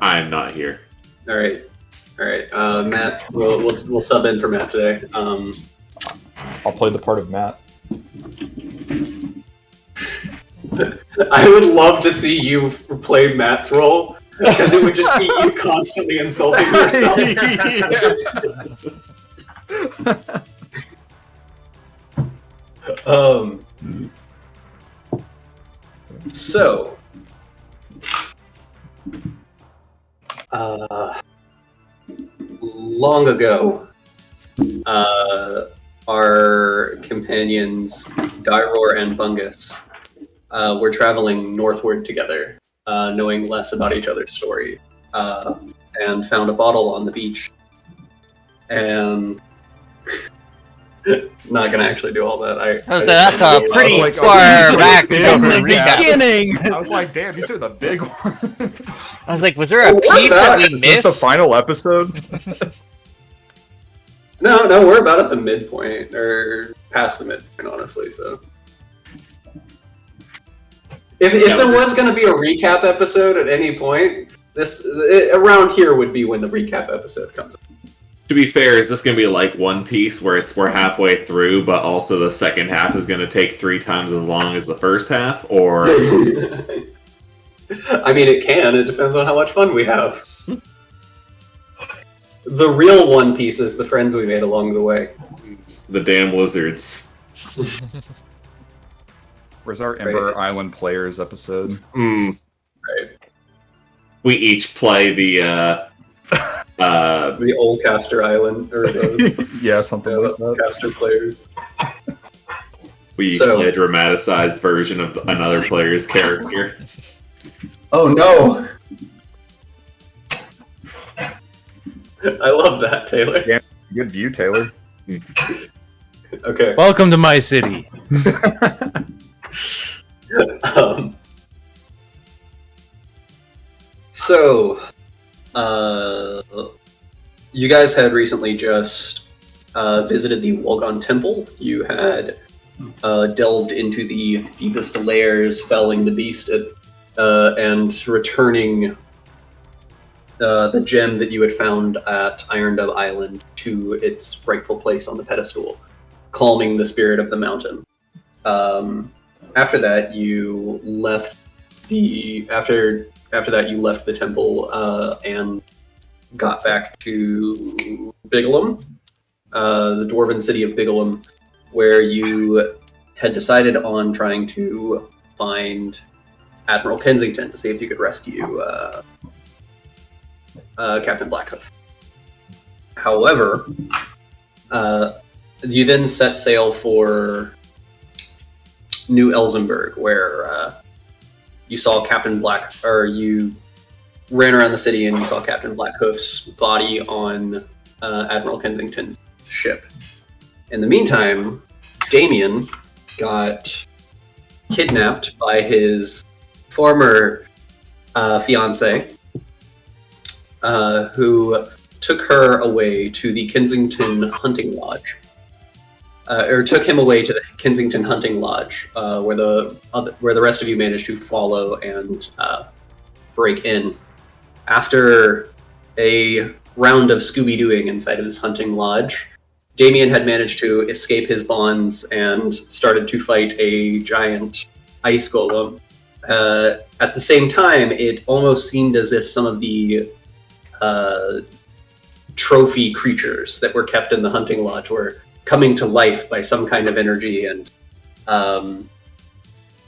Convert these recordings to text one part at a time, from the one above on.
I'm not here. All right. Matt, we'll sub in for Matt today. I'll play the part of Matt. I would love to see you play Matt's role, because it would just be you constantly insulting yourself. So, long ago, our companions, Dyror and Bungus, were traveling northward together, knowing less about each other's story, and found a bottle on the beach. And not gonna actually do all that. That's a pretty far back from the beginning. I was like, damn, these are the big ones. I was like, was there a piece that we missed? Is this the final episode? No, we're about at the midpoint, or past the midpoint, honestly, so. If there was going to be a recap episode at any point, around here would be when the recap episode comes up. To be fair, is this going to be like One Piece, where we're halfway through, but also the second half is going to take 3 times as long as the first half, or? I mean, it can. It depends on how much fun we have. The real One Piece is the friends we made along the way. The damn lizards. Where's our Ember Island Players episode? Right. We each play the Old Caster Island, or the yeah, something like that. Caster players. We each play a dramatized version of another player's character. Oh no! I love that, Taylor. Yeah, good view, Taylor. Okay. Welcome to my city. You guys had recently just visited the Wolgon Temple. You had delved into the deepest layers, felling the beast, and returning the gem that you had found at Iron Dove Island to its rightful place on the pedestal, calming the spirit of the mountain. After that, you left the temple and got back to Bigelum, the dwarven city of Bigelum, where you had decided on trying to find Admiral Kensington to see if you could rescue Captain Blackhoof. However, you then set sail for New Elzenburg, where you saw you ran around the city and you saw Captain Blackhoof's body on Admiral Kensington's ship. In the meantime, Damien got kidnapped by his former fiance, who took her away to the Kensington Hunting Lodge. Or took him away to the Kensington Hunting Lodge, where the rest of you managed to follow and break in. After a round of Scooby-Dooing inside of this hunting lodge, Damien had managed to escape his bonds and started to fight a giant ice golem. At the same time, it almost seemed as if some of the trophy creatures that were kept in the hunting lodge were coming to life by some kind of energy, and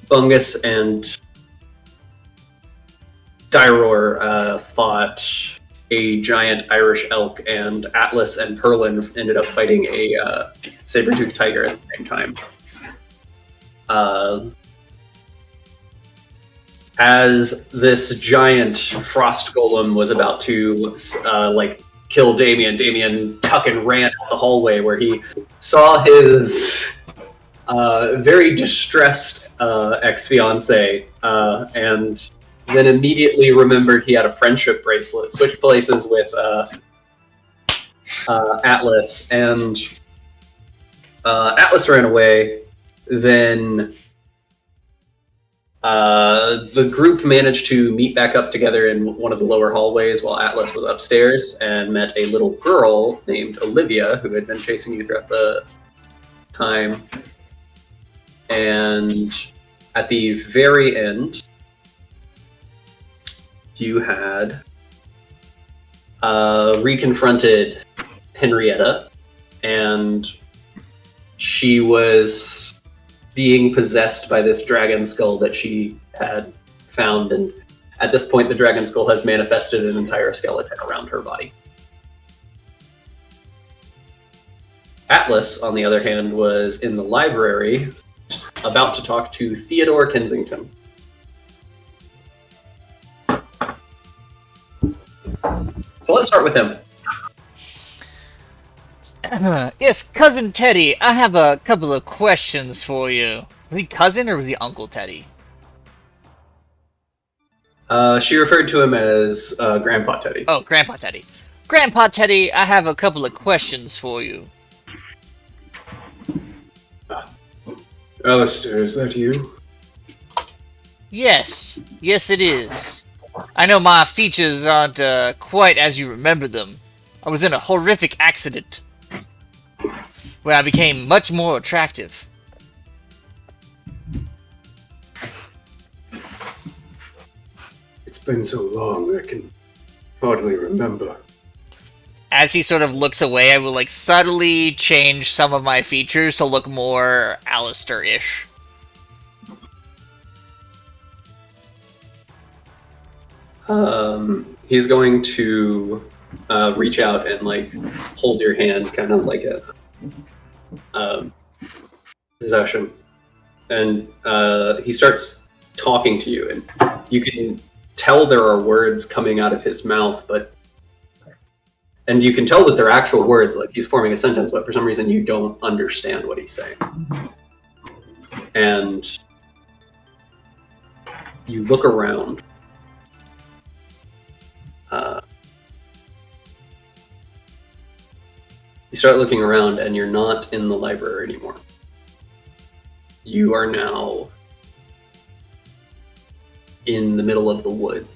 Bungus and Dyror fought a giant Irish elk, and Atlas and Perlin ended up fighting a saber-toothed tiger at the same time. As this giant frost golem was about to kill Damien tuck and ran out the hallway, where he saw his very distressed ex-fiancée, and then immediately remembered he had a friendship bracelet, switched places with Atlas, and Atlas ran away. Then The group managed to meet back up together in one of the lower hallways while Atlas was upstairs and met a little girl named Olivia who had been chasing you throughout the time. And at the very end, you had reconfronted Henrietta, and she was being possessed by this dragon skull that she had found, and at this point the dragon skull has manifested an entire skeleton around her body. Atlas, on the other hand, was in the library about to talk to Theodore Kensington. So let's start with him. Yes, Cousin Teddy, I have a couple of questions for you. Was he cousin or was he Uncle Teddy? She referred to him as Grandpa Teddy. Oh, Grandpa Teddy. Grandpa Teddy, I have a couple of questions for you. Alistair, is that you? Yes. Yes, it is. I know my features aren't quite as you remember them. I was in a horrific accident where I became much more attractive. It's been so long, I can hardly remember. As he sort of looks away, I will like subtly change some of my features to look more Alistair-ish. He's going to reach out and like hold your hand, kind of like a possession, and he starts talking to you, and you can tell there are words coming out of his mouth, and you can tell that they're actual words, like he's forming a sentence, but for some reason you don't understand what he's saying. And you look around. You start looking around and you're not in the library anymore. You are now in the middle of the wood.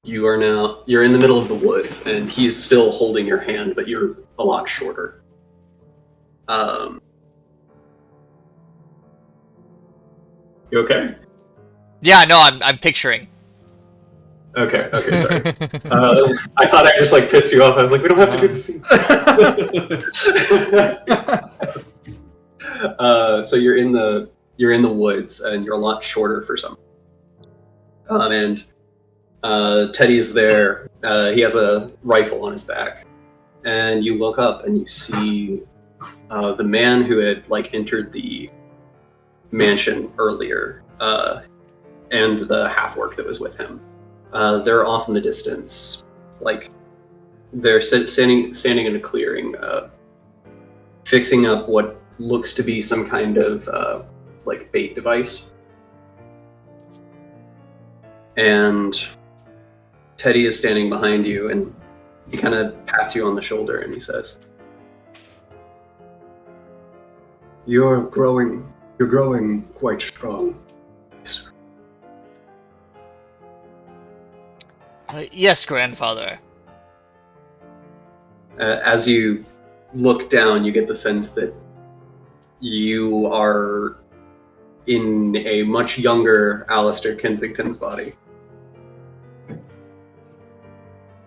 You're in the middle of the woods, and he's still holding your hand, but you're a lot shorter. You okay? Yeah, no, I'm picturing. Okay, sorry. I thought I just like pissed you off. I was like, we don't have to do the scene. So you're in the woods, and you're a lot shorter for some. And Teddy's there. He has a rifle on his back, and you look up and you see the man who had like entered the mansion earlier, and the half-orc that was with him. They're off in the distance, like they're standing in a clearing, fixing up what looks to be some kind of like bait device. And Teddy is standing behind you, and he kind of pats you on the shoulder, and he says, "You're growing quite strong." Yes, grandfather. As you look down, you get the sense that you are in a much younger Alistair Kensington's body.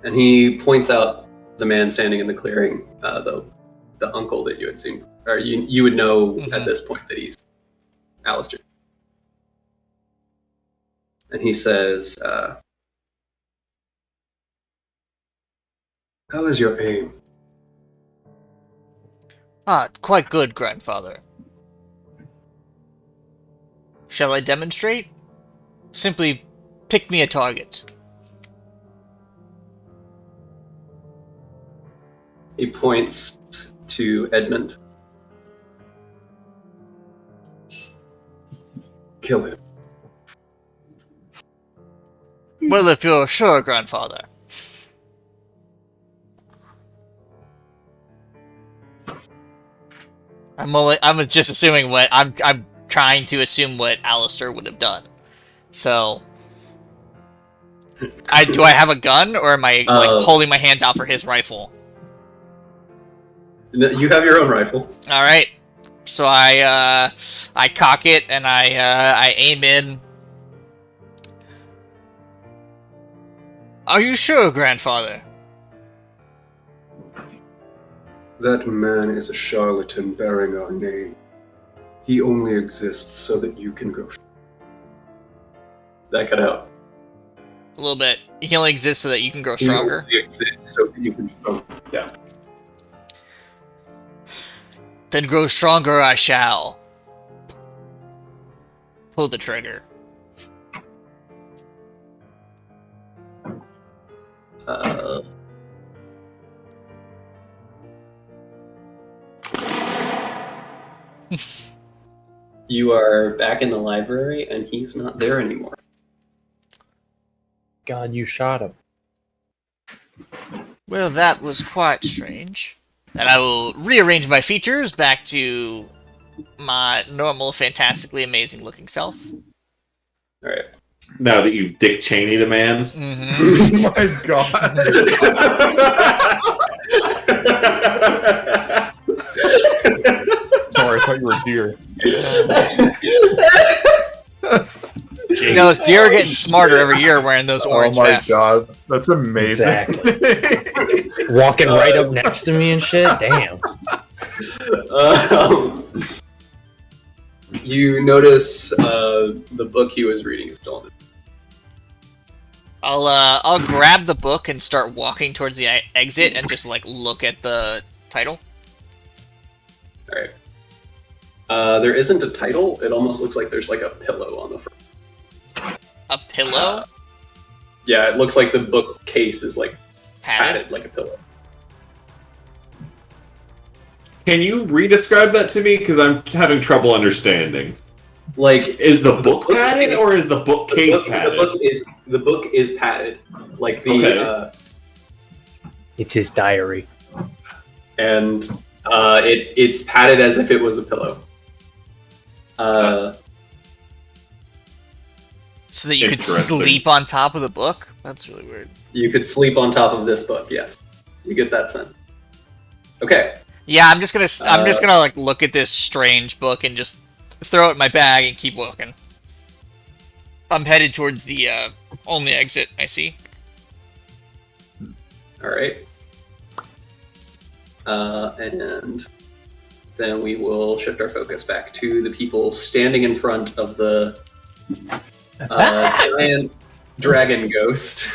And he points out the man standing in the clearing, the uncle that you had seen, or you would know at this point that he's Alistair. And he says, "How is your aim?" Quite good, grandfather. Shall I demonstrate? Simply pick me a target. He points to Edmund. "Kill him." Well, if you're sure, grandfather. I'm just assuming what I'm trying to assume what Alistair would have done. So, do I have a gun, or am I like holding my hands out for his rifle? You have your own rifle. All right. So I cock it and I aim in. Are you sure, grandfather? That man is a charlatan bearing our name. He only exists so that you can go. That cut out. A little bit. He only exists so that you can grow stronger. He only exists so that you can go. Yeah. Then grow stronger I shall. Pull the trigger. You are back in the library, and he's not there anymore. God, you shot him. Well, that was quite strange. And I will rearrange my features back to my normal, fantastically amazing looking self. All right. Now that you've Dick Cheney'd a man. Mm-hmm. Oh my god. Sorry, I thought you were a deer. You know, those deer are getting smarter every year wearing those orange Oh my vests. god, that's amazing. Walking right up next to me and shit. Damn. You notice the book he was reading is still in it. I'll grab the book and start walking towards the exit and just like look at the title. All right. There isn't a title. It almost looks like there's like a pillow on the front. A pillow? Yeah, it looks like the bookcase is like Padded? padded like a pillow. Can you re-describe that to me? Because I'm having trouble understanding. Like, Is the book padded or is the bookcase padded? The book is padded. Like the Okay. It's his diary. And it's padded as if it was a pillow. So that you could Interesting. sleep on top of the book? That's really weird. You could sleep on top of this book. Yes, you get that sense. Okay. Yeah, I'm just gonna like look at this strange book and just throw it in my bag and keep walking. I'm headed towards the only exit I see. All right. And then we will shift our focus back to the people standing in front of the giant dragon ghost.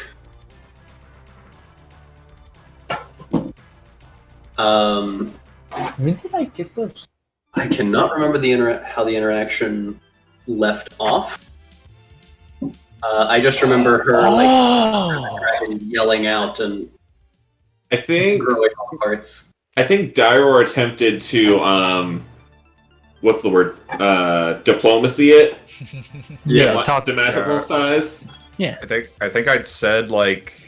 When did I get those? I cannot remember how the interaction left off. I just remember her dragon yelling out and I think growing all parts. Dyror attempted to what's the word? Diplomacy it. Yeah, Talk the magical yeah. size. I think I'd said like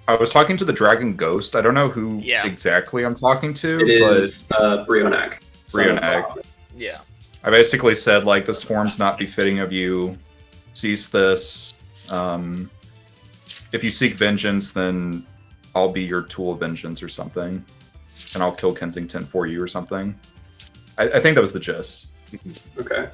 I was talking to the dragon ghost. I don't know who exactly I'm talking to. It is Brionac. Brionac. Yeah. I basically said like this form's not befitting of you. Cease this. If you seek vengeance, then I'll be your tool of vengeance or something, and I'll kill Kensington for you or something. I think that was the gist. Okay.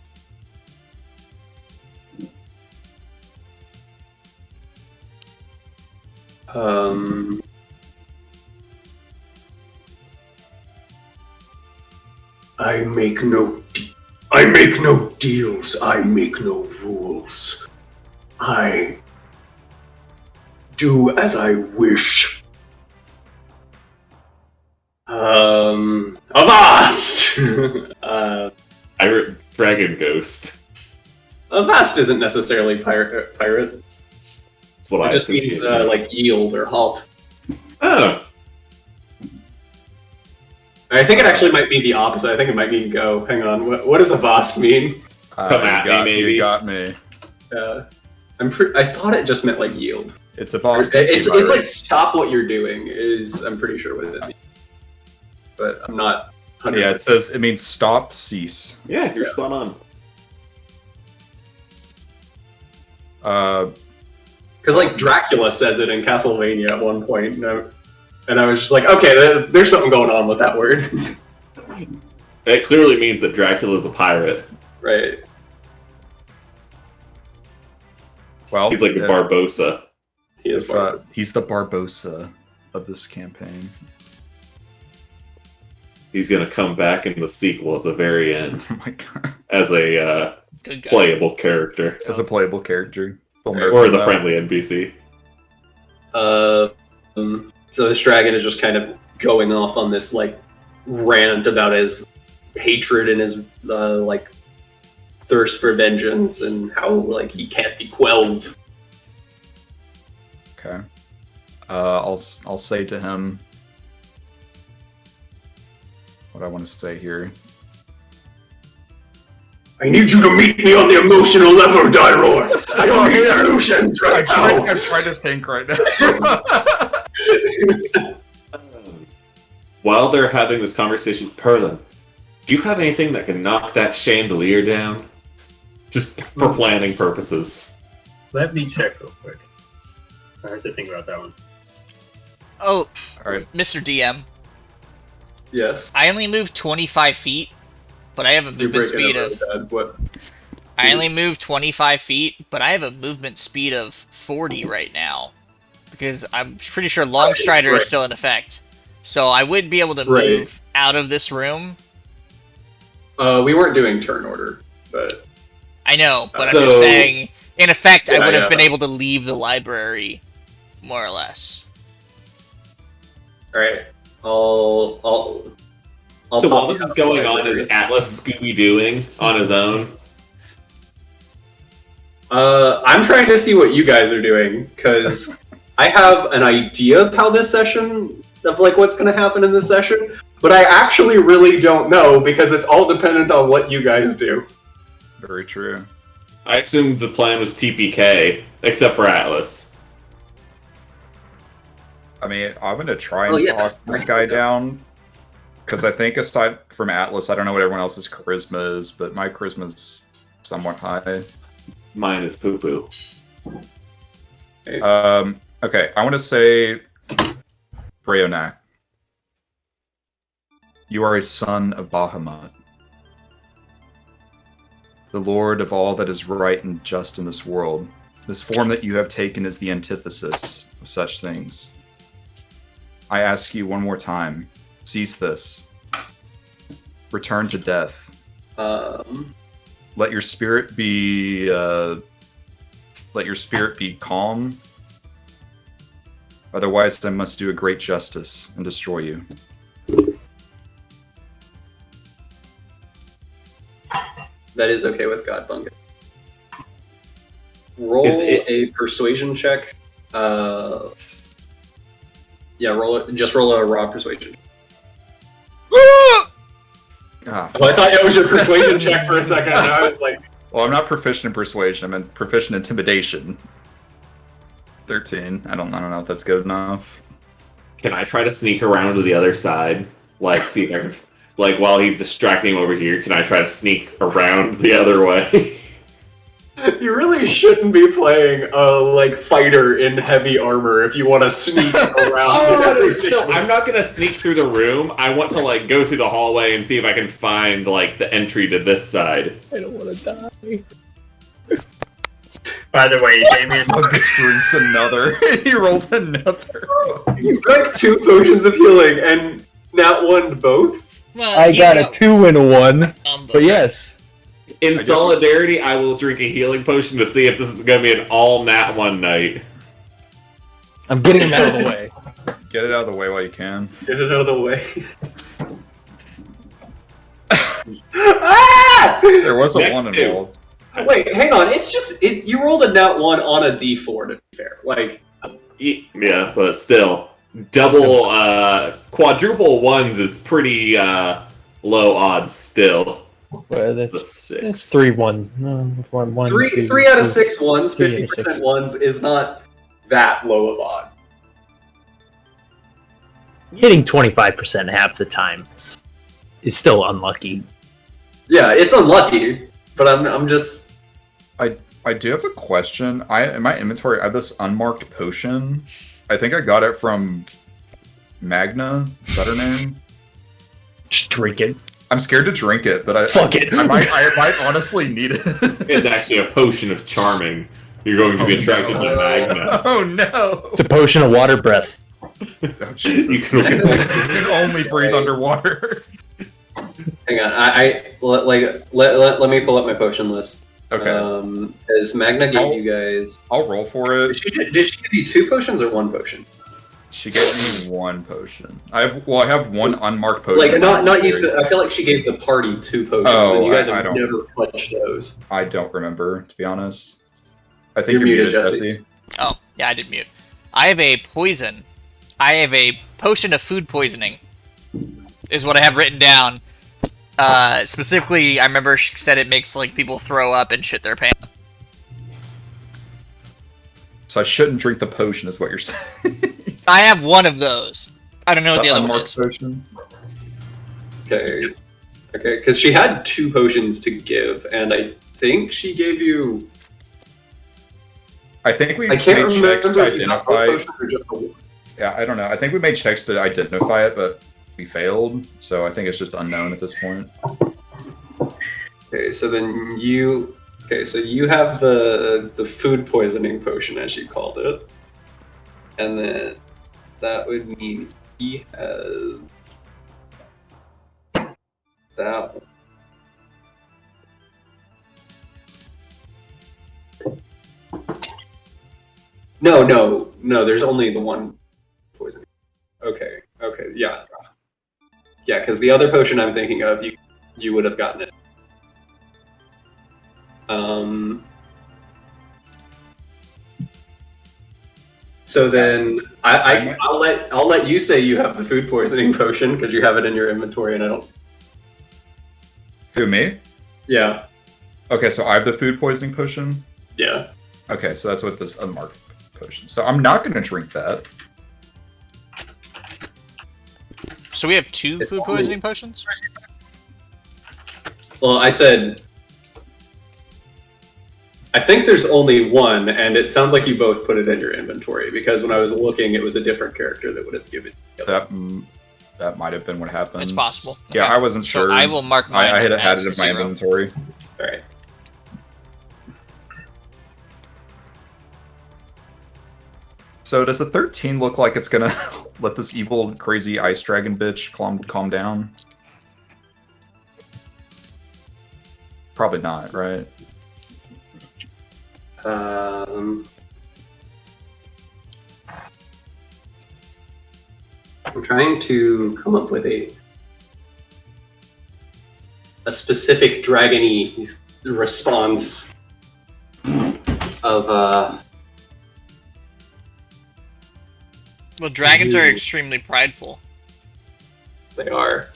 I make no deals. I make no rules. I do as I wish. Avast! Dragon ghost. Avast isn't necessarily pirate. That's what It I just means associated. like yield or halt. Oh, I think it actually might be the opposite. I think it might mean go. Hang on. What does Avast mean? Come at me, maybe. You got me. I thought it just meant like yield. It's a boss. It's like stop what you're doing. I'm pretty sure what it means, but I'm not Yeah, it means stop, cease. Yeah, you're spot on. Because like Dracula says it in Castlevania at one point, and I was just like, okay, there's something going on with that word. It clearly means that Dracula's a pirate. Right. Well, He's like the Barbossa. He is Barbossa. He's the Barbossa of this campaign. He's gonna come back in the sequel at the very end Oh my god. as a Good guy. playable character. As a playable character. Or as a friendly NPC. So this dragon is just kind of going off on this like rant about his hatred and his like thirst for vengeance and how like he can't be quelled. Okay. I'll say to him what I want to say here. I need you to meet me on the emotional level, Dyror. I don't need solutions right now. I'm trying to think right now. While they're having this conversation, Perlin, do you have anything that can knock that chandelier down? Just for planning purposes. Let me check real quick. I have to think about that one. Oh, All right. Mr. DM, Yes. I only moved 25 feet, but I have a movement speed of... What? I only moved 25 feet, but I have a movement speed of 40 right now. Because I'm pretty sure Long Strider is still in effect. So I would be able to move out of this room. We weren't doing turn order, but... I know, but So- I'm just saying, in effect, I Yeah, would have yeah. been able to leave the library, more or less. Alright. I'll So pop while you this out is of the going on, library. is Atlas Scooby-Dooing on his own? I'm trying to see what you guys are doing, because I have an idea of how this session, of like what's going to happen in this session, but I actually really don't know, because it's all dependent on what you guys do. Very true. I assumed the plan was TPK, except for Atlas. I mean, I'm gonna try and Oh, yeah, talk that's this right. guy down. Because I think aside from Atlas, I don't know what everyone else's charisma is, but my charisma is somewhat high. Mine is poo-poo. Okay, I want to say, Breonak, you are a son of Bahamut, the lord of all that is right and just in this world. This form that you have taken is the antithesis of such things. I ask you one more time, cease this. Return to death. Let your spirit be calm. Otherwise, I must do a great justice and destroy you. That is okay with Godfungus. Roll Is it- a persuasion check. Yeah, just roll a raw persuasion. Ah, Oh, I thought that was your persuasion check for a second, and I was like, well, I'm not proficient in persuasion. I'm in proficient in intimidation. 13. I don't know if that's good enough. Can I try to sneak around to the other side? Like, see if I can... Like, while he's distracting him over here, can I try to sneak around the other way? you really shouldn't be playing a like fighter in heavy armor if you want to sneak around. So I'm not gonna sneak through the room. I want to, like, go through the hallway and see if I can find, like, the entry to this side. I don't want to die. By the way, Damien, Fungus drinks another. He rolls another. You drank 2 potions of healing and not one both. Well, I yeah, got a 2 and a 1. but But yes. In don't- solidarity, I will drink a healing potion to see if this is gonna be an all nat one night. I'm getting him out of the way. Get it out of the way while you can. Get it out of the way. Ah! There was a Next 1 two. involved. Wait, hang on. It's just you rolled a nat 1 on a d4 to be fair. Like Yeah, but still, double, quadruple ones is pretty low odds still. Well, The that's 6. 3-1. No, 1, 3 out of 6 ones, 3 out of 50% 6. ones is not that low of odd. Hitting 25% half the time. is still unlucky. Yeah, it's unlucky, but I'm just. I do have a question. In my inventory, I have this unmarked potion. I think I got it from Magna. Is that her name? Just drink it. I'm scared to drink it, but Fuck it. I might honestly need it. It's actually a potion of charming. You're going to be attracted to Magna. Oh no! It's a potion of water breath. Oh, Jesus. You can- You can only breathe underwater. Hang on, let me pull up my potion list. Okay. As Magna gave you guys. I'll roll for it. Did she give you 2 potions or 1 potion? She gave me 1 potion. I have one unmarked potion. Like not used. I feel like she gave the party 2 potions, and you guys have never touched those. I don't remember, to be honest. I think You're you're muted, Jesse. Oh, yeah, I did mute. I have a poison. I have a potion of food poisoning, is what I have written down. Specifically, I remember she said it makes like people throw up and shit their pants. So I shouldn't drink the potion, is what you're saying. I have one of those. I don't know what the other one Unmarked is. potion? Okay, because she had 2 potions to give, and I think she gave you. I think we I can't made remember checks to if you got both identify. potions or just the one. Yeah, I don't know. I think we made checks to identify it, but we failed. So I think it's just unknown at this point. Okay, so then you. Okay, so you have the food poisoning potion, as you called it, and then that would mean he has that one. No. There's only the one poison. Okay. Yeah. Because the other potion I'm thinking of, you would have gotten it. So then I'll let you say you have the food poisoning potion because you have it in your inventory, and I don't. Who, me? Yeah. Okay, so I have the food poisoning potion. Yeah. Okay, so that's what this unmarked potion. So I'm not going to drink that. So we have 2 food poisoning potions? Well, I said. I think there's only one, and it sounds like you both put it in your inventory because when I was looking, it was a different character that would have given it. That might have been what happened. It's possible. Yeah, Okay. I wasn't So sure. I will mark mine I had as it in my 0. inventory. All right. So does a 13 look like it's gonna let this evil, crazy ice dragon bitch calm down? Probably not, right? I'm trying to come up with a specific dragony response of Well, dragons are extremely prideful. they are.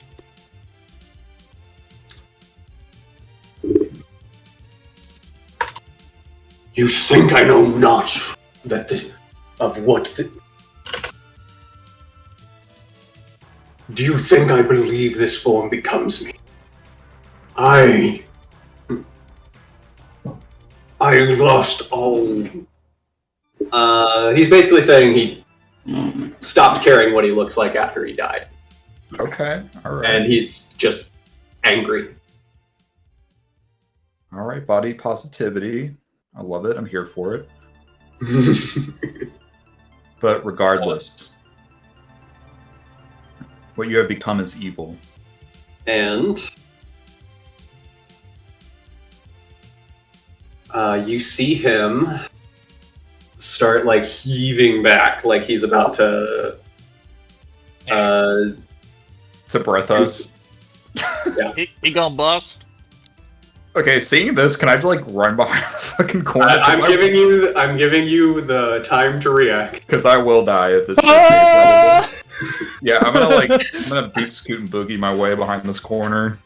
You think I know not that this of what the... Do you think I believe this form becomes me? I lost all. He's basically saying he stopped caring what he looks like after he died, Okay, alright. and he's just angry. Alright, body positivity. I love it, I'm here for it. But regardless, what you have become is evil. And you see him start like heaving back, like he's about to. To breath us. He gonna bust? Okay, seeing this, can I just like run behind the fucking corner? I'm giving you the time to react. Because I will die if this. Yeah, I'm gonna boot scoot and boogie my way behind this corner.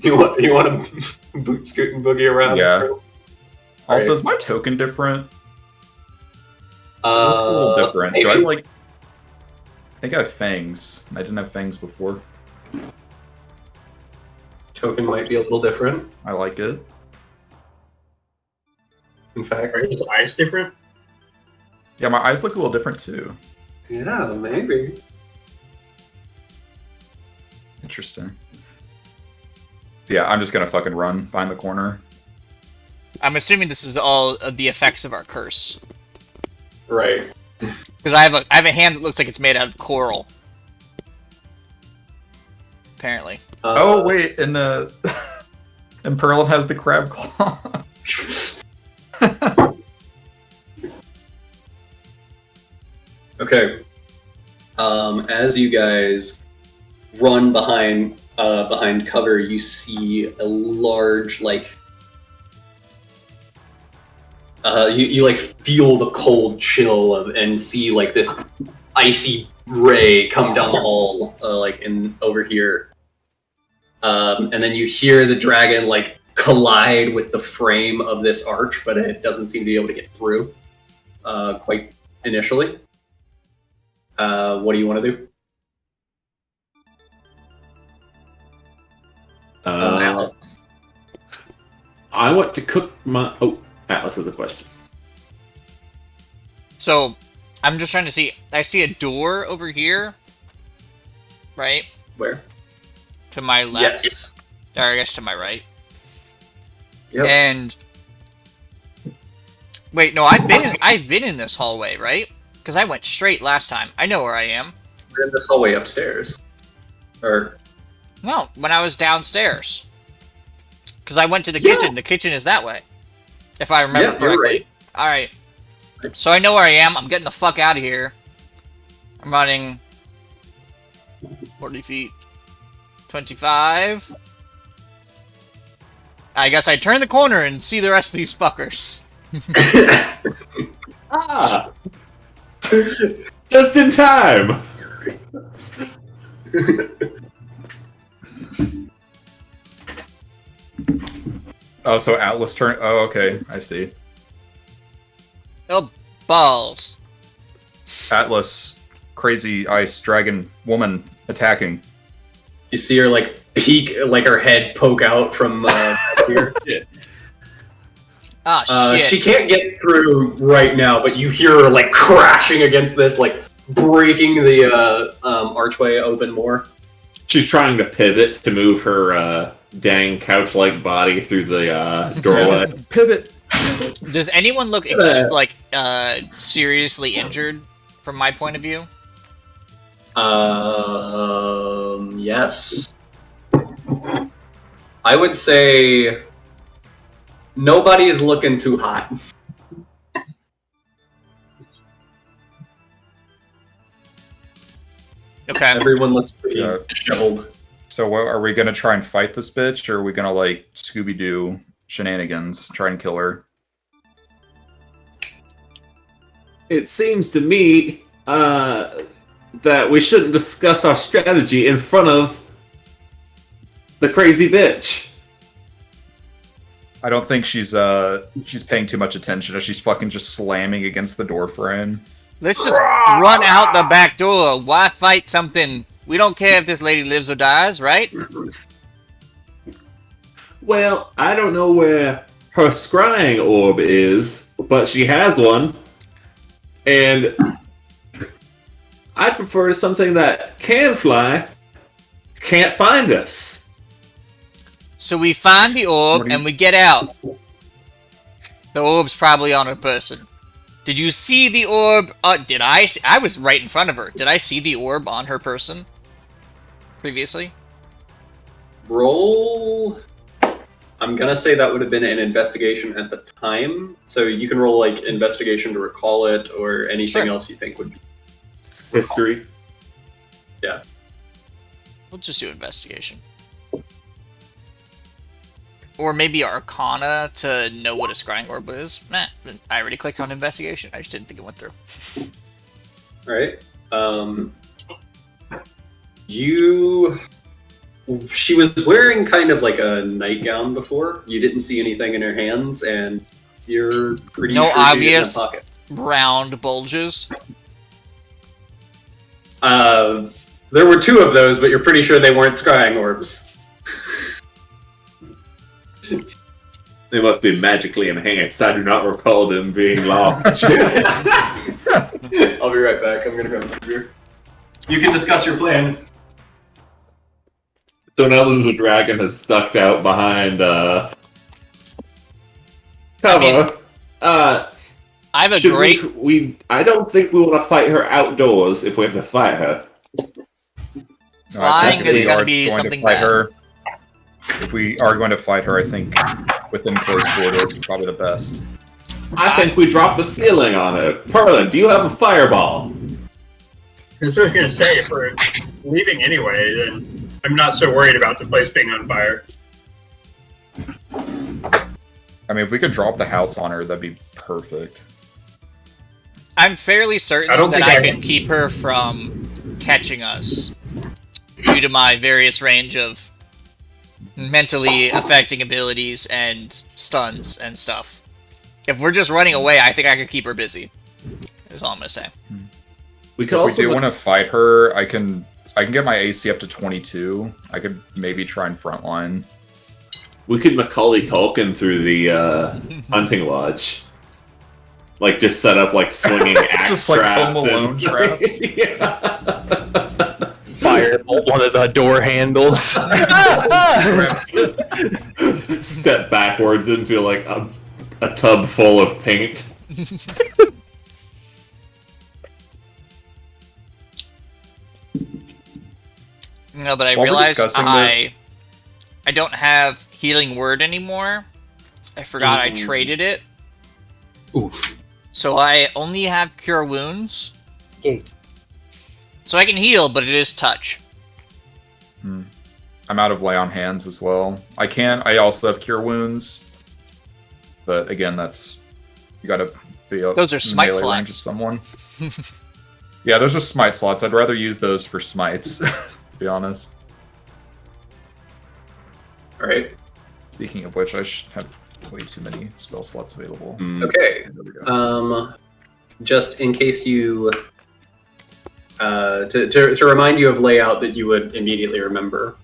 You want to boot scoot and boogie around? Yeah. Also, Right. is my token different? A A little different. Do I maybe. like? I think I have fangs. I didn't have fangs before. Token might be a little different. I like it. In fact, Are his eyes different? Yeah, my eyes look a little different too. yeah, maybe. Interesting. Yeah, I'm just gonna fucking run behind the corner. I'm assuming this is all of the effects of our curse. Right. Because I have a hand that looks like it's made out of coral. Apparently. Oh wait, and and Pearl has the crab claw. Okay. As you guys run behind cover, you see a large you like feel the cold chill and see like this icy ray come down the hall over here. And then you hear the dragon like collide with the frame of this arch, but it doesn't seem to be able to get through quite initially. What do you want to do? Alex. I want to cook my... Oh, Atlas has a question. So, I'm just trying to see... I see a door over here. Right? Where? To my left. Yes. Or I guess to my right. Yep. And... Wait, no, I've been in this hallway, right? Because I went straight last time. I know where I am. We're in this hallway upstairs. Or... No, when I was downstairs. Because I went to the kitchen. The kitchen is that way. If I remember correctly. Alright. So I know where I am. I'm getting the fuck out of here. I'm running 40 feet. 25. I guess I turn the corner and see the rest of these fuckers. Ah! Just in time! Oh, so Atlas turn. Oh, okay, I see. Oh, balls. Atlas, crazy ice dragon woman attacking. You see her like peek, like her head poke out from back here. Ah, shit. She can't get through right now, but you hear her like crashing against this, like breaking the archway open more. She's trying to pivot to move her dang couch-like body through the doorway. Pivot. Does anyone look seriously injured from my point of view? Yes. I would say nobody is looking too hot. Okay. Everyone looks pretty disheveled. So, what, are we gonna try and fight this bitch, or are we gonna like Scooby-Doo shenanigans, try and kill her? It seems to me that we shouldn't discuss our strategy in front of the crazy bitch. I don't think she's paying too much attention as she's fucking just slamming against the door frame. Let's just run out the back door. Why fight something? We don't care if this lady lives or dies, right? Well, I don't know where her scrying orb is, but she has one. And I prefer something that can fly, can't find us. So we find the orb and we get out. The orb's probably on a person. Did you see the orb? Did I? I was right in front of her. Did I see the orb on her person previously? Roll. I'm gonna say that would have been an investigation at the time. So you can roll like investigation to recall it or anything else you think would be. History. Yeah. We'll just do investigation. Or maybe Arcana to know what a scrying orb is. Nah, I already clicked on investigation. I just didn't think it went through. Alright. She was wearing kind of like a nightgown before. You didn't see anything in her hands, and you're pretty no sure obvious she was in a pocket. round bulges. There were two of those, but you're pretty sure they weren't scrying orbs. They must be magically enhanced. I do not recall them being locked. I'll be right back. I'm gonna go to beer. You can discuss your plans. So now that the dragon has stuck out behind cover, I have a should great. I don't think we want to fight her outdoors if we have to fight her. Flying No, I think is we gonna are be going to something fight bad. her. If we are going to fight her, I think within close quarters is probably the best. I think we dropped the ceiling on her. Perlin, do you have a fireball? That's what I was going to say. If we're leaving anyway, then I'm not so worried about the place being on fire. I mean, if we could drop the house on her, that'd be perfect. I'm fairly certain I don't that think I I can can- keep her from catching us due to my various range of mentally affecting abilities and stuns and stuff. If we're just running away, I think I could keep her busy. Is all I'm gonna say. We could If we also do want to fight her, I can get my AC up to 22. I could maybe try and frontline. we could Macaulay Culkin through the hunting lodge. Like just set up like swinging axe Just like traps Home Alone traps. Yeah. Firebolt one of the door handles. Step backwards into like a tub full of paint. No, but I While we're realized discussing I don't have healing word anymore. I forgot I traded it. Oof. So I only have cure wounds. Mm. So I can heal, but it is touch. I'm out of lay on hands as well. I also have cure wounds. But again, that's you gotta be up Those are in smite melee slots. range of someone. Yeah, those are smite slots. I'd rather use those for smites, to be honest. Alright. Speaking of which, I should have way too many spell slots available. Okay. There we go. Just in case you to remind you of layout that you would immediately remember.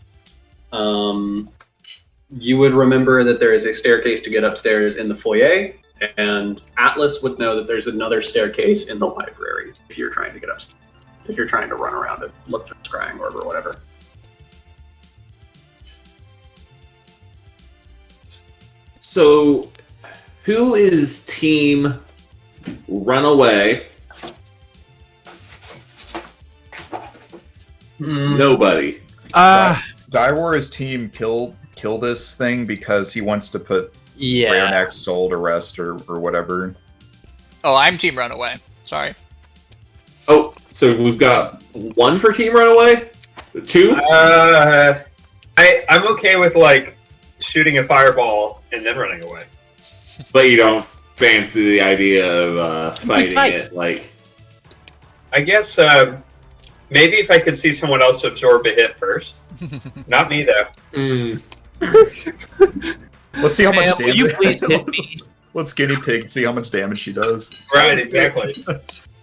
You would remember that there is a staircase to get upstairs in the foyer, and Atlas would know that there's another staircase in the library if you're trying to get upstairs. If you're trying to run around and look for scrying orb or whatever. So, who is team Runaway? Nobody. Daiwar's team kill this thing because he wants to put Yeah. Rarenak's soul to rest or whatever. Oh, I'm Team Runaway. Sorry. Oh, so we've got one for Team Runaway? Two? I'm okay with like shooting a fireball and then running away. But you don't fancy the idea of fighting fight. it, like... I guess maybe if I could see someone else absorb a hit first. Not me though. Let's see how much Ma'am, will you damage. please hit me? Let's guinea pig see how much damage she does. Right, exactly.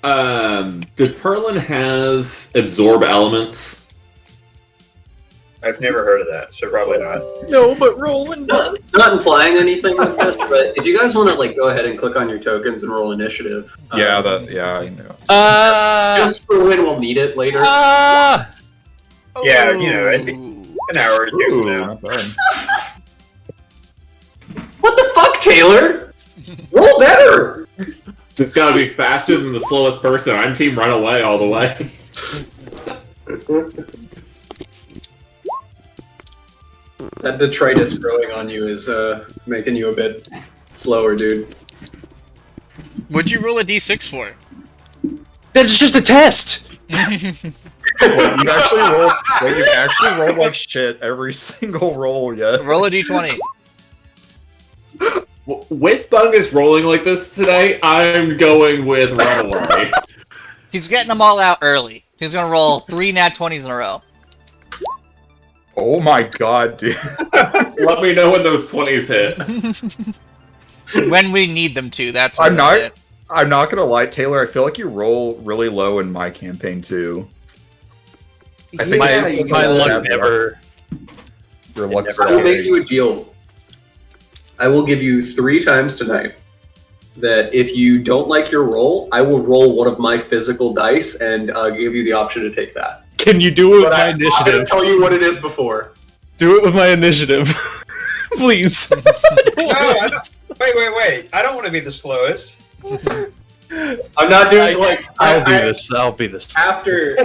Does Perlin have absorb elements? I've never heard of that, so probably not. No, but rolling Not implying anything with this, but if you guys want to like go ahead and click on your tokens and roll initiative. Yeah, I know. Just for when we'll need it later. Yeah, you know, I think an hour or two Ooh, from now. not bad. What the fuck, Taylor? Roll better! It's gotta be faster than the slowest person. I'm Team Runaway all the way. That detritus growing on you is making you a bit slower, dude. What'd you roll a d6 for? That's just a test. You actually rolled like shit every single roll yet. Roll a d20. With Bungus rolling like this today, I'm going with Runaway. He's getting them all out early. He's gonna roll 3 nat 20s in a row. Oh my god, dude. Let me know when those 20s hit. When we need them to, that's when I'm not- they hit. I'm not gonna lie, Taylor, I feel like you roll really low in my campaign too. I think My you luck guys- never. Your luck's I will not make big. you a deal. I will give you 3 times tonight that if you don't like your roll, I will roll one of my physical dice and give you the option to take that. Can you do it with But my I'm not going initiative? to tell you what it is before. Do it with my initiative. Please. No, I don't, wait. I don't want to be the slowest. I'm not doing I'll be this. I'll be this. after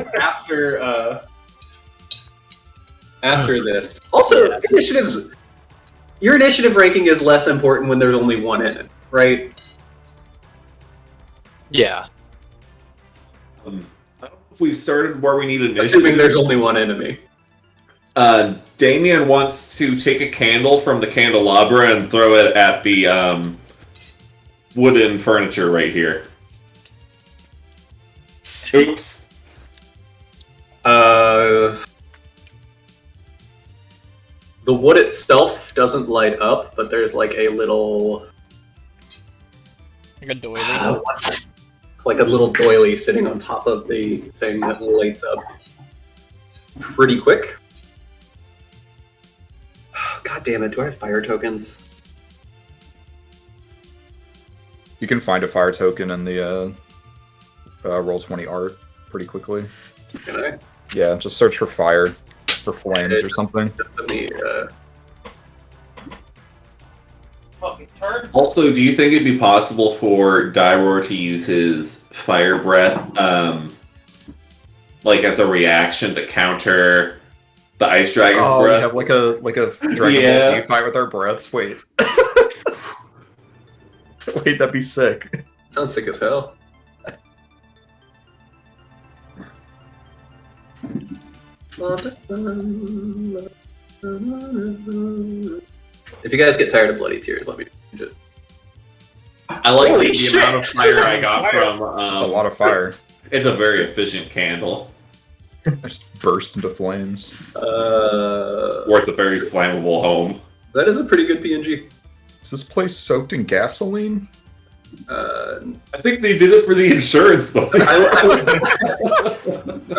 this. Also, initiatives. Your initiative ranking is less important when there's only one in it, right? Yeah. I don't know if we started where we need initiative. Assuming there's only one enemy. Damien wants to take a candle from the candelabra and throw it at the wooden furniture right here. Oops. The wood itself doesn't light up, but there's like a little, Like a doily. like a little doily sitting on top of the thing that lights up pretty quick. God damn it! Do I have fire tokens? You can find a fire token in the Roll20 art pretty quickly. Can I? Yeah, just search for fire, for flames or something. Just let me, Also, do you think it'd be possible for Dyror to use his fire breath, like as a reaction to counter the ice dragon's Oh, we breath? have like a Dragon Yeah. Ball Z fight with our breaths. Wait. Wait, that'd be sick. Sounds sick as hell. If you guys get tired of bloody tears, let me change it. I like Holy the shit! amount of fire I got from. It's a lot of fire. It's a very efficient candle, Just burst into flames. or it's a very flammable home. That is a pretty good PNG. Is this place soaked in gasoline? I think they did it for the insurance book. All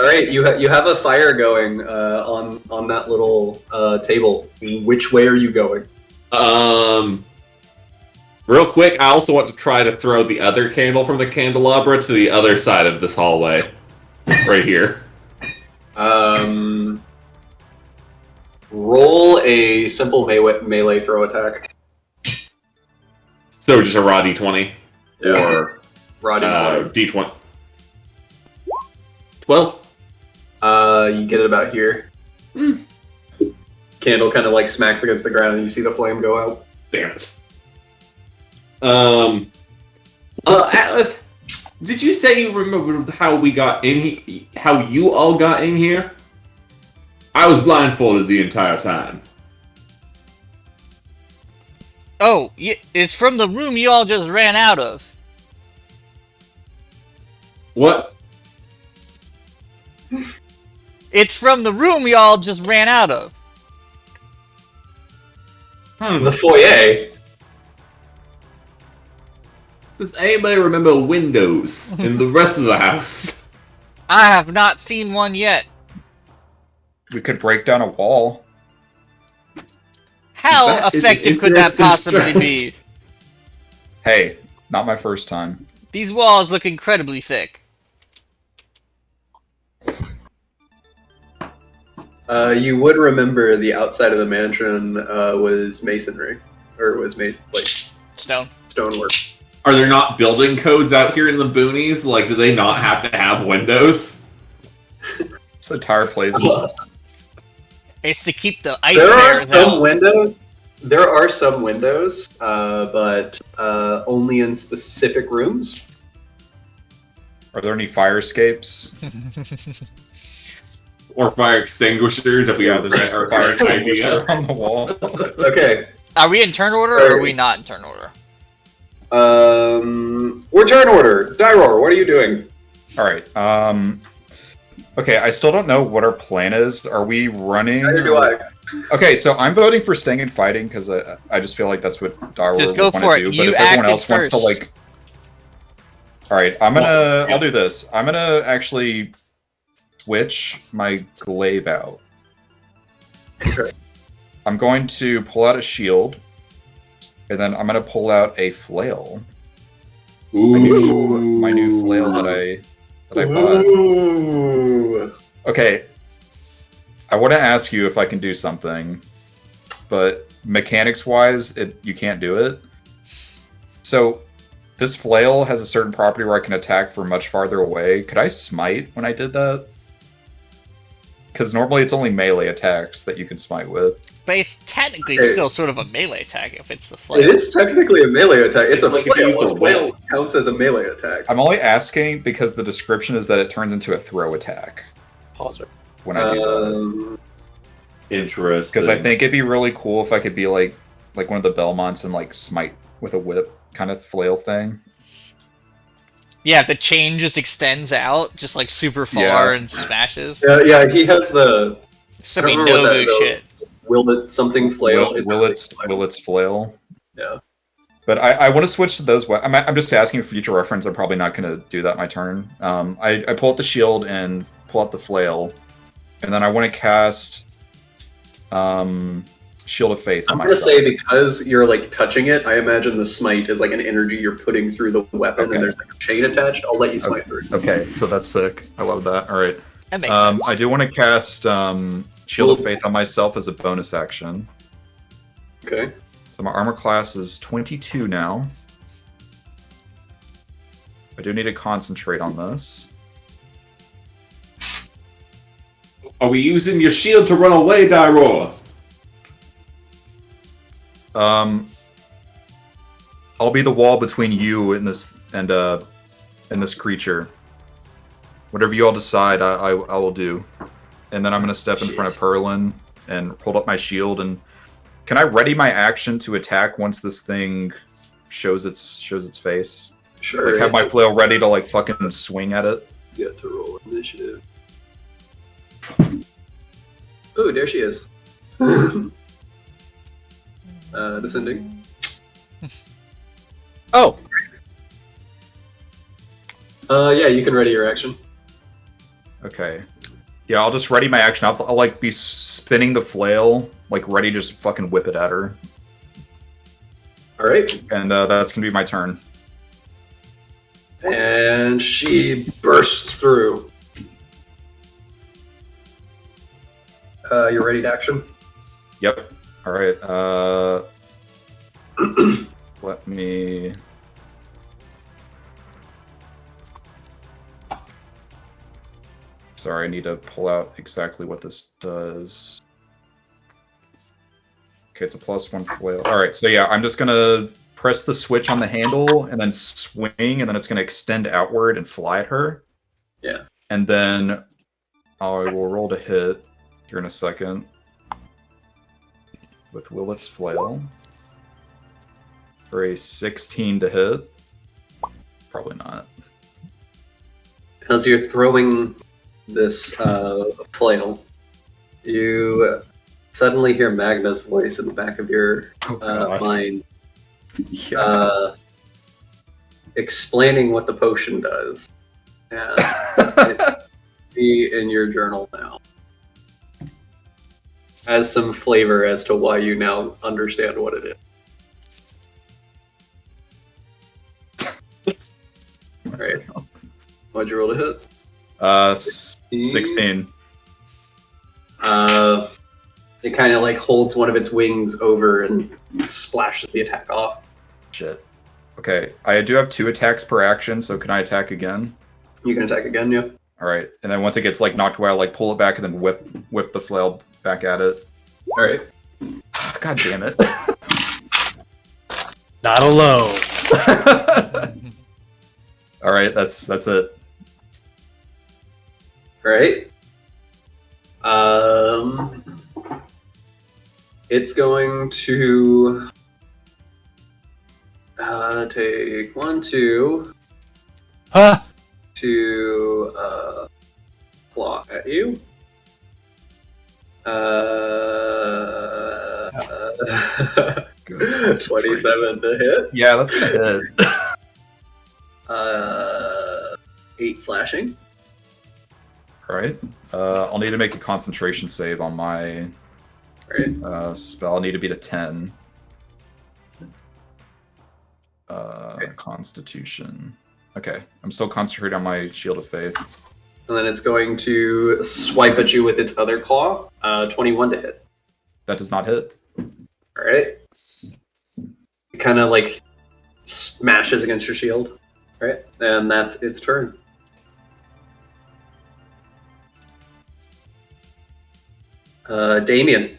right, you have a fire going on that little table. Which way are you going? Real quick, I also want to try to throw the other candle from the candelabra to the other side of this hallway, right here. Roll a simple melee throw attack. So just a raw d20 or Roddy. d20. 12. You get it about here. Candle kind of like smacks against the ground, and you see the flame go out. Damn it. Atlas, did you say you remember how we got in? How you all got in here? I was blindfolded the entire time. Oh, it's from the room you all just ran out of. What? It's from the room y'all just ran out of. The foyer. Does anybody remember windows in the rest of the house? I have not seen one yet. We could break down a wall. How That is an effective could that interesting possibly be? Hey, not my first time. These walls look incredibly thick. You would remember the outside of the mansion was masonry, or was like Stone. stonework. Are there not building codes out here in the boonies? Like, do they not have to have windows? This entire place. It's to keep the ice There are bears some out. windows. There are some windows, but only in specific rooms. Are there any fire escapes? Or fire extinguishers if we Yeah, have there's just our a fire fire extinguisher idea. on the wall. Okay. Are we in turn order or are we not in turn order? We're turn order. Dyror, what are you doing? All right. Okay, I still don't know what our plan is. Are we running? Neither do I. Okay, so I'm voting for staying and fighting because I just feel like that's what Dyror Just would go want for to it. do. But You if everyone acted else wants to first. like, all right, I'll do this. I'm gonna actually switch my glaive out. Okay. I'm going to pull out a shield, And then I'm gonna pull out a flail. Ooh. My new flail that I bought. Ooh. Okay. I want to ask you if I can do something, but mechanics-wise, you can't do it. So this flail has a certain property where I can attack from much farther away. Could I smite when I did that? Because normally it's only melee attacks that you can smite with. But it's technically Okay. still sort of a melee attack if it's the flail. It is technically a melee attack. It's a like if you use flail. the A flail whip. counts as a melee attack. I'm only asking because the description is that it turns into a throw attack Pause it. when I do that. Interesting. Because I think it'd be really cool if I could be like one of the Belmonts and like smite with a whip kind of flail thing. Yeah, if the chain just extends out, just like super far Yeah. and smashes. Yeah, he has the Some I don't remember what Nobu that- shit. will it something flail. Willet's flail. Yeah. But I want to switch to those. I'm just asking for future reference. I'm probably not going to do that my turn. I pull out the shield and pull out the flail, and then I want to cast Shield of Faith. I'm on gonna myself. say because you're like touching it, I imagine the smite is like an energy you're putting through the weapon, Okay. and there's like a chain attached. I'll let you smite through. Okay, so that's sick. I love that. All right. That makes sense. I do want to cast Shield of Faith on myself as a bonus action. Okay. So my armor class is 22 now. I do need to concentrate on this. Are we using your shield to run away, Dairor? I'll be the wall between you and this creature. Whatever you all decide, I will do. And then I'm gonna step in front of Perlin and hold up my shield. And can I ready my action to attack once this thing shows its face? Sure. Like have my flail ready to like fucking swing at it. Get to roll initiative. Ooh, there she is. Descending. Oh, Yeah, you can ready your action. Okay. Yeah, I'll just ready my action. I'll like be spinning the flail, like ready to just fucking whip it at her. All right. And that's gonna be my turn. And she bursts through. You're ready to action? Yep. All right. Let me. Sorry, I need to pull out exactly what this does. Okay, it's a +1 flail. All right, so yeah, I'm just gonna press the switch on the handle and then swing, and then it's gonna extend outward and fly at her. Yeah. And then I will roll to hit here in a second with Willet's flail for a 16 to hit. Probably not. As you're throwing this flail, you suddenly hear Magna's voice in the back of your mind, Yeah. explaining what the potion does. And it be in your journal now. Has some flavor as to why you now understand what it is. Alright. What'd you roll to hit? 16. It kind of like holds one of its wings over and splashes the attack off. Shit. Okay, I do have 2 attacks per action, so can I attack again? You can attack again, yeah. All right, and then once it gets like knocked away, I'll like pull it back and then whip the flail back at it. All right. God damn it! not alone. All right, that's it. All right. It's going to take 1, 2 Huh? to claw at you. 27 to hit. Yeah, that's gonna hit. 8 slashing. All right. I'll need to make a concentration save on my All right. spell. I'll need to beat a 10. Constitution. Okay, I'm still concentrating on my Shield of Faith. And then it's going to swipe at you with its other claw. 21 to hit. That does not hit. All right. It kind of like smashes against your shield. All right, and that's its turn. Damien.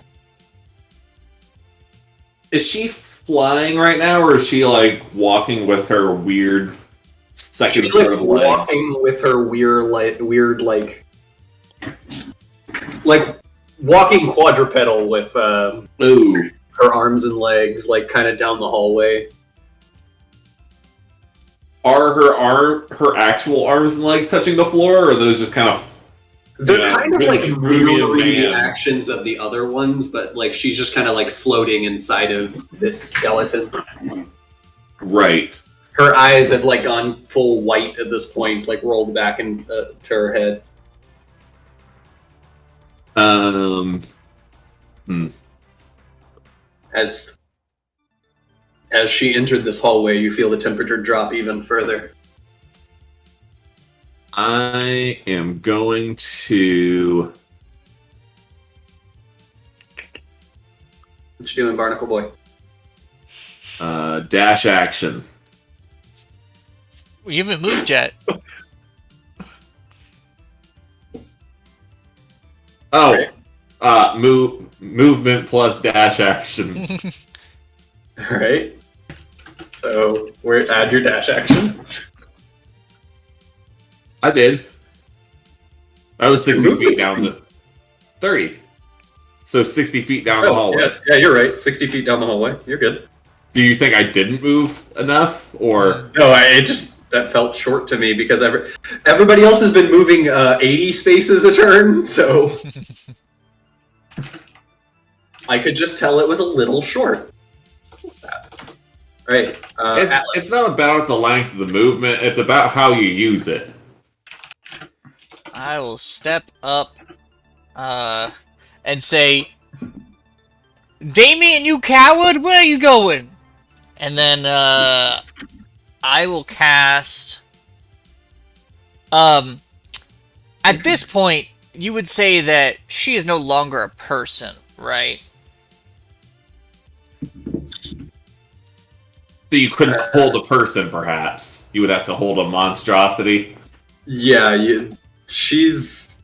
Is she flying right now, or is she like walking with her weird second She's set like of legs? walking with her weird like walking quadrupedal with Ooh. her arms and legs, like kind of down the hallway. Are her actual arms and legs touching the floor, or are those just kind of They're Yeah, kind of really like Peruvian mirroring the man. actions of the other ones, but like she's just kind of like floating inside of this skeleton. right? Her eyes have like gone full white at this point, like rolled back into her head. As she entered this hallway, you feel the temperature drop even further. I am going to. What you doing, Barnacle Boy? Dash action. You haven't moved yet. Oh, movement plus dash action. All right. So add your dash action. I did. I was 60 feet Movement's down the 30. So 60 feet down the hallway. Yeah, you're right. 60 feet down the hallway. You're good. Do you think I didn't move enough, or No, that felt short to me because everybody else has been moving 80 spaces a turn, so I could just tell it was a little short. Right. it's not about the length of the movement, it's about how you use it. I will step up and say, Damien, you coward, where are you going? And then I will cast... at this point, you would say that she is no longer a person, right? So you couldn't hold a person, perhaps. You would have to hold a monstrosity. Yeah, she's...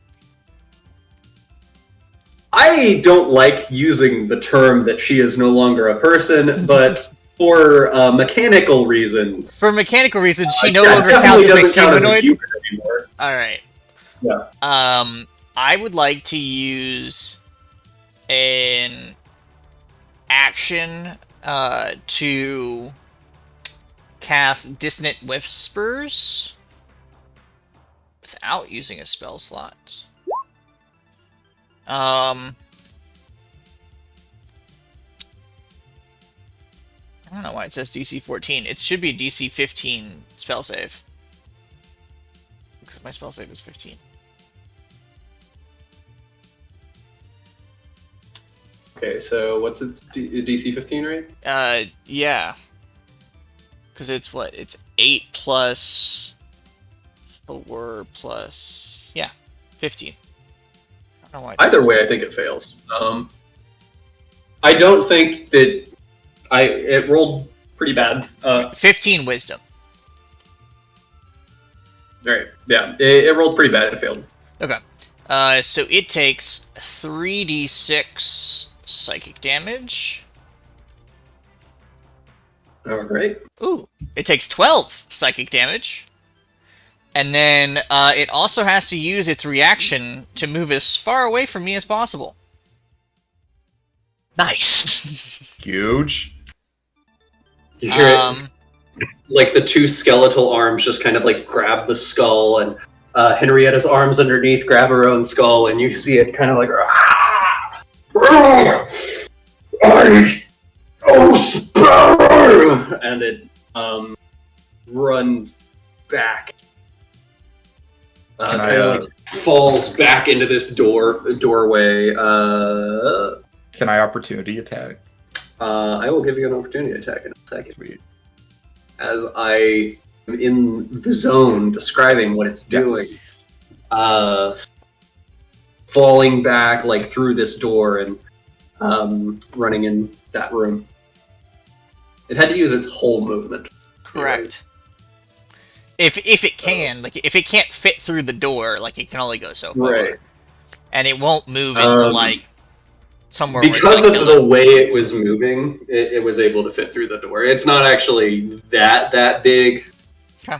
I don't like using the term that she is no longer a person, but for mechanical reasons... For mechanical reasons, she no yeah, longer definitely counts as a doesn't count as a humanoid? human anymore. Alright. Yeah. I would like to use an action to cast Dissonant Whispers without using a spell slot. I don't know why it says DC 14. It should be a DC 15 spell save. Because my spell save is 15. Okay, so what's its DC 15, right? Yeah. Because it's what? It's 8 plus 4 plus... Yeah, 15. I don't know why Either way, I think it fails. I don't think that... It rolled pretty bad. 15 wisdom. Right, yeah, it rolled pretty bad. It failed. Okay. So it takes 3d6 psychic damage. All right. Ooh. It takes 12 psychic damage. And then it also has to use its reaction to move as far away from me as possible. Nice. Huge. You hear it, like the two skeletal arms just kind of like grab the skull, and Henrietta's arms underneath grab her own skull, and you see it kind of like, and it runs back. Kind of like falls back into this doorway. Can I opportunity attack? I will give you an opportunity attack in a second. Sweet. as I am in the zone describing what it's doing. Falling back like through this door and running in that room. It had to use its whole movement. Correct. If it can, like if it can't fit through the door, like it can only go so far. Right. And it won't move into like somewhere because where it's of the way it was moving, it was able to fit through the door. It's not actually that big. Okay.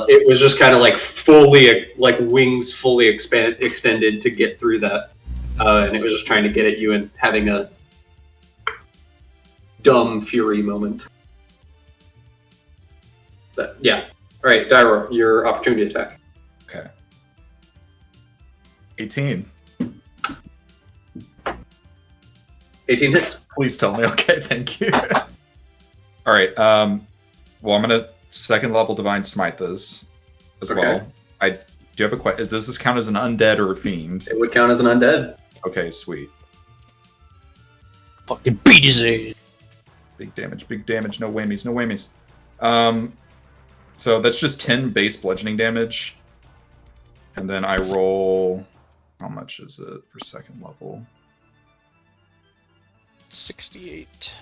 It was just kind of like fully, like wings fully extended to get through that, and it was just trying to get at you and having a dumb fury moment. But yeah, all right, Dairo, your opportunity attack. Okay. 18. 18 hits. Please tell me. Okay, thank you. All right. Well, I'm gonna second level divine smite this as well. I do have a question. Does this count as an undead or a fiend? It would count as an undead. Okay, sweet. Fucking beat his ass. Big damage. No whammies. So that's just 10 base bludgeoning damage, and then I roll. How much is it for second level? 68.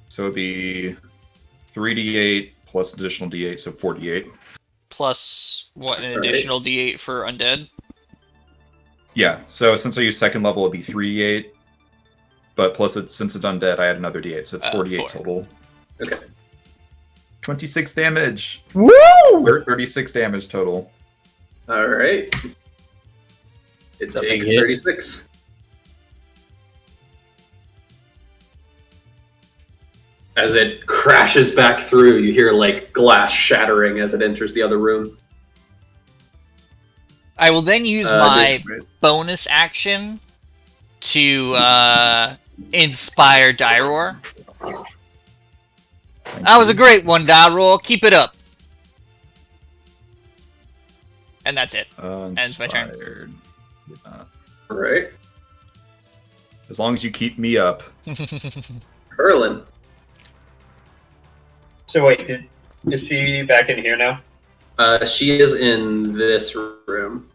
So it'd be 3d8 plus additional d8, so 48. Plus what? An additional D8 for undead. Yeah. So since I use second level, it'd be 3d8, but plus since it's undead, I add another d8, so it's 48 4. total. Okay. 26 damage. Woo! 36 damage total. All right. It a takes big hit. 36. As it crashes back through, you hear like glass shattering as it enters the other room. I will then use my bonus action to inspire Dyror. That was a great one, Dyror. Keep it up. And that's it. Ends my turn. Inspired. All right. As long as you keep me up. Erlin. So wait, is she back in here now? She is in this room.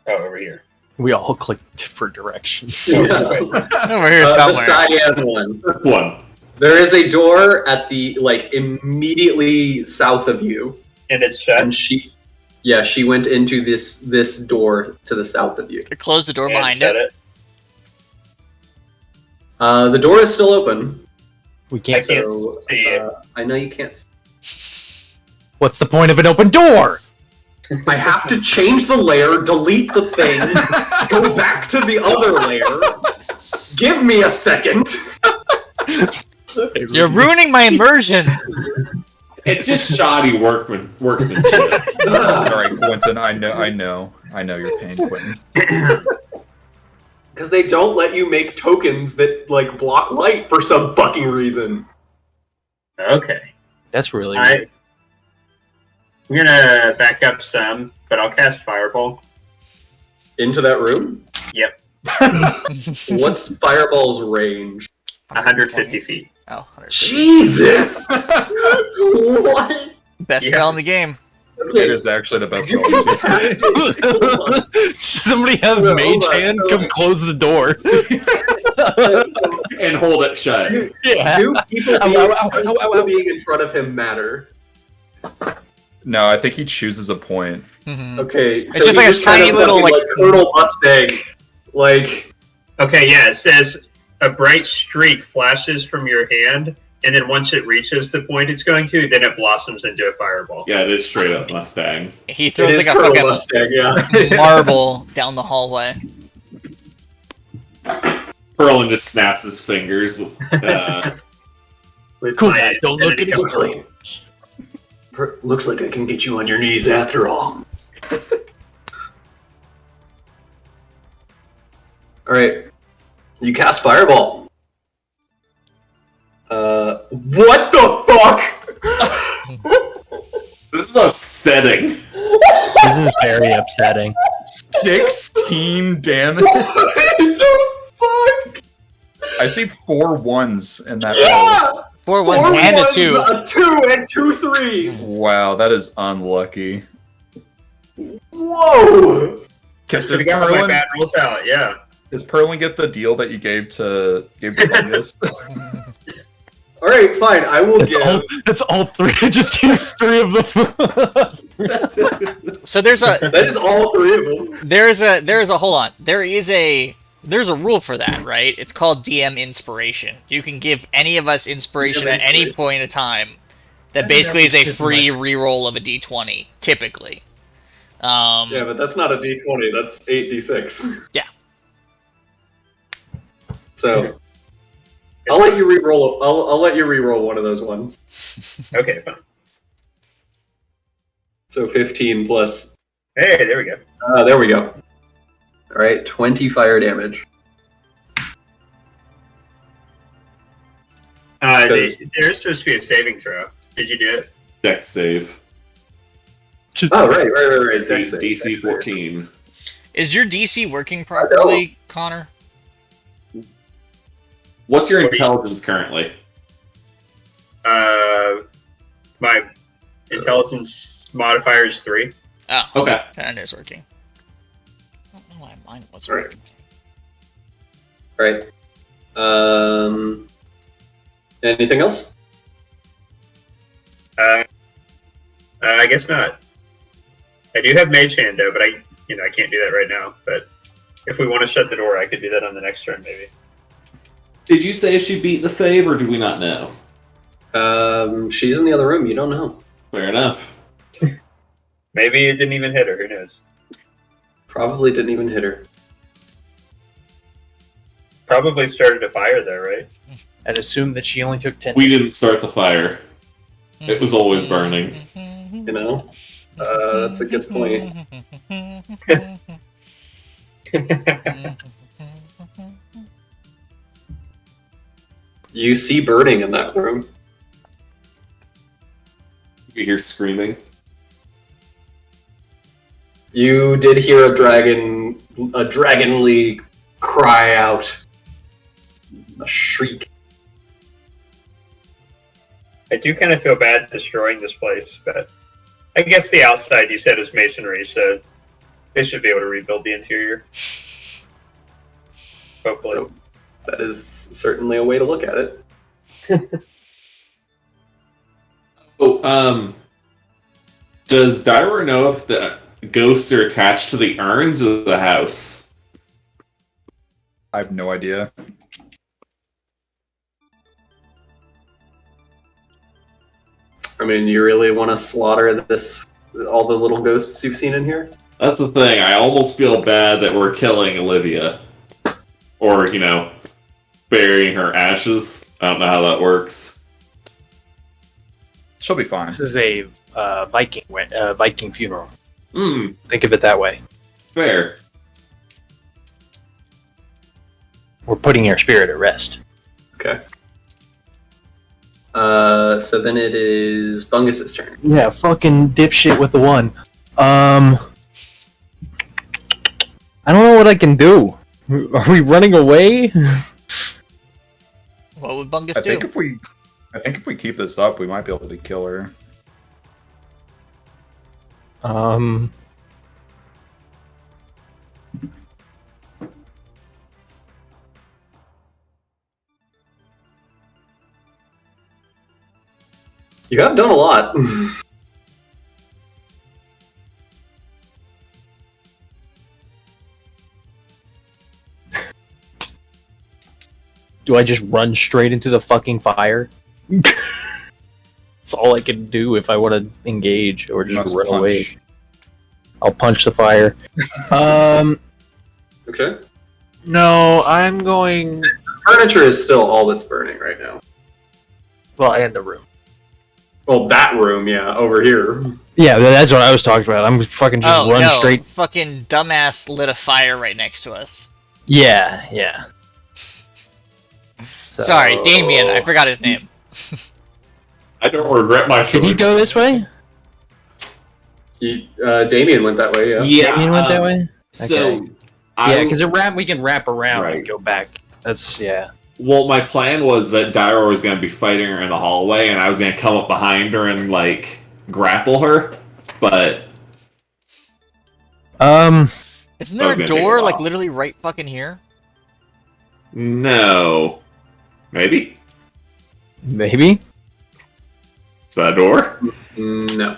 Oh, over here. We all click different directions. Over here The somewhere. cyan one. One. There is a door at the like immediately south of you, And it's shut. and she went into this door to the south of you. Close the door And behind shut it. The door is still open. We I can't. can't So, see it. I know you can't. What's the point of an open door? I have to change the layer, delete the thing, go back to the other layer. Give me a second. You're ruining my immersion. It's just shoddy workmanship. All right, Quentin. I know your pain, Quentin. Because they don't let you make tokens that like block light for some fucking reason. Okay. That's really I'm gonna back up some, but I'll cast Fireball. Into that room? Yep. What's Fireball's range? 150 feet. Oh, 150. Jesus! What? Best spell in the game. It is actually the best one. Somebody have Hold on, Mage hold on, Hand hold come on. close the door. And hold it shut. Yeah. Do people Ow, being, ow, ow, does ow, ow, people ow. being in front of him matter? No, I think he chooses a point. Mhm. Okay, It's just like a tiny little, like like- Colonel Mustang. Like, Okay, yeah, it says a bright streak flashes from your hand, and then once it reaches the point it's going to, then it blossoms into a fireball. Yeah, it is straight up Mustang. He it throws is like a Colonel fucking Mustang, yeah. marble down the hallway. Perlin just snaps his fingers. With Cool my guys, don't look identity at it. cover. Looks like I can get you on your knees after all. Alright. You cast Fireball. What the fuck? This is upsetting. This is very upsetting. 16 damage. What the fuck? I see 4 1s in that roll. Yeah! 4 ones and a 2. A 2 and 2 threes. Wow, that is unlucky. Whoa! Does Should have got my Perlin, bad rolls out. Yeah. does Perlin get the deal that you gave to Fungus? All right, fine. I will give. That's all three. Just use 3 of them. So there's a That is all 3 of them. there's a hold on. There's a rule for that, right? It's called DM inspiration. You can give any of us inspiration at any point in time. That basically is a free reroll of a d20, typically. Yeah, but that's not a d20. That's 8d6. Yeah. So I'll let you re-roll. I'll let you re-roll one of those ones. Okay, fine. So 15 plus. Hey, there we go. There we go. All right, 20 fire damage. There's supposed to be a saving throw. Did you do it? Dex save. Oh, right. Dex save. DC 14. Is your DC working properly, Connor? What's your intelligence currently? My intelligence modifier is 3. Oh, Okay. That is working. I don't know why mine wasn't All right. working. Right. Anything else? I guess not. I do have Mage Hand though, but I can't do that right now. But if we want to shut the door, I could do that on the next turn, maybe. Did you say if she beat the save, or do we not know? She's in the other room. You don't know. Fair enough. Maybe it didn't even hit her. Who knows? Probably didn't even hit her. Probably started a fire there, right? I'd assume that she only took 10. We didn't start the fire. It was always burning. You know. That's a good point. You see burning in that room. You hear screaming. You did hear a dragonly cry out. A shriek. I do kind of feel bad destroying this place, but I guess the outside you said is masonry, so they should be able to rebuild the interior. Hopefully. So, that is certainly a way to look at it. Does Dyra know if the ghosts are attached to the urns of the house? I have no idea. I mean, you really want to slaughter all the little ghosts you've seen in here? That's the thing. I almost feel bad that we're killing Olivia. Or, burying her ashes. I don't know how that works. She'll be fine. This is a Viking funeral. Think of it that way. Fair. We're putting your spirit at rest. Okay. So then it is Bungus's turn. Yeah, fucking dipshit with the 1. I don't know what I can do. Are we running away? What would Bungus I do? think if we keep this up, we might be able to kill her. You have done a lot. Do I just run straight into the fucking fire? That's all I can do if I want to engage or just Must run punch. away. I'll punch the fire. Okay. No, I'm going. Furniture is still all that's burning right now. Well, and the room. Well, that room, yeah, over here. Yeah, that's what I was talking about. I'm fucking just run straight. Fucking dumbass lit a fire right next to us. Yeah. So, Sorry, Damien. I forgot his name. I don't regret my choice. Did he go this way? Damien went that way, yeah. Yeah. Damien went that way? So, Yeah, because we can wrap around Right. and go back. That's, yeah. Well, my plan was that Dairo was going to be fighting her in the hallway, and I was going to come up behind her and, like, grapple her, but... Isn't That there was a gonna take a door, like, while. literally right fucking here? No. Maybe? Maybe? Is that a door? No.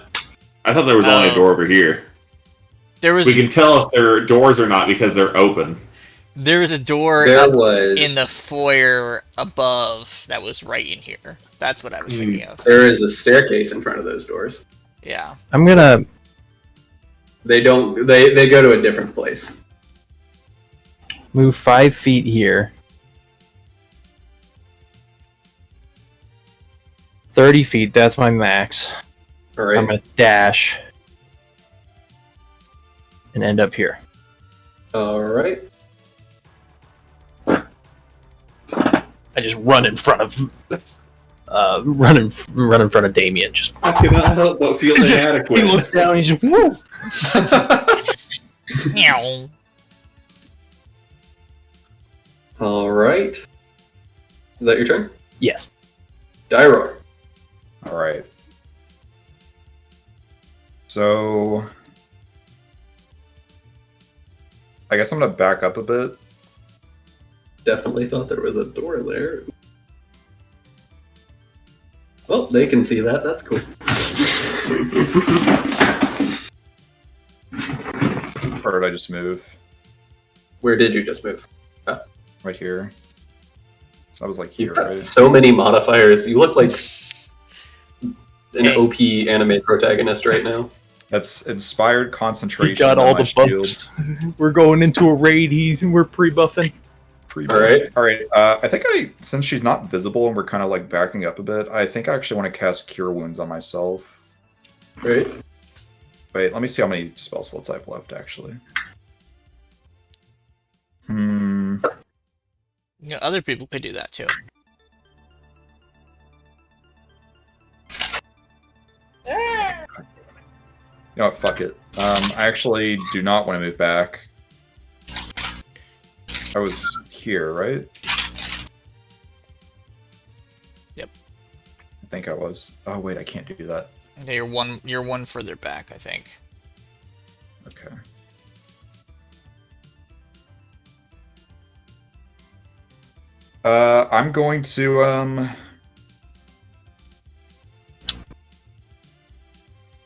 I thought there was only a door over here. There was We can tell if they're doors or not because they're open. there was a door There up was. in the foyer above that was right in here. That's what I was thinking of. There is a staircase in front of those doors. Yeah. I'm gonna They don't. They go to a different place. move 5 feet here. 30 feet, that's my max. All right. I'm gonna dash and end up here. All right. I just run in front of run in front of Damien. Just I cannot help but feel he inadequate. looks down. He's just woo. Meow. All right. Is that your turn? Yes. Dyror. All right. So, I guess I'm gonna back up a bit. Definitely thought there was a door there. Well, they can see that. That's cool. Or did I just move? Where did you just move? Right here. So I was like You've here, got right? so many modifiers. You look like an Hey. OP anime protagonist right now. That's inspired concentration. He got on all my the buffs. We're going into a raid. We're pre-buffing. All right. All right. I think since she's not visible and we're kind of like backing up a bit, I think I actually want to cast Cure Wounds on myself. Right. Wait, let me see how many spell slots I have left, actually. Yeah, other people could do that too. You know what? Fuck it. I actually do not want to move back. I was here, right? Yep. I think I was. Oh wait, I can't do that. Okay, you're one further back, I think. Okay. I'm going to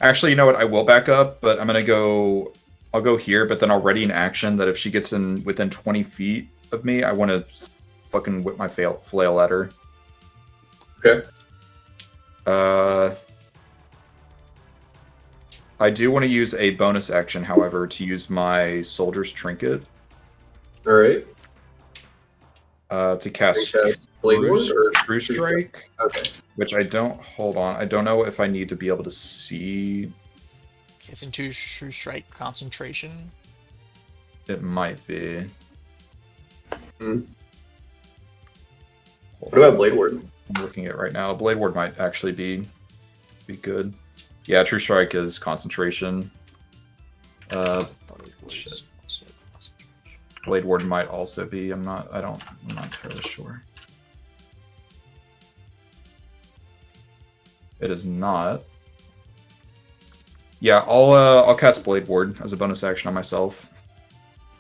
Actually, you know what? I will back up, but I'm gonna go. I'll go here, but then I'll ready an action that if she gets in within 20 feet of me, I want to fucking whip my flail at her. Okay. I do want to use a bonus action, however, to use my Soldier's Trinket. All right. To cast Blade Ward or True Strike, Okay. which I don't. Hold on, I don't know if I need to be able to see. Gets into True Strike concentration. It might be. Hmm. Hold What about Blade Ward? I'm looking at it right now. Blade Ward might actually be good. Yeah, True Strike is concentration. Shit. Blade Ward might also be. I'm not entirely sure. It is not. Yeah, I'll cast Blade Ward as a bonus action on myself,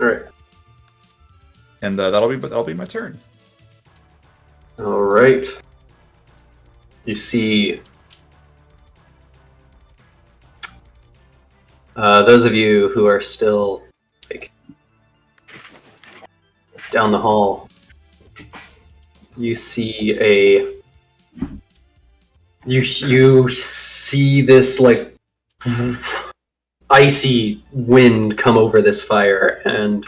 All right. and that'll be my turn. All right. You see, those of you who are still like down the hall, you see you see this like icy wind come over this fire, and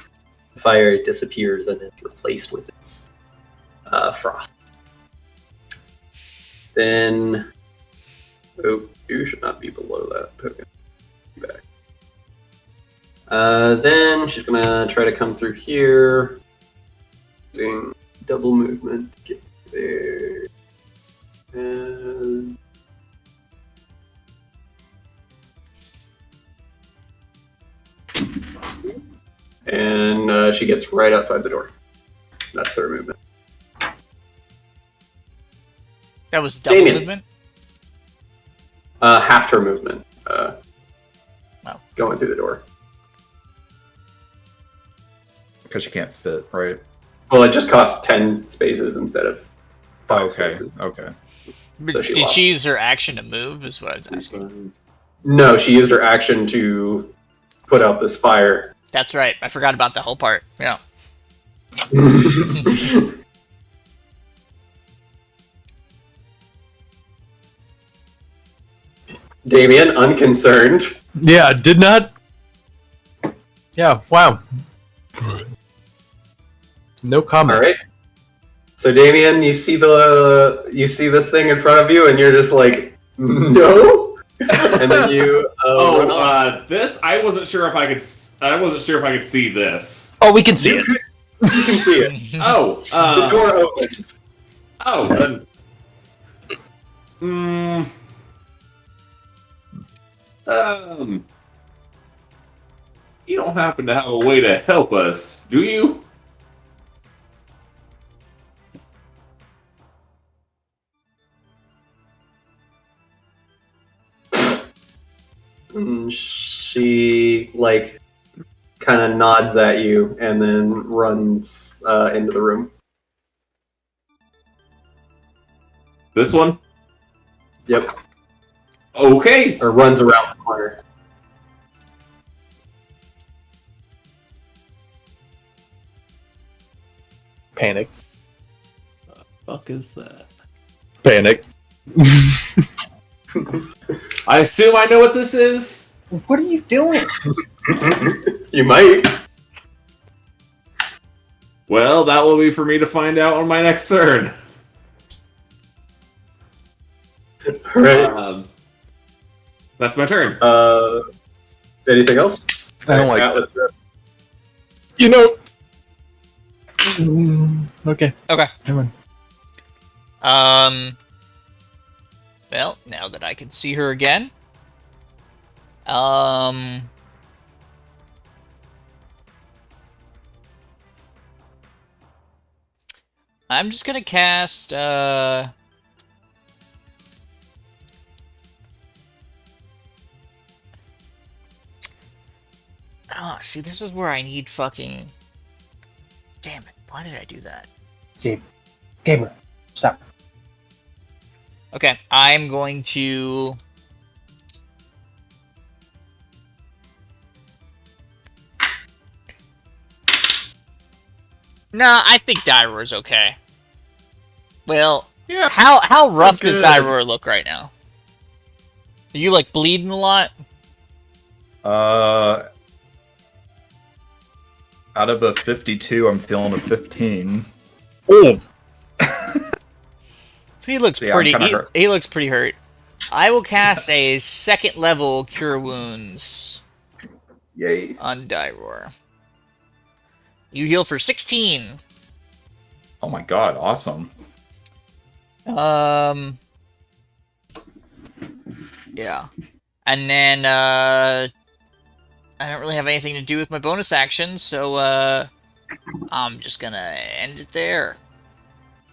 the fire disappears and is replaced with its frost. Then, oh, you should not be below that. Okay, back. Then she's gonna try to come through here, using double movement to get there. And she gets right outside the door. That's her movement. That was double Damien. movement? Half her movement. Wow. Going through the door. Because you can't fit, right? Well, it just costs 10 spaces instead of 5 Okay. spaces. Okay. So she Did lost. she use her action to move, is what I was asking. No, she used her action to put out this fire. That's right. I forgot about that whole part. Yeah. Damien, unconcerned. Yeah, did not. Yeah, wow. No comment. All right. So Damien, you see this thing in front of you, and you're just like, no. And then you. run off. This I wasn't sure if I could. I wasn't sure if I could see this. Oh, we can see You it. you can see it. Oh, The door opened. oh, then. You don't happen to have a way to help us, do you? She kind of nods at you and then runs into the room. This one? Yep, Okay. or runs around the corner. Panic. Fuck is that? Panic. I assume I know what this is. What are you doing? You might. Well, that will be for me to find out on my next turn. All right. That's my turn. Anything else? I don't like Atlas. You know. Okay. Okay. Never mind. Well, now that I can see her again. I'm just gonna cast, see, this is where I need fucking... Damn it, why did I do that? Gabriel, stop. Okay, I'm going to... Nah, I think Dyroar's okay. Well, Yeah. how rough does good. Dyroar look right now? Are you, like, bleeding a lot? Out of a 52, I'm feeling a 15. Oh. So he looks See, I'm pretty. kinda hurt. He looks pretty hurt. I will cast a second level Cure Wounds Yay. on Dyroar. You heal for 16. Oh my god, awesome. Yeah, and then I don't really have anything to do with my bonus action, so I'm just gonna end it there.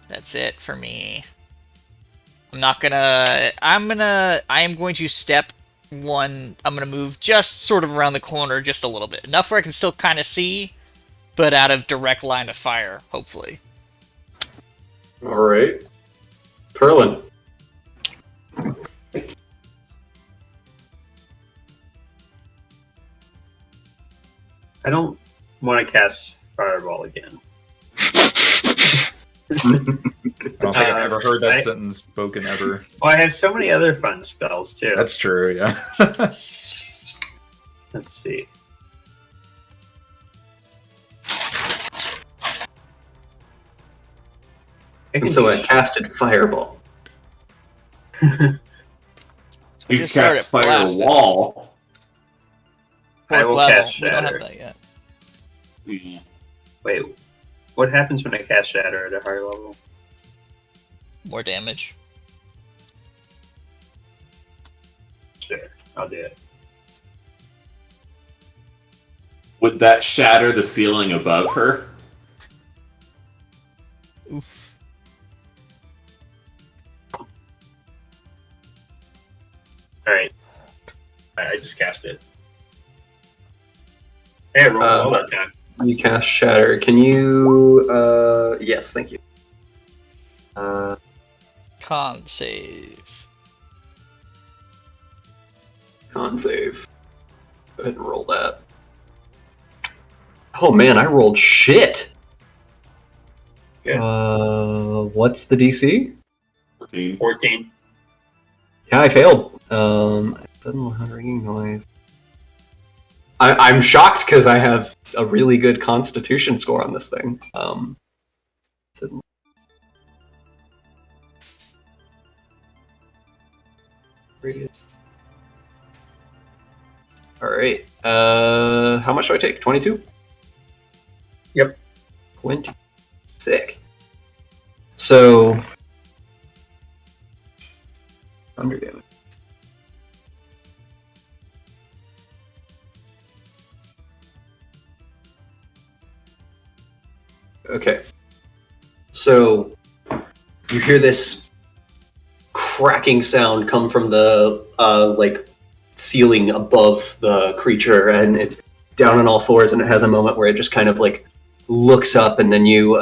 That's it for me. I am going to step one. I'm gonna move just sort of around the corner, just a little bit, enough where I can still kind of see, but out of direct line of fire, hopefully. All right. Perlin. I don't want to cast Fireball again. I don't think I've ever heard that I- sentence spoken ever. Well, I have so many other fun spells too. That's true, yeah. Let's see. And so I casted Fireball. So I You just started cast Fire blasting. Wall. I Fourth will level. cast We don't have Shatter. that yet. Wait, what happens when I cast Shatter at a higher level? More damage. Sure, I'll do it. Would that shatter the ceiling above her? Oof. All right. I just cast it. Hey, I rolled all that time. You cast Shatter. Can you? Yes, thank you. Con save. Con save. Go ahead and roll that. Oh man, I rolled shit. Okay. What's the DC? 14. Yeah, I failed. Sudden ringing noise. I'm shocked because I have a really good Constitution score on this thing. Sudden- All right. How much do I take? 22? Yep. 20. Sick. So, thunder damage. Okay. So, you hear this cracking sound come from the ceiling above the creature, and it's down on all fours, and it has a moment where it just kind of like looks up, and then you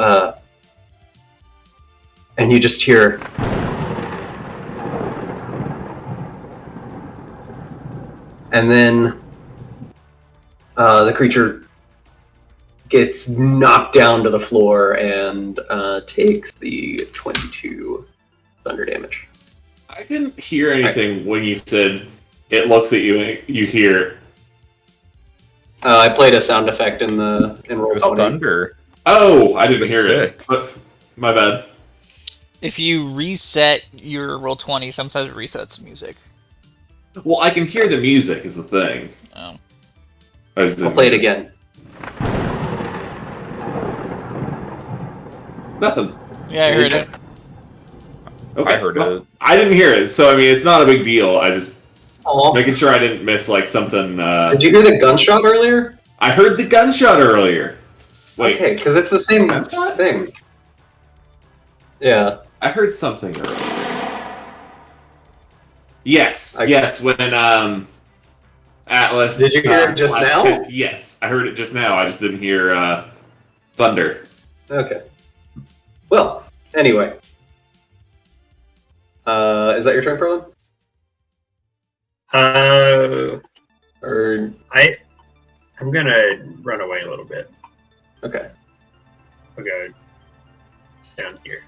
just hear and then the creature gets knocked down to the floor and takes the 22 thunder damage. I didn't hear anything when you said it looks at you and you hear. I played a sound effect in Roll20. Thunder. Oh, I didn't hear Sick. it. But my bad. If you reset your Roll20, sometimes it resets music. Well, I can hear the music is the thing. Oh. I just I'll didn't play it hear again. Nothing. Yeah, I heard it. Okay. I heard well, it. I didn't hear it, so I mean, it's not a big deal. I just Oh, making sure I didn't miss like something. did you hear the gunshot earlier? I heard the gunshot earlier. Wait, Okay, because it's the same Gunshot? thing. Yeah. I heard something earlier. Yes, I- yes. When Atlas. Did you hear it just now? Yes, I heard it just now. I just didn't hear thunder. Okay. Well, anyway. Is that your turn, Perlin? Or I'm gonna run away a little bit. okay. I'll go down here.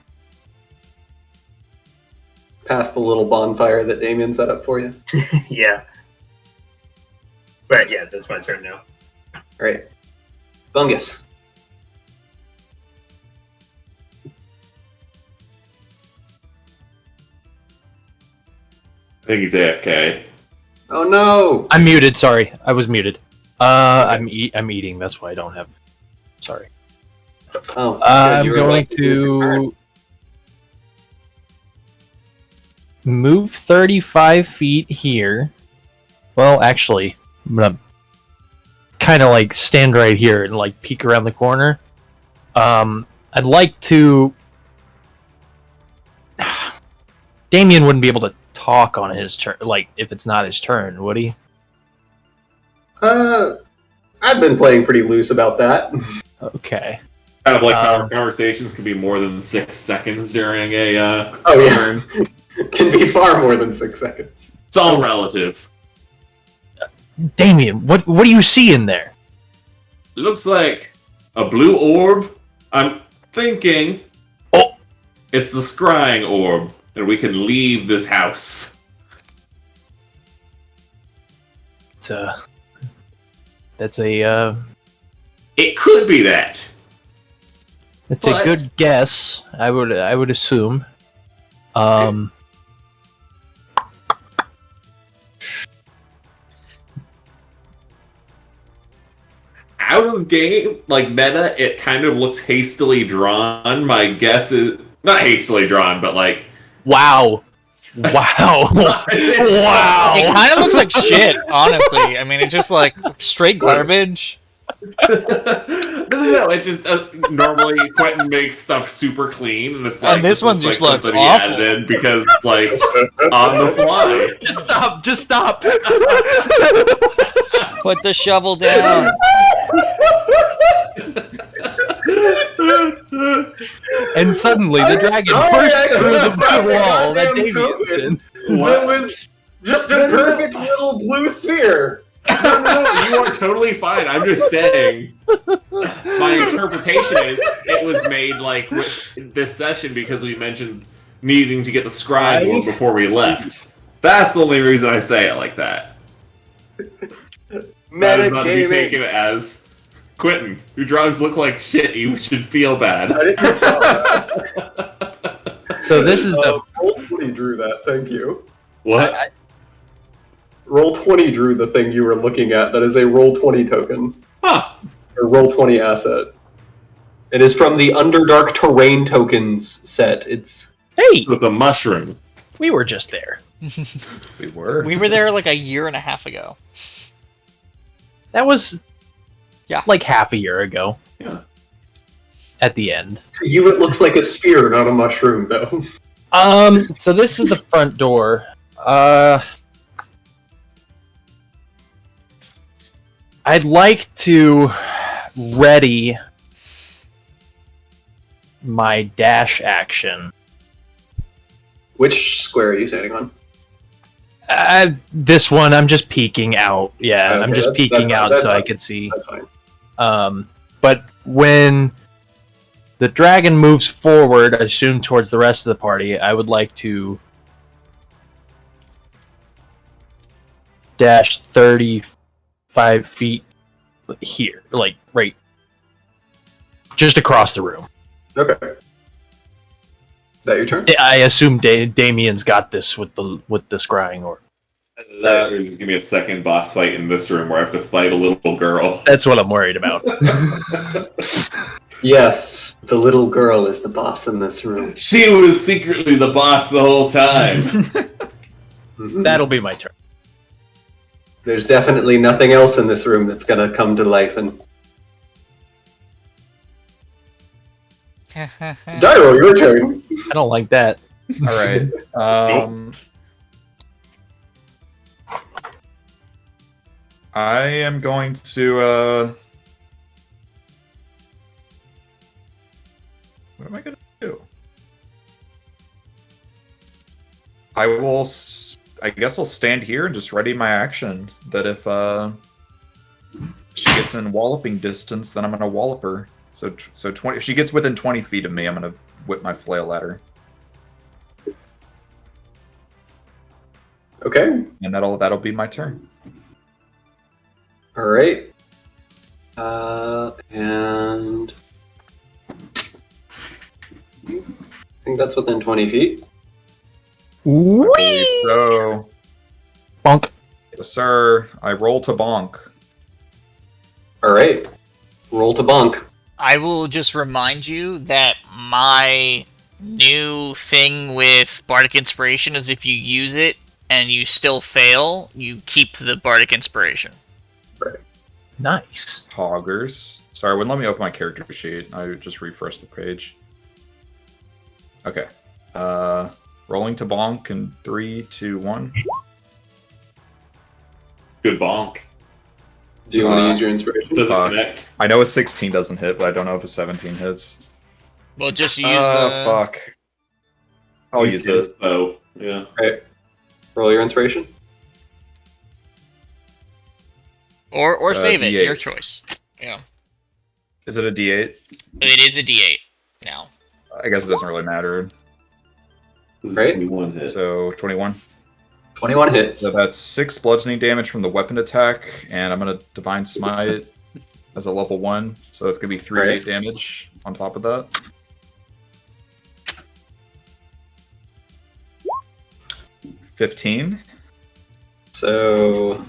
Past the little bonfire that Damien set up for you. Yeah. But yeah, that's my turn now. All right. Bungus. I think he's AFK. Oh no! I'm muted. Sorry, I was muted. I'm eating. That's why I don't have. Sorry. Oh, good, I'm you were going about do your turn. to move 35 feet here. Well, actually, I'm gonna kind of like stand right here and like peek around the corner. I'd like to. Damien wouldn't be able to talk on his turn, like if it's not his turn, would he? I've been playing pretty loose about that. Okay. Kind of like how conversations can be more than 6 seconds during a Oh, yeah. turn. Can be far more than 6 seconds. It's all relative. Damien, what do you see in there? Looks like a blue orb. I'm thinking. Oh. It's the scrying orb, and we can leave this house. That's a It could be that. It's But- a good guess. I would assume. Out of game, like meta, it kind of looks hastily drawn. My guess is not hastily drawn, but like Wow. Wow. Wow. It kind of looks like shit, honestly. I mean, it's just like straight garbage. No, it just normally Quentin makes stuff super clean, and it's like And this one just looks something he awful. added in because it's like on the fly. Just stop. Put the shovel down. And suddenly the dragon burst through the wall that Damien's in. It was just a perfect little blue sphere. No, you are totally fine. I'm just saying. My interpretation is it was made like with this session because we mentioned needing to get the scribe orb before we left. That's the only reason I say it like that. That is not to be taken as Quentin. Your drawings look like shit. You should feel bad. I didn't draw that. So this is the Roll20 drew that. Thank you. What? Roll20 drew the thing you were looking at. That is a Roll20 token. Huh. Or Roll20 asset. It is from the Underdark Terrain Tokens set. It's hey, It's a mushroom. we were just there. We were. We were there like a year and a half ago. That was Yeah. like half a year ago. Yeah. At the end. to you. It looks like a spear, not a mushroom, though. So this is the front door. I'd like to ready my dash action. Which square are you standing on? This one, I'm just peeking out. Yeah, Okay, I'm just that's peeking fine, out that's so I fine. could see. That's fine. But when the dragon moves forward, I assume towards the rest of the party, I would like to dash 35 feet here, like right, just across the room. Okay. Is that your turn? I assume Damien's got this with the scrying orb. That is give me a second boss fight in this room where I have to fight a little girl. That's what I'm worried about. Yes, the little girl is the boss in this room. She was secretly the boss the whole time. Mhm. That'll be my turn. There's definitely nothing else in this room that's gonna come to life. And Gyro, your turn. I don't like that. All right. I am going to. What am I going to do? I will. I guess I'll stand here and just ready my action. That if she gets in walloping distance, then I'm going to wallop her. So 20. If she gets within 20 feet of me, I'm going to whip my flail at her. Okay. And that'll be my turn. All right. And I think that's within 20 feet. I believe so. Bonk. Yes, sir. I roll to bonk. All right. Roll to bonk. I will just remind you that my new thing with Bardic Inspiration is if you use it and you still fail, you keep the Bardic Inspiration. Nice. Hoggers. Sorry, wouldn't let me open my character sheet. I just refreshed the page. Okay. Rolling to bonk in 3, 2, 1. Good bonk. Do you want to use your inspiration? Does it connect? I know a 16 doesn't hit, but I don't know if a 17 hits. Well, just use. Fuck. I'll use it. So, yeah. All right. Roll your inspiration. Or save it, D8. your choice. Yeah. Is it a D8? It is a D8 now. I guess it doesn't really matter. This is Right. 21 hit. So 21. 21 hits. So that's 6 bludgeoning damage from the weapon attack, and I'm gonna divine smite as a level 1, so it's gonna be 3d8 damage on top of that. $15. So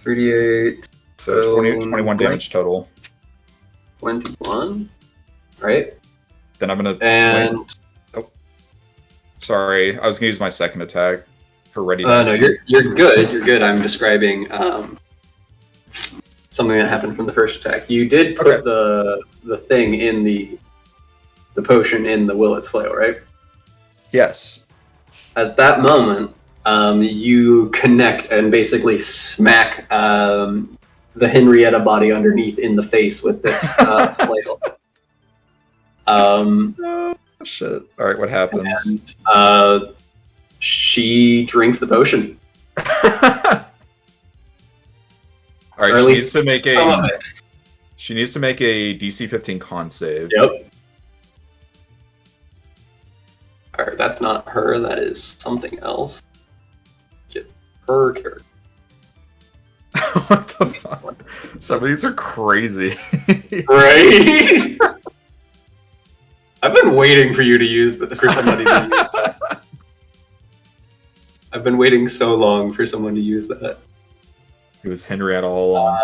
38, So 21 damage total. 21. Right. Then I'm gonna And swing. Sorry, I was gonna use my second attack for ready. no, you're good. You're good. I'm describing something that happened from the first attack. You did put the thing in the potion in the Willet's flail, right? Yes. At that moment, you connect and basically smack the Henrietta body underneath in the face with this flail. Oh, shit. All right, what happens? And she drinks the potion. All right, Or at she least needs to make some of a. it. She needs to make a DC 15 con save. Yep. Alright, that's not her, that is something else. Get her character. What the fuck? Some of these are crazy. Right? I've been waiting for you to use that, for somebody to use that. I've been waiting so long for someone to use that. It was Henrietta all along.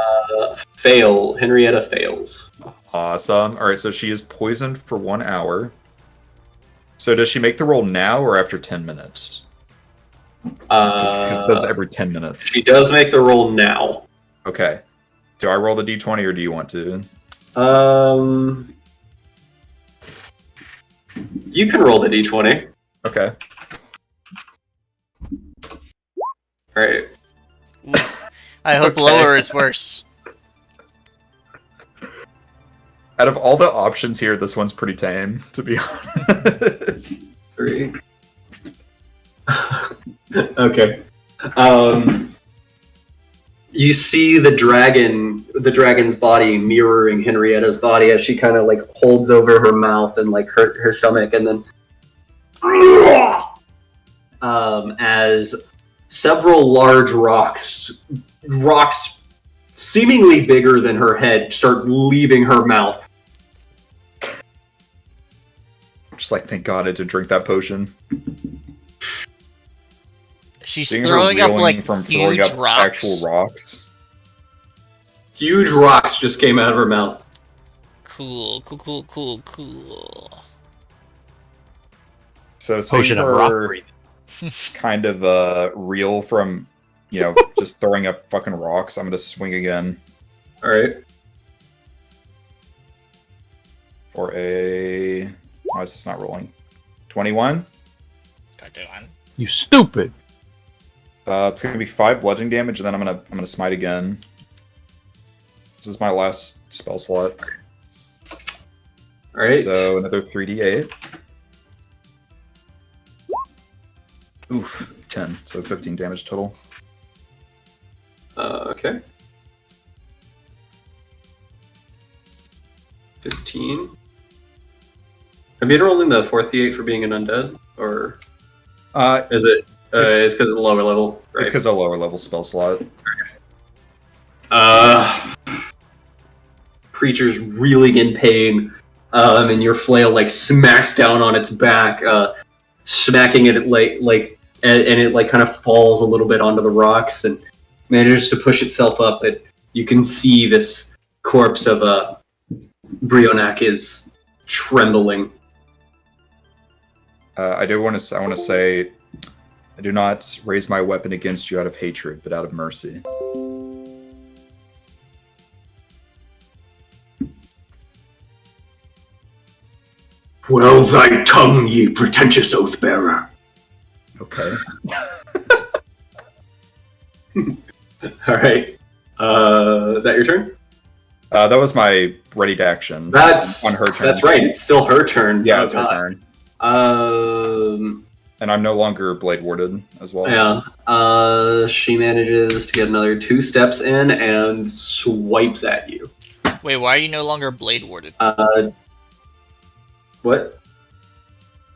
Fail. Henrietta fails. Awesome. All right, so she is poisoned for 1 hour. So does she make the roll now or after 10 minutes? Because it does every 10 minutes. She does make the roll now. Okay. Do I roll the d20 or do you want to? You can roll the d20. Okay. Alright. I hope Okay. lower is worse. Out of all the options here, this one's pretty tame, to be honest. 3. Okay. You see the dragon's body mirroring Henrietta's body as she kind of like holds over her mouth and like her stomach, and then as several large rocks seemingly bigger than her head start leaving her mouth. Just like, thank God I did drink that potion. She's Seeing her throwing up reeling like from throwing huge up rocks. actual rocks. Huge rocks just came out of her mouth. Cool. So seeing Potion of rock her breathing. kind of reel from, just throwing up fucking rocks, I'm gonna swing again Alright. for a. Why is this not rolling? 21. You stupid. It's gonna be 5 bludgeoning damage, and then I'm gonna smite again. This is my last spell slot. Alright. So another 3d8. Oof, 10. So 15 damage total. Okay. 15. Have you rolling the 4th d8 for being an undead? Or is it it's because of the lower level? It's Right. because of a lower level spell slot. Creature's reeling in pain, and your flail like smacks down on its back, smacking it and it like kind of falls a little bit onto the rocks and manages to push itself up. But you can see this corpse of Brionac is trembling. I want to say, I do not raise my weapon against you out of hatred, but out of mercy. Well thy tongue, ye pretentious oath-bearer. Okay. Alright. That your turn? That was my ready to action. That's on her turn. That's right, it's still her turn. Yeah, Oh, it's her God. turn. And I'm no longer blade warded as well. Yeah. She manages to get another 2 steps in and swipes at you. Wait, why are you no longer blade warded? What?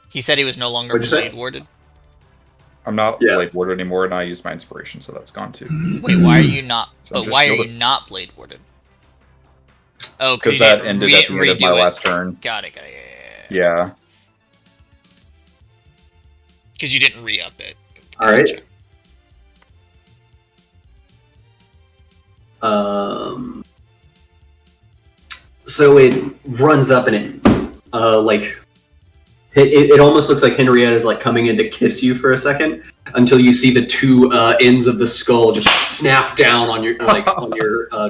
He said he was no longer What'd you say? blade warded. I'm not Yeah. blade warded anymore, and I use my inspiration, so that's gone too. Wait, why are you not? So I'm But just why are you shielded. not blade warded? Oh, Because you that didn't ended at the end of my redo it. last turn. Got it. Yeah. Because you didn't re-up it. Alright. Gotcha. So it runs up and it It almost looks like Henrietta is like coming in to kiss you for a second until you see the two ends of the skull just snap down on your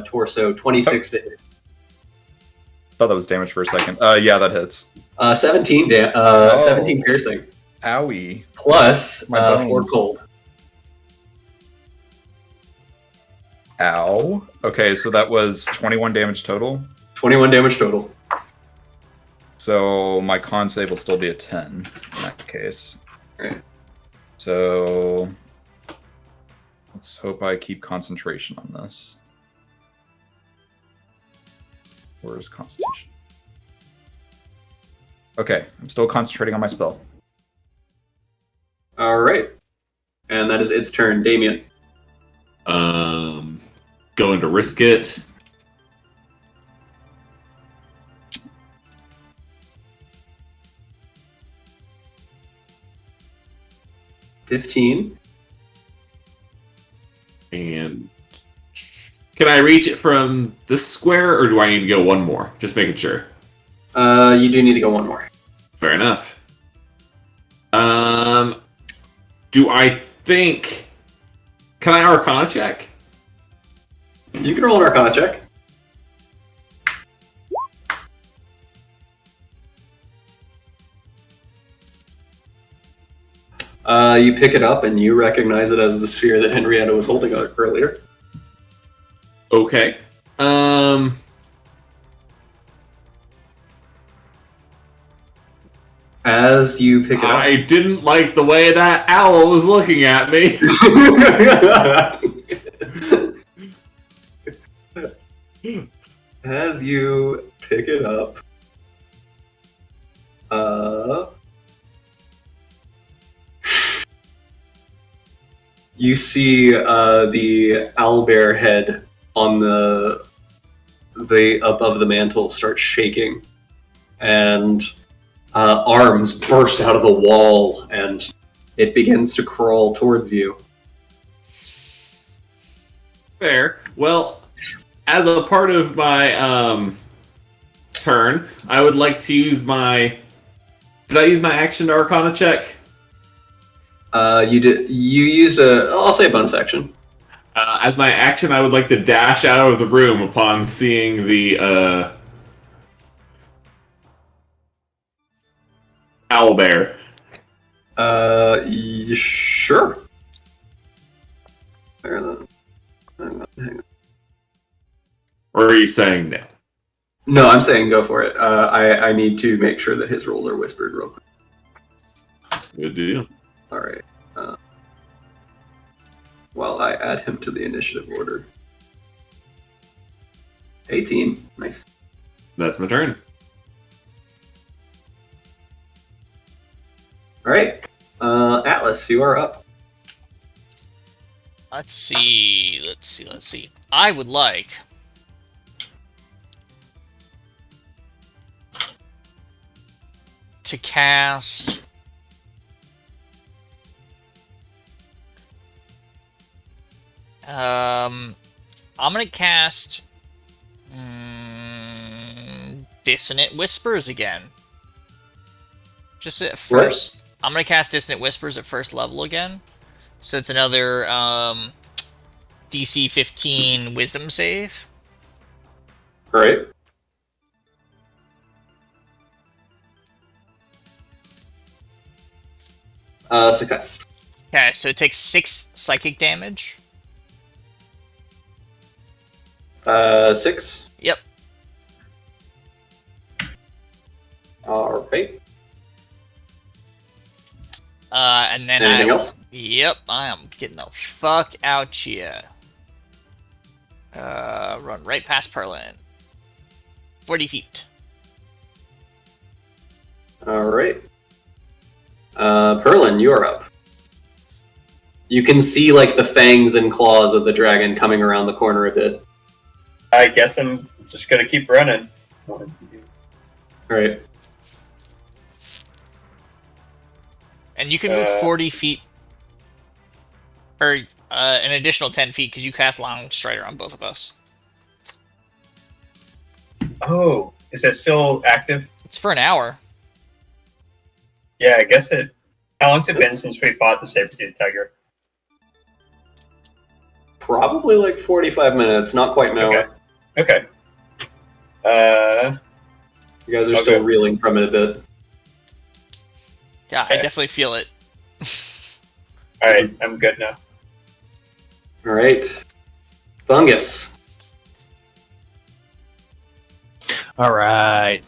torso. 26 to hit. Thought that was damage for a second. Yeah, that hits. 17 piercing. Owie. Plus My 4 bones. cold. Ow. Okay, so that was 21 damage total. 21 damage total. So my con save will still be a 10 in that case. Right. So let's hope I keep concentration on this. Where is Constitution? Okay, I'm still concentrating on my spell. All right. And that is its turn. Damien. Going to risk it. $15. And can I reach it from this square, or do I need to go one more? Just making sure. You do need to go one more. Fair enough. Do I think... Can I Arcana check? You can roll an Arcana check. You pick it up and you recognize it as the sphere that Henrietta was holding earlier. Okay. As you pick it up, I didn't like the way that owl was looking at me. as you pick it up, you see the owlbear head on the above the mantle start shaking, and arms burst out of the wall, and it begins to crawl towards you. Fair. Well, as a part of my turn, I would like to use my... Did I use my action to Arcana check? You did. You used I'll say a bonus action. As my action, I would like to dash out of the room upon seeing the owlbear. Sure. Hang on. Or are you saying no? No, I'm saying go for it. I need to make sure that his rolls are whispered real quick. Good deal. All right. While I add him to the initiative order. 18. Nice. That's my turn. All right. Atlas, you are up. Let's see. I would like to cast I'm gonna cast Dissonant Whispers again. Just at first. What? I'm gonna cast Dissonant Whispers at first level again. So it's another DC 15 Wisdom save. All right. Success. Okay, so it takes 6 psychic damage. 6? Yep. All right. And then anything else? Yep, I am getting the fuck out here. Run right past Perlin. 40 feet. All right. Perlin, you are up. You can see like the fangs and claws of the dragon coming around the corner a bit. I guess I'm just gonna keep running. All right. And you can move 40 feet, or an additional 10 feet, because you cast Long Strider on both of us. Oh, is that still active? It's for an hour. Yeah, I guess it. How long's it been since we fought the saber-tooth tiger? Probably like 45 minutes, not quite an hour. Okay. You guys are Okay. still reeling from it a bit. Yeah, I definitely feel it. All right, I'm good now. All right, Fungus. All right.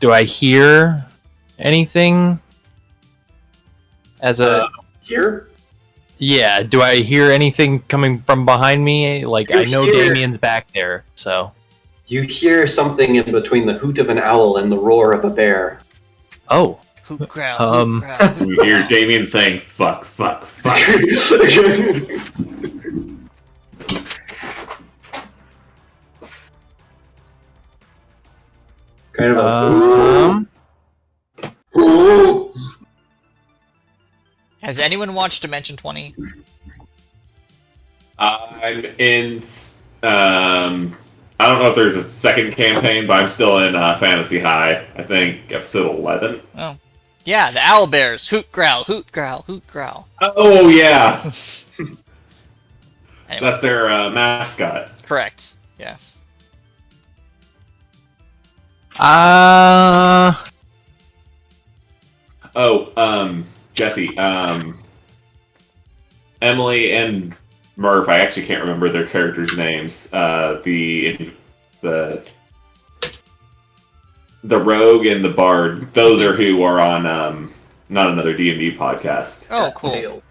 Do I hear anything? As a Here? yeah, do I hear anything coming from behind me? Like You I know hear- Damien's back there, so. You hear something in between the hoot of an owl and the roar of a bear. Oh. Hoot growl, Um, hoot growl, hoot You hear growl. Damien saying, fuck, fuck, fuck. Kind of Has anyone watched Dimension 20? I'm in. I don't know if there's a second campaign, but I'm still in Fantasy High. I think episode 11. Oh. Yeah, the owl bears. Hoot growl, hoot growl, hoot growl. Oh yeah, Anyway, that's their mascot. correct. Yes. Jesse, Emily and Murph. I actually can't remember their characters' names. The rogue and the bard. Those are who are on not another D&D podcast. Oh, cool.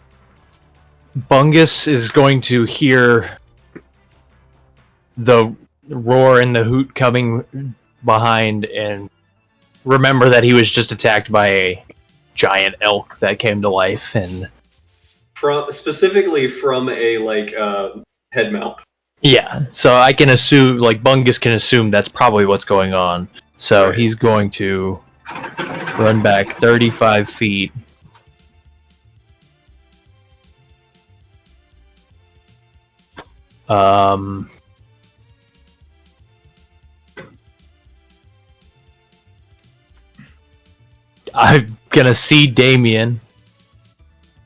Bungus is going to hear the roar and the hoot coming behind and remember that he was just attacked by a giant elk that came to life and specifically from a head mount. yeah, so I can assume like Bungus can assume that's probably what's going on. So Right. he's going to run back 35 feet. I'm gonna see Damien,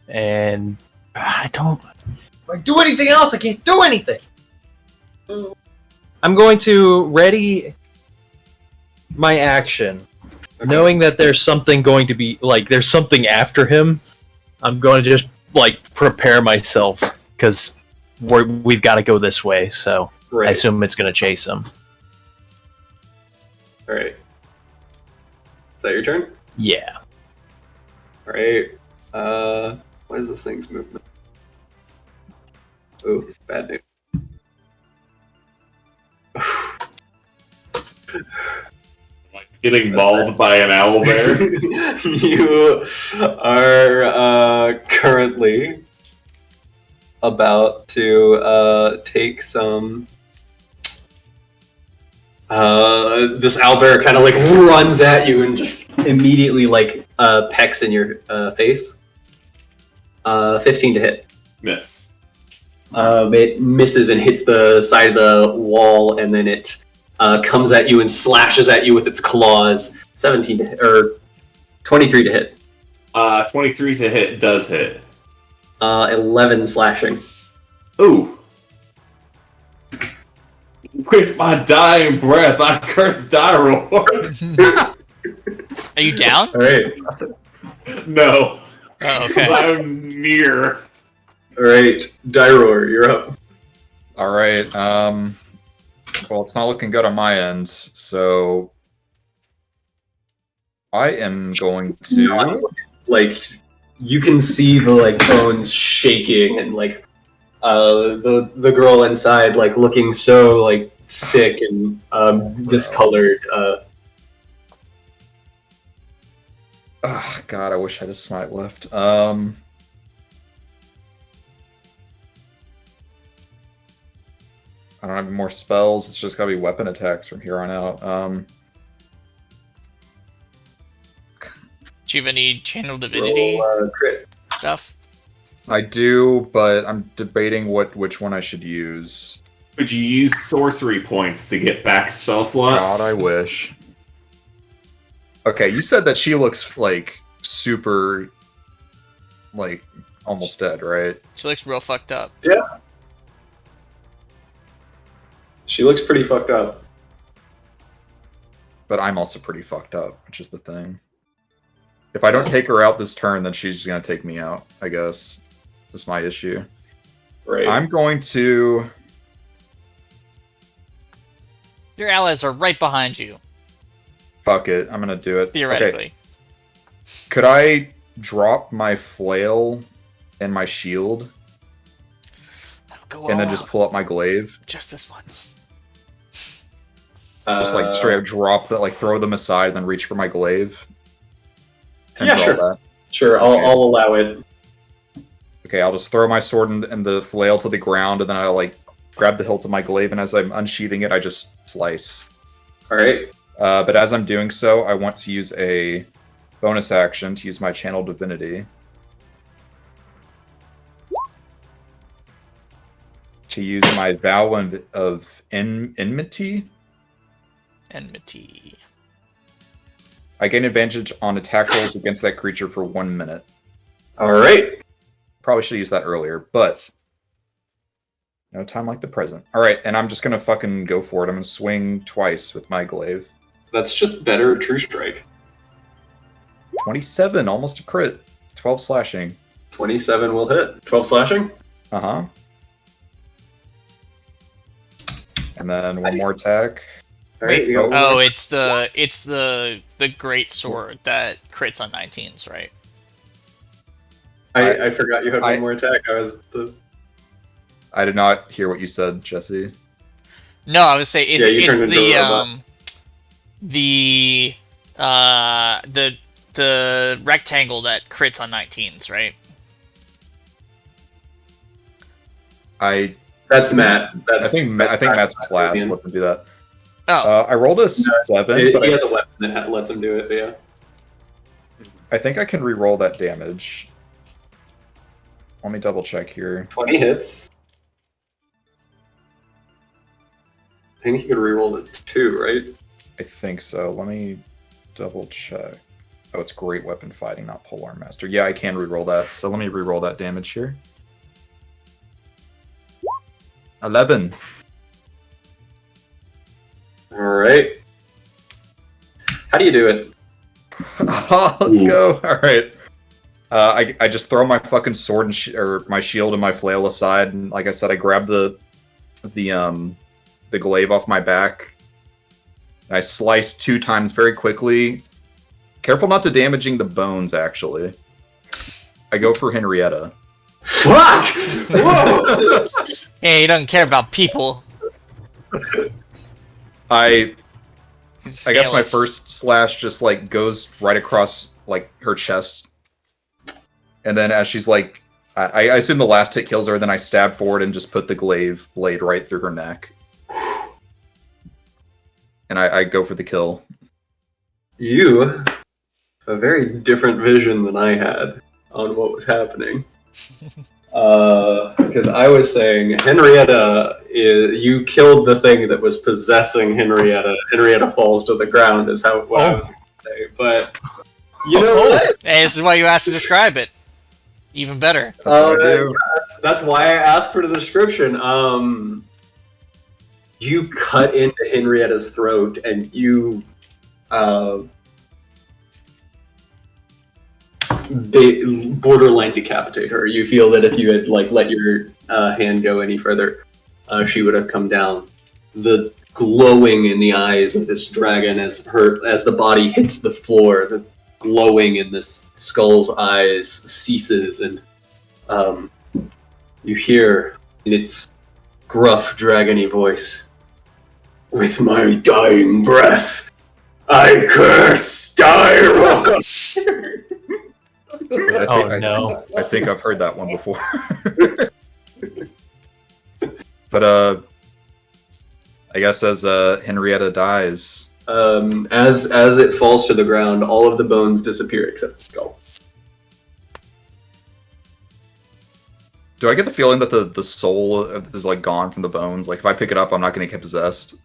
and I don't. If I do anything else, I can't do anything. I'm going to ready my action, knowing that there's something going to be there's something after him. I'm going to just prepare myself because we've got to go this way. So Right. I assume it's going to chase him. All right. Is that your turn? Yeah. All right. What is this thing's movement? Oh, bad news. Getting mauled by an owl bear. You are currently about to take some. This owlbear kind of runs at you and just immediately pecks in your face. 15 to hit. Miss. It misses and hits the side of the wall, and then it comes at you and slashes at you with its claws. 17 to hit, or 23 to hit. 23 to hit does hit. 11 slashing. Ooh. With my dying breath, I curse Dyror. Are you down? All right. No. Oh, okay. I'm near. All right, Dyror, you're up. All right. Well, it's not looking good on my end, so I am going to. You can see the bones shaking and the girl inside looking so sick and discolored. Ah, God, I wish I had a smite left. I don't have any more spells. It's just gotta be weapon attacks from here on out. Do you have any channel divinity Roll, crit. stuff? I do, but I'm debating which one I should use. Could you use sorcery points to get back spell slots? God, I wish. Okay, you said that she looks like super, like almost dead, right? She looks real fucked up. Yeah. She looks pretty fucked up. But I'm also pretty fucked up, which is the thing. If I don't take her out this turn, then she's just gonna take me out, I guess. That's my issue. Right. I'm going to... Your allies are right behind you, Fuck it, I'm gonna do it. theoretically. Okay. Could I drop my flail and my shield, Go and then all just out. pull up my glaive? Just this once. Just like straight up drop that, like throw them aside, then reach for my glaive? And Yeah, draw sure. that. Sure, Okay. I'll allow it. Okay, I'll just throw my sword and the flail to the ground, and then I'll like grab the hilt of my glaive, and as I'm unsheathing it, I just slice. Alright. But as I'm doing so, I want to use a bonus action to use my Channel Divinity. To use my Vow of Enmity. Enmity. I gain advantage on attack rolls against that creature for 1 minute. Alright. Probably should have used that earlier, but no time like the present. Alright, and I'm just gonna fucking go for it. I'm gonna swing twice with my glaive. That's just better True Strike. 27, almost a crit. 12 slashing. 27 will hit. 12 slashing? Uh-huh. And then one more attack. Alright, Wait, you got one oh, more. it's the great sword that crits on 19s, right? I forgot you had I- one more attack. I did not hear what you said, Jesse. No, I would say it's, Yeah, you it's turned into a robot. the rectangle that crits on 19s, right? That's Matt. I think Matt's class lets him do that. Oh, I rolled a 7, He but has a weapon that lets him do it, but yeah. I think I can re-roll that damage. Let me double check here. 20 hits. I think you could reroll it too, right? I think so. Let me double check. Oh, it's great weapon fighting, not polearm master. Yeah, I can re-roll that. So let me re-roll that damage here. 11. Alright. How do you do it? Let's go. All right. I just throw my fucking sword and or my shield and my flail aside, and like I said, I grab the glaive off my back. And I slice 2 times very quickly. Careful not to damaging the bones. Actually, I go for Henrietta. Fuck! Whoa! yeah, he doesn't care about people. I He's guess my scaleless. first slash just like goes right across like her chest, and then as she's like, I assume the last hit kills her. Then I stab forward and just put the glaive blade right through her neck, and I go for the kill. You have a very different vision than I had on what was happening. Because I was saying Henrietta you killed the thing that was possessing Henrietta. Henrietta falls to the ground is what I was going to say. But you know what? Hey, this is why you asked to describe it. Even better. That's what I do. That's why I asked for the description. You cut into Henrietta's throat and you they borderline decapitate her. You feel that if you had let your hand go any further, she would have come down. The glowing in the eyes of this dragon as the body hits the floor, the glowing in this skull's eyes ceases, and you hear in its gruff, dragony voice, "With my dying breath, I curse Styro." I think I've heard that one before. But I guess as Henrietta dies, as it falls to the ground, all of the bones disappear except the skull. do I get the feeling that the soul is like gone from the bones? Like if I pick it up, I'm not going to get possessed.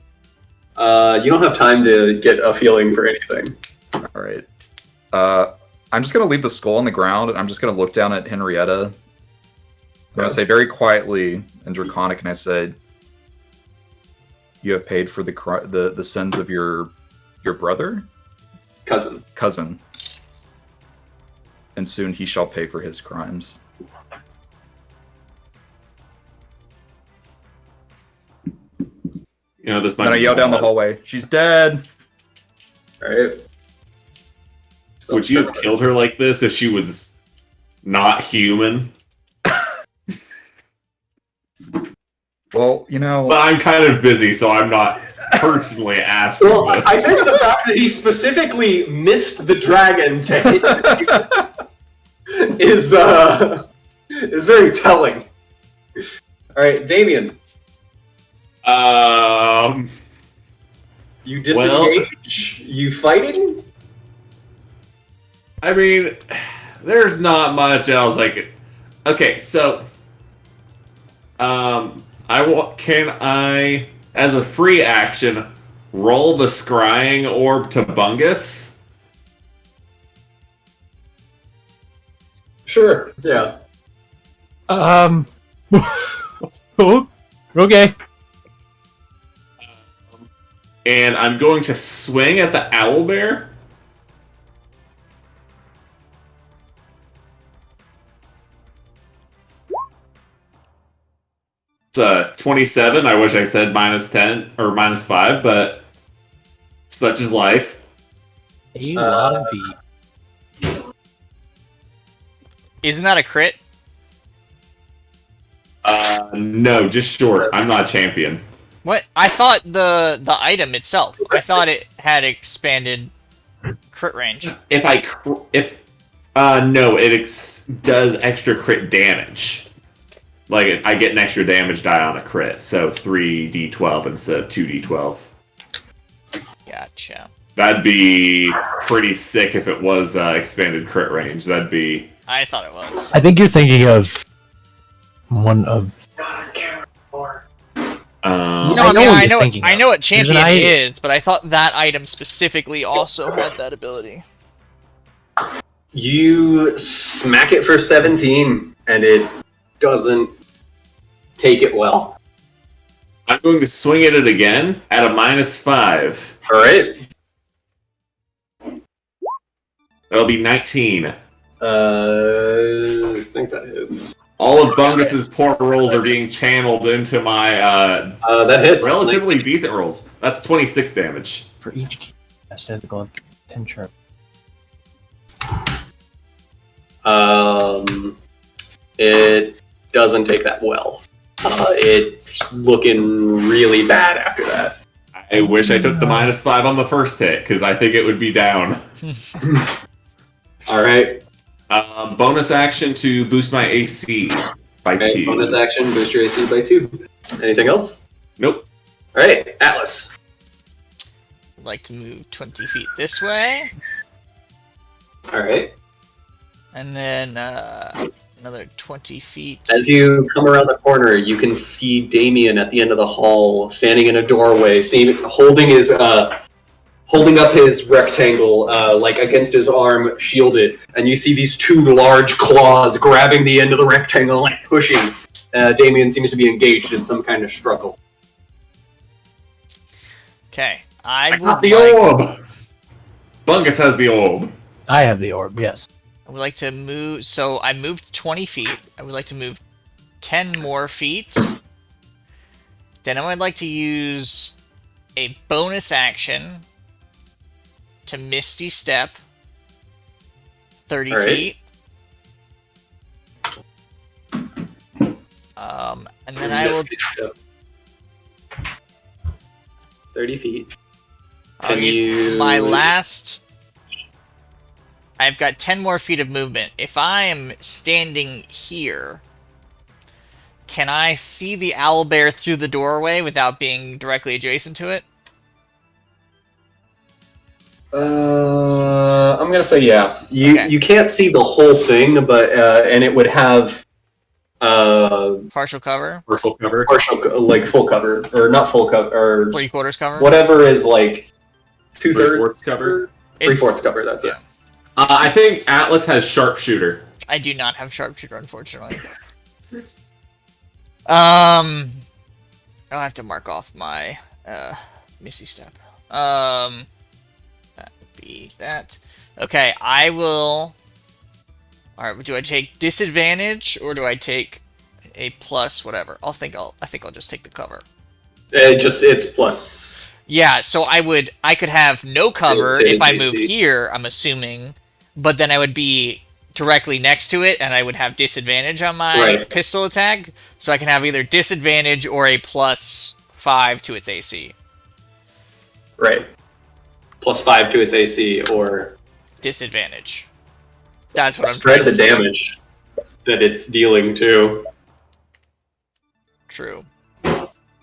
You don't have time to get a feeling for anything. All All right. I'm just gonna leave the skull on the ground, and I'm just gonna look down at Henrietta. I'm gonna say very quietly and draconic, and I said, "You have paid for the sins of your brother, cousin, and soon he shall pay for his crimes." You know, this might Then I be yell down the bad. hallway, "She's dead!" Alright. Would you have killed her like this if she was not human? Well, you know... But I'm kind of busy, so I'm not personally asking. Well, this. I think the fact that he specifically missed the dragon to hit is very telling. All right, Damien, you disengage. You fighting? I mean, there's not much else I could. Okay, so, can I, as a free action, roll the scrying orb to Bungus? Sure. Yeah. Oh, okay. And I'm going to swing at the owlbear. It's a 27. I wish I said minus 10 or minus 5, but such is life. A lot of V. Isn't that a crit? No, just short. I'm not a champion. What? I thought the item itself. I thought it had expanded crit range. No, it does extra crit damage. Like, I get an extra damage die on a crit, so 3d12 instead of 2d12. Gotcha. That'd be pretty sick if it was expanded crit range. That'd be... I thought it was. I think you're thinking of one of. No, I I know mean, what you're thinking I of. know what There's champion an item. is, but I thought that item specifically also had that ability. You smack it for 17, and it doesn't take it well. I'm going to swing at it again at a minus 5. Alright. That'll be 19. I think that hits. All of Bungus's poor rolls are being channeled into my That hits. relatively decent rolls. That's 26 damage. For each key, the glove 10 charm. It doesn't take that well. It's looking really bad after that. I wish I took the minus 5 on the first hit, because I think it would be down. Alright. Bonus action to boost my AC by 2. Bonus action, boost your AC by 2. Anything else? Nope. Alright, Atlas. I'd like to move 20 feet this way, Alright. and then another 20 feet. As you come around the corner, you can see Damien at the end of the hall, standing in a doorway, holding up his rectangle, like against his arm, shielded, and you see these 2 large claws grabbing the end of the rectangle, like pushing. Damien seems to be engaged in some kind of struggle. Okay, I got the orb! Bungus has the orb. I have the orb, yes. I would like to move. So I moved 20 feet. I would like to move 10 more feet. Then I would like to use a bonus action to Misty Step 30 All right. feet. And then I will 30 feet. I'll Can use you- my last. I've got 10 more feet of movement. If I am standing here, can I see the owlbear through the doorway without being directly adjacent to it? I'm gonna say yeah. Okay. You can't see the whole thing, but and it would have Partial cover? Partial cover. like full cover or not full cover or 3/4 cover? whatever is like 2/3 3/4 cover. 3/4 cover. That's it. I think Atlas has sharpshooter. I do not have sharpshooter, unfortunately. I'll have to mark off my Missy Step. That would be that. Okay, I will. All right, do I take disadvantage or do I take a plus whatever? I think I'll just take the cover. It's plus. Yeah, so I could have no cover if I move here, I'm assuming, but then I would be directly next to it and I would have disadvantage on my pistol attack, so I can have either disadvantage or a +5 to its AC. Right. +5 to its AC or disadvantage. That's what I'm spread the damage that it's dealing too. True.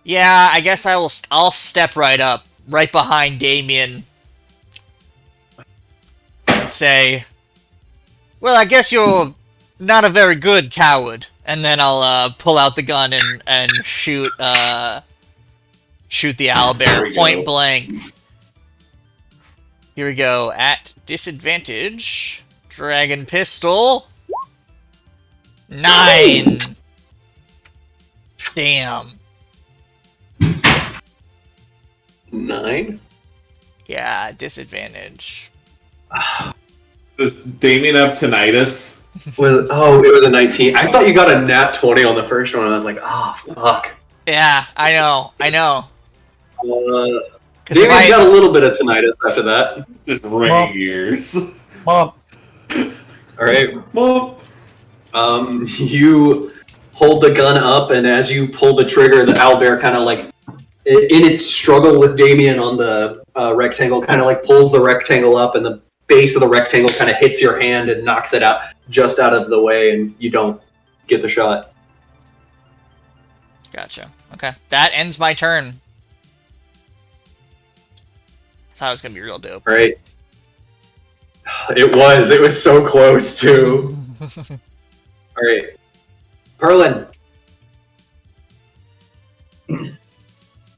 Yeah, I guess I'll step right up, right behind Damien, and say, "Well, I guess you're not a very good coward." And then I'll pull out the gun and shoot the owlbear point blank. Here we go. At disadvantage, dragon pistol. 9. Damn. 9? Yeah, disadvantage. Does Damien have tinnitus? It was a 19. I thought you got a nat 20 on the first one. I was like, fuck. Yeah, I know. Damien's got a little bit of tinnitus after that. Just ringing ears. Mom. Alright. Mom. You hold the gun up, and as you pull the trigger, the owlbear kind of like, in its struggle with Damien on the rectangle, kind of like pulls the rectangle up, and the base of the rectangle kind of hits your hand and knocks it out just out of the way, and you don't get the shot. Gotcha. Okay. That ends my turn. I thought it was going to be real dope. Right. It was so close, too. Alright. Perlin.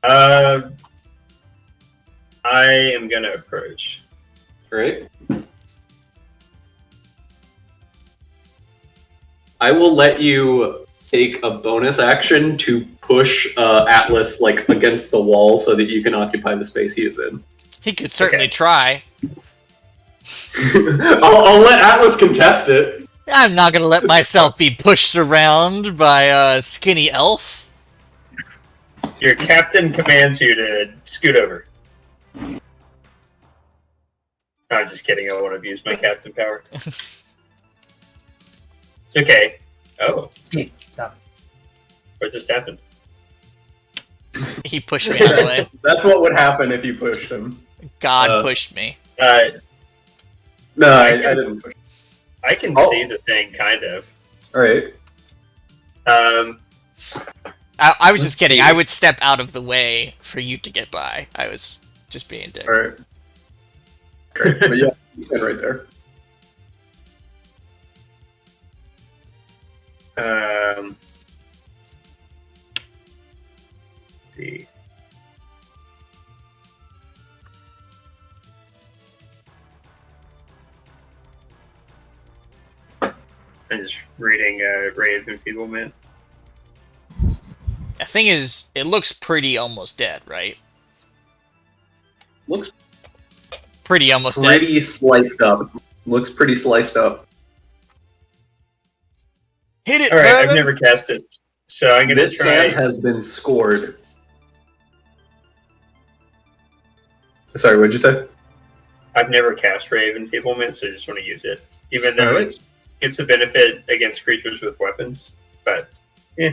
I am gonna approach. Right. I will let you take a bonus action to push Atlas like against the wall so that you can occupy the space he is in. He could certainly try. I'll let Atlas contest it. I'm not going to let myself be pushed around by a skinny elf. Your captain commands you to scoot over. No, I'm just kidding. I won't abuse my captain power. It's okay. Oh. Stop. What just happened? He pushed me out of the way. That's what would happen if you pushed him. God pushed me. No, I didn't push. I can see the thing, kind of. Alright. I was just kidding. I would step out of the way for you to get by. I was just being a dick. Alright. Great. But yeah, stand right there. Let's see. I'm just reading Ray of Enfeeblement. The thing is, it looks pretty almost dead, right? Looks pretty almost pretty dead. Sliced up. Looks pretty sliced up. Hit it, All right, Merlin. I've never cast it, so I'm gonna This try. hand has been scored. Sorry, what'd you say? I've never cast Ray of Enfeeblement, so I just want to use it, even though it's a benefit against creatures with weapons. But yeah.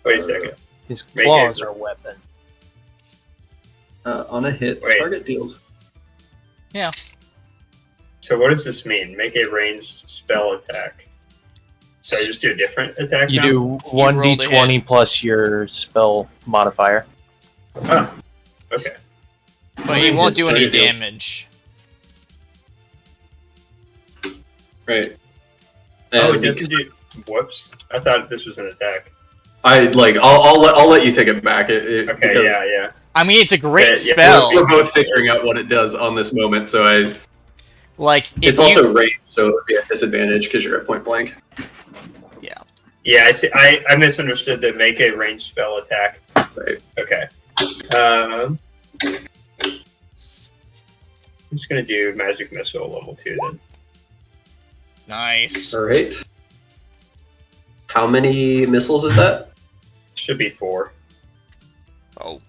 Wait a second. His Make claws it- are a weapon. On a hit, Wait. target deals. Yeah. So what does this mean? Make a ranged spell attack. So I just do a different attack You now? do rolled a 1d20 plus your spell modifier. Oh, okay. But he won't do any Target deals. damage. Right. Oh, And it doesn't do... Whoops. I thought this was an attack. I'll let you take it back. Okay, because yeah. I mean, it's a great Yeah, spell. We're both figuring out what it does on this moment, so Like, if it's you... also range, so it would be a disadvantage because you're at point blank. Yeah. Yeah, I see. I misunderstood the make a ranged spell attack. Right. Okay. I'm just gonna do magic missile level 2 then. Nice. All right. How many missiles is that? Should be 4. Oh.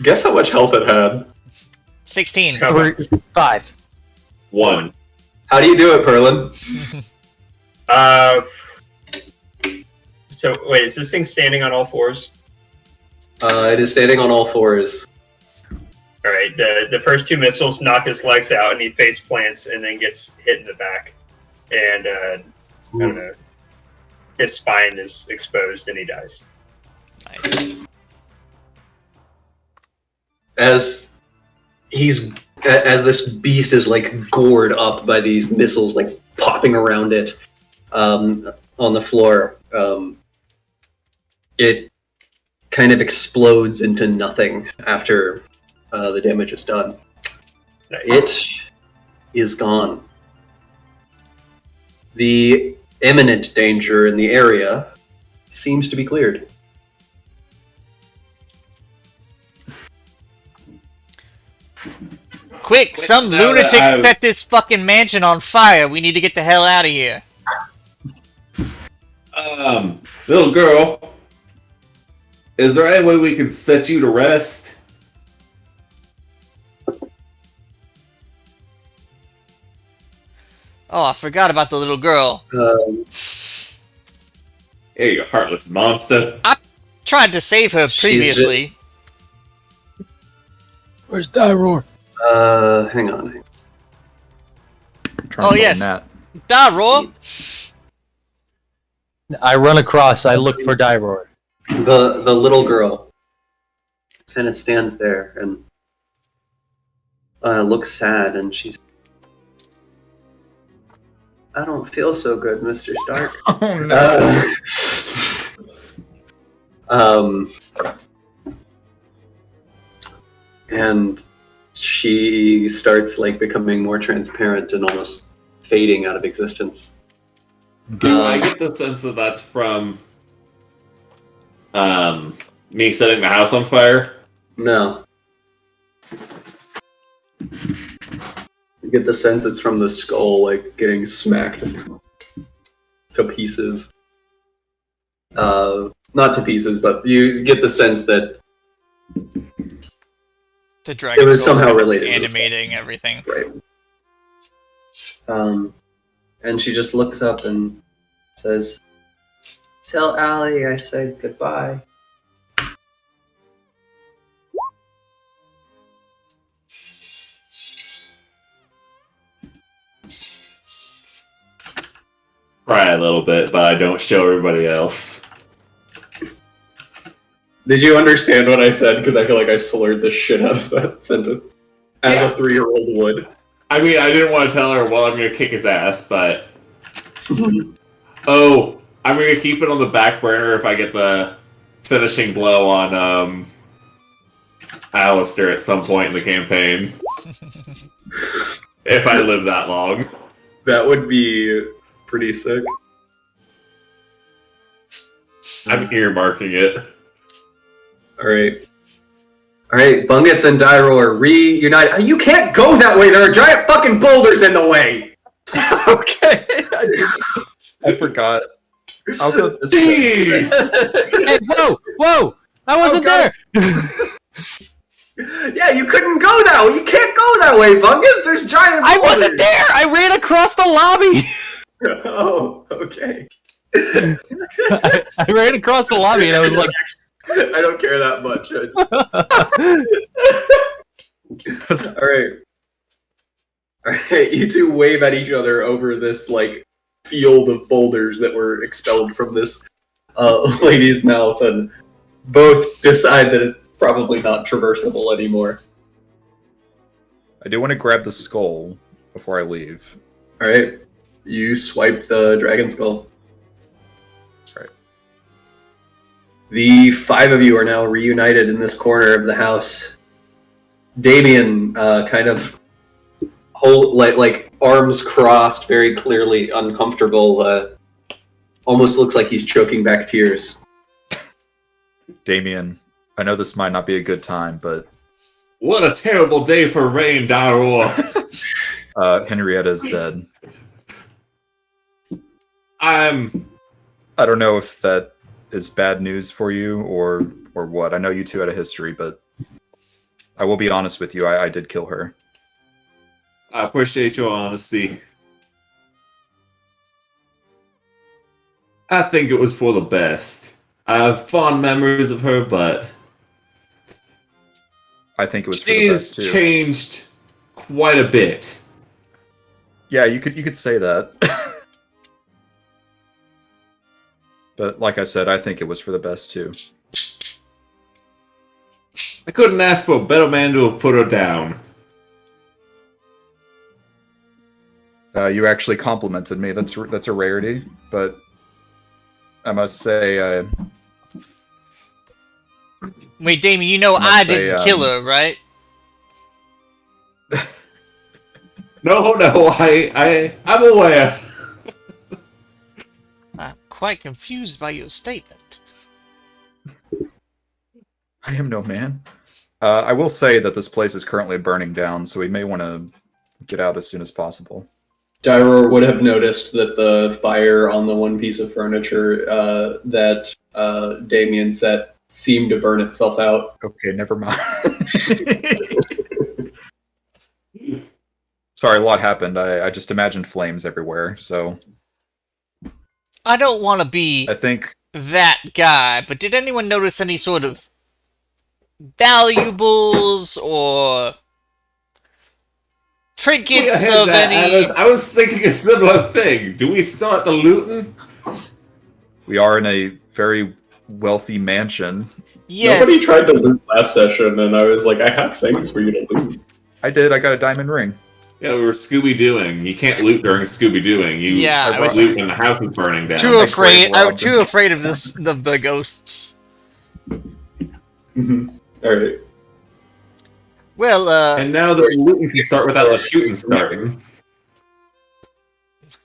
Guess how much health it had. 16. Come on. 5. 1. How do you do it, Perlin? So wait, is this thing standing on all fours? It is standing on all fours. All right. The first 2 missiles knock his legs out, and he face plants, and then gets hit in the back, and I don't know. His spine is exposed, and he dies. Nice. As this beast is like gored up by these missiles, like popping around it on the floor, it kind of explodes into nothing after the damage is done. Nice. It is gone. The imminent danger in the area seems to be cleared. Quick, some now that lunatics I've- set this fucking mansion on fire. We need to get the hell out of here. Little girl, is there any way we can set you to rest? Oh, I forgot about the little girl. Hey, you heartless monster. Tried to save her previously. Where's Dyror? Hang on. Trying Oh, to build yes. Nat. Daro! I run across. I look for Dyror. The little girl kind of stands there and looks sad, and she's. I don't feel so good, Mr. Stark. Oh no. And she starts like becoming more transparent and almost fading out of existence. Do I get the sense that that's from me setting the house on fire? No. You get the sense it's from the skull, like getting smacked to pieces. Not to pieces, but you get the sense that The dragon it was Soul's somehow kind of related to animating everything. right. And she just looks up and says, "Tell Allie I said goodbye." Cry a little bit, but I don't show everybody else. Did you understand what I said? Because I feel like I slurred the shit out of that sentence. As Yeah. a 3-year-old would. I mean, I didn't want to tell her, well, I'm going to kick his ass, but... Oh, I'm going to keep it on the back burner if I get the finishing blow on Alistair at some point in the campaign. If I live that long. That would be pretty sick. I'm earmarking it. Alright. Alright, Bungus and Dyror reunite. You can't go that way! There are giant fucking boulders in the way! Okay. I forgot. I'll go this way. Jeez! Hey, whoa! I wasn't God. there! Yeah, you couldn't go that way! You can't go that way, Bungus! There's giant I boulders! wasn't there! I ran across the lobby! Oh, okay. I ran across the lobby and I was like, I don't care that much. Alright. Alright, you two wave at each other over this, like, field of boulders that were expelled from this lady's mouth, and both decide that it's probably not traversable anymore. I do want to grab the skull before I leave. Alright. You swipe the dragon skull. That's right. The 5 of you are now reunited in this corner of the house. Damien, kind of like arms crossed, very clearly uncomfortable. Almost looks like he's choking back tears. Damien, I know this might not be a good time, but What a terrible day for rain, Daror. Henrietta is dead. I'm I don't know if that is bad news for you or what. I know you two had a history, but I will be honest with you. I did kill her. I appreciate your honesty. I think it was for the best. I have fond memories of her, but I think it was for the she's best too. changed quite a bit. Yeah, you could say that. But like I said, I think it was for the best too. I couldn't ask for a better man to have put her down. You actually complimented me. That's a rarity, but I must say, Wait, Damien, you know I must I say, didn't kill her, right? No, I'm aware. I'm quite confused by your statement. I am no man. I will say that this place is currently burning down, so we may want to get out as soon as possible. Dyror would have noticed that the fire on the one piece of furniture that Damien set seemed to burn itself out. Okay, never mind. Sorry, a lot happened. I just imagined flames everywhere, so I don't want to be I think that guy, but did anyone notice any sort of valuables or trinkets of any? I was thinking a similar thing. Do we start the looting? we are in a very wealthy mansion. Yes. Nobody tried to loot last session, and I was like, I have things for you to loot. I did. I got a diamond ring. Yeah, we were Scooby-Dooing. You can't loot during Scooby-Dooing. You Yeah, I was loot when the house is burning down. too afraid. Robbed I'm too afraid of the ghosts. Alright. Well, And now the looting can start without the shooting starting.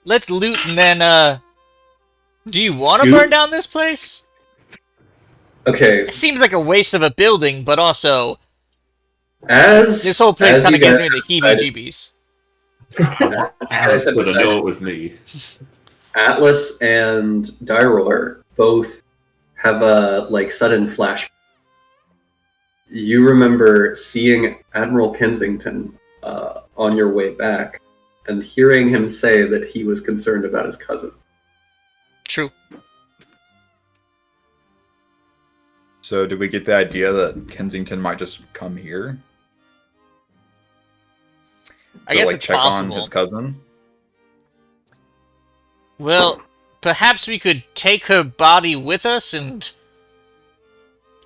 let's loot and then, do you want to Scoot? burn down this place? Okay, It seems like a waste of a building, but also, as this whole place as kind of you gives guys me the decided- heebie-jeebies. as But I decided, know it was me. Atlas and Dyror both have a sudden flash. You remember seeing Admiral Kensington on your way back and hearing him say that he was concerned about his cousin. True. So did we get the idea that Kensington might just come here? I guess like, it's check on possible. his cousin? Well, perhaps we could take her body with us and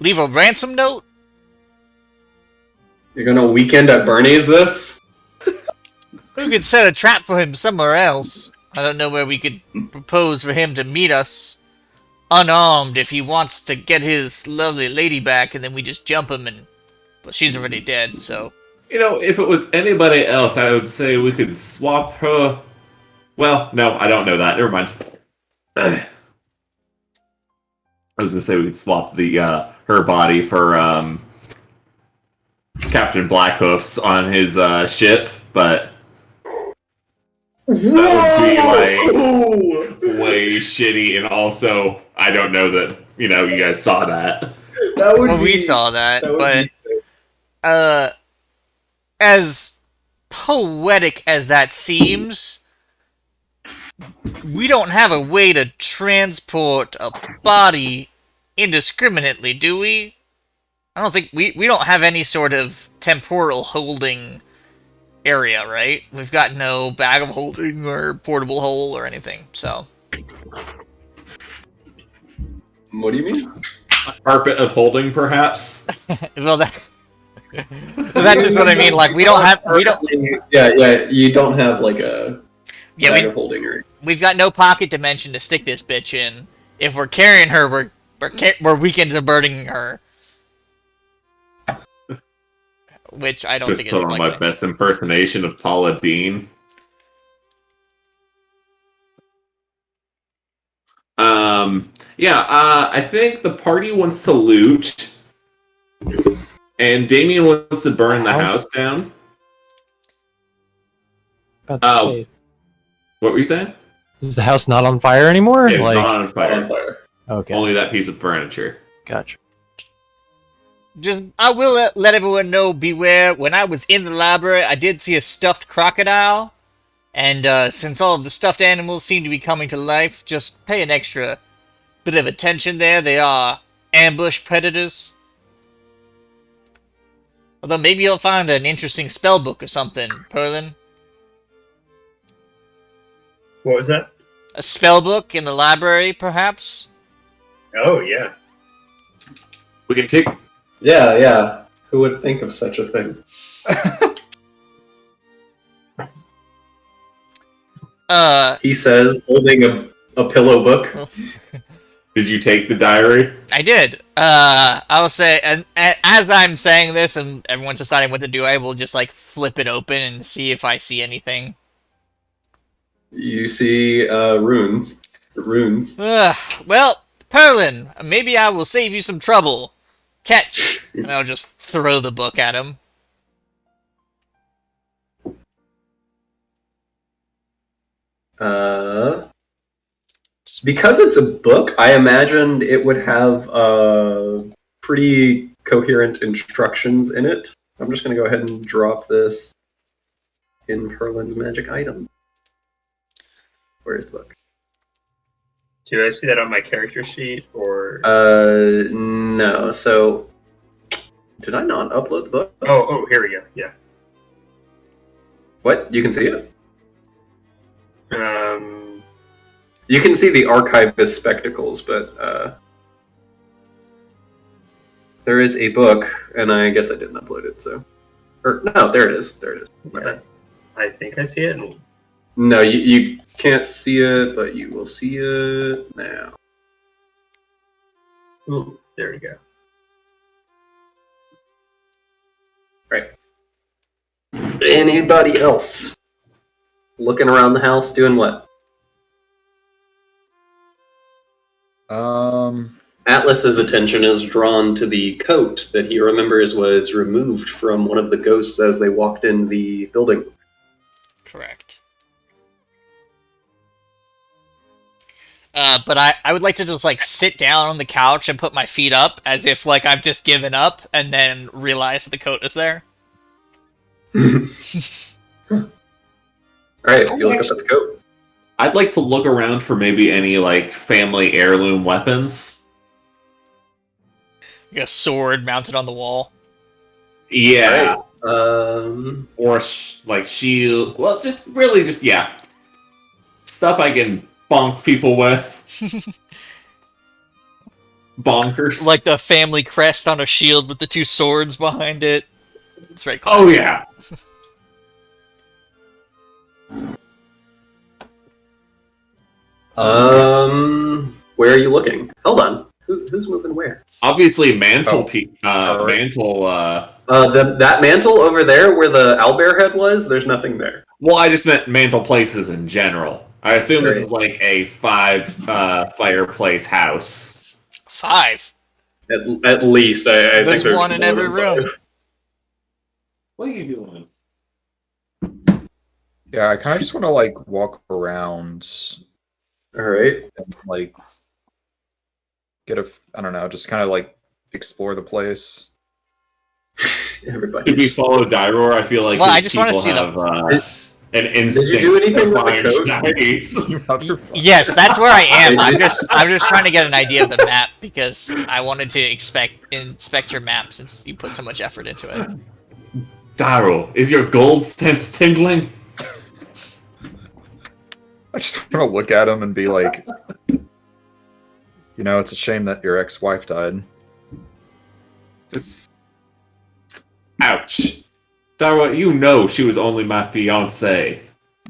leave a ransom note? You're gonna weekend at Bernie's this? We could set a trap for him somewhere else. I don't know where we could propose for him to meet us unarmed if he wants to get his lovely lady back, and then we just jump him and... Well, she's already dead, so... You know, if it was anybody else, I would say we could swap her. Well, no, I don't know that. Never mind. I was gonna say we could swap the her body for Captain Blackhoof's on his ship, but that would be like way shitty, and also I don't know that you guys saw that. That would Well, we saw that, but... as poetic as that seems, we don't have a way to transport a body indiscriminately, do we? I don't think we don't have any sort of temporal holding area, right? We've got no bag of holding or portable hole or anything, so... What do you mean? A carpet of holding, perhaps. well, that's just what I mean. Like, we don't... Yeah, you don't have like a Yeah, bag of holding or we've got no pocket dimension to stick this bitch in. If we're carrying her, we're we're weakened to burning her. Which I don't Just think put is on likely. my best impersonation of Paula Dean. I think the party wants to loot, and Damien wants to burn the house down. About the Oh. space. What were you saying? Is the house not on fire anymore? It's Like, not on fire. On fire. okay, Only that piece of furniture. gotcha. I will let everyone know, beware, when I was in the library, I did see a stuffed crocodile. And since all of the stuffed animals seem to be coming to life, just pay an extra bit of attention there. They are ambush predators. Although maybe you'll find an interesting spell book or something, Perlin. What was that? A spell book in the library, perhaps? Oh, yeah. We can take. Yeah. Who would think of such a thing? He says, holding a pillow book. Did you take the diary? I did. I will say, and as I'm saying this and everyone's deciding what to do, I will just, like, flip it open and see if I see anything. You see runes. Well, Perlin, maybe I will save you some trouble. Catch! And I'll just throw the book at him. Because it's a book, I imagined it would have pretty coherent instructions in it. I'm just going to go ahead and drop this in Perlin's magic item. Where is the book? Do I see that on my character sheet, or? No. So, did I not upload the book? Oh, here we go. Yeah. What? You can see it? Um, You can see the archivist spectacles, but there is a book, and I guess I didn't upload it. So, or no, there it is. There it is. yeah. I think I see it. No, you can't see it, but you will see it now. Ooh, there we go. Right. Anybody else looking around the house, doing what? Atlas's attention is drawn to the coat that he remembers was removed from one of the ghosts as they walked in the building. Correct. But I would like to just, like, sit down on the couch and put my feet up as if, like, I've just given up and then realize that the coat is there. Alright, you look up at the coat. I'd like to look around for maybe any, like, family heirloom weapons. Like a sword mounted on the wall. Yeah. Right. Or, like, shield. Well, just yeah. Stuff I can bonk people with. Bonkers. Like the family crest on a shield with the two swords behind it. It's very classic. Oh, yeah. Where are you looking? Hold on. Who's moving where? Obviously, mantle. That mantle over there where the owlbear head was, there's nothing there. Well, I just meant mantle places in general. I assume this Right. is like a 5 fireplace house. 5. At least, I There's think one in more every than room. 5. What are you doing? Yeah, I kind of just want to like walk around All right. and like I don't know, just kind of like explore the place. Everybody. Did we follow Dyror? I feel like Well, these I just wanna people see have an instinct Did you do anything to with the find coat? shinies. Yes, that's where I am. I'm just trying to get an idea of the map because I wanted to inspect your map since you put so much effort into it. Dyror, is your gold sense tingling? I just want to look at him and be like, you know, it's a shame that your ex-wife died. Ouch. Dyror, you know she was only my fiancée.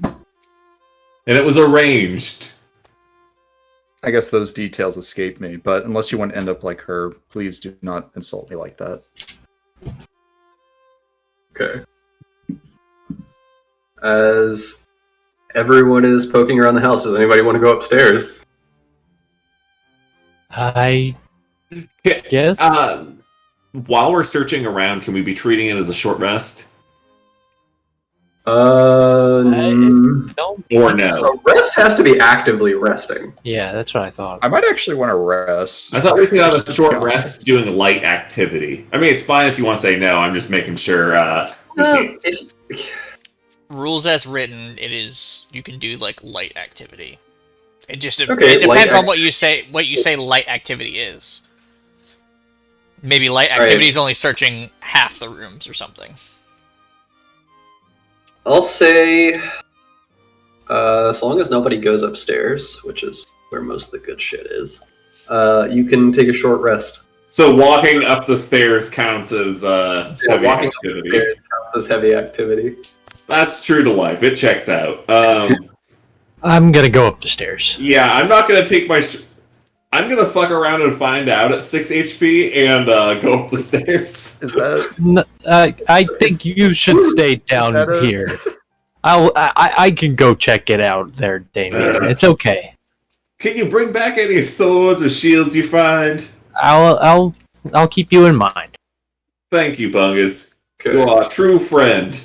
And it was arranged. I guess those details escape me, but unless you want to end up like her, please do not insult me like that. Okay. As everyone is poking around the house, does anybody want to go upstairs? I guess. While we're searching around, can we be treating it as a short rest? Don't Or think no? So rest has to be actively resting. Yeah, that's what I thought. I might actually want to rest. I thought we could have a short rest doing light activity. I mean, it's fine if you want to say no. I'm just making sure. We can't. Rules as written, it is you can do like light activity. It just Okay, it light depends on what you say. What you say light activity is. Maybe light activity is only searching half the rooms or something. I'll say, as long as nobody goes upstairs, which is where most of the good shit is, you can take a short rest. So walking up the stairs counts as heavy walking activity. upstairs counts as heavy activity. That's true to life. It checks out. I'm gonna go up the stairs. Yeah, I'm not gonna take my. I'm gonna fuck around and find out at 6 HP and go up the stairs. Is that? I think you should stay down here. I can go check it out there, Damien. It's okay. Can you bring back any swords or shields you find? I'll keep you in mind. Thank you, Bungus. Okay. You are a true friend.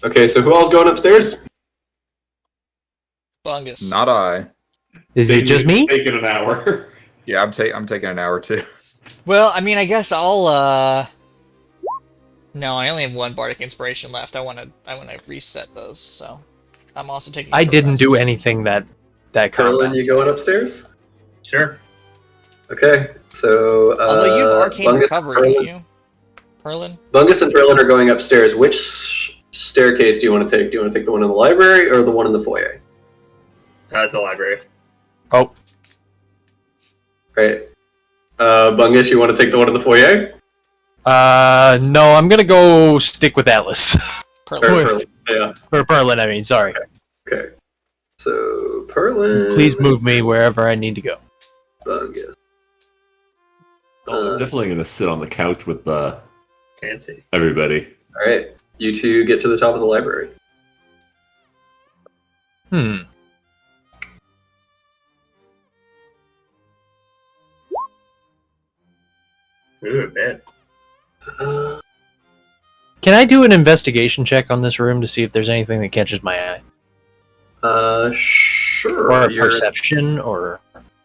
Okay, so who all's going upstairs? Bungus. Not I. Is it just me? Taking an hour. Yeah, I'm taking an hour too. Well, I mean, I guess I'll. No, I only have one bardic inspiration left. I wanna reset those. So, I'm also taking. I didn't do anything that Carlin, combat. you going upstairs? Sure. Okay, so Although you have arcane Bungus, recovery, don't you? Perlin? Bungus and Perlin are going upstairs. Which staircase do you want to take? Do you want to take the one in the library or the one in the foyer? It's the library. Oh, Right. Bungus, you want to take the one in the foyer? no, I'm gonna go stick with Atlas. Or Perlin. Perlin? Yeah. Or Perlin, I mean, sorry. Okay. So Perlin. Please move me wherever I need to go. Bungus. Oh, I'm definitely gonna sit on the couch with Fancy. everybody. All right. You two get to the top of the library. Ooh, man. Can I do an investigation check on this room to see if there's anything that catches my eye? Sure. Or a perception, or...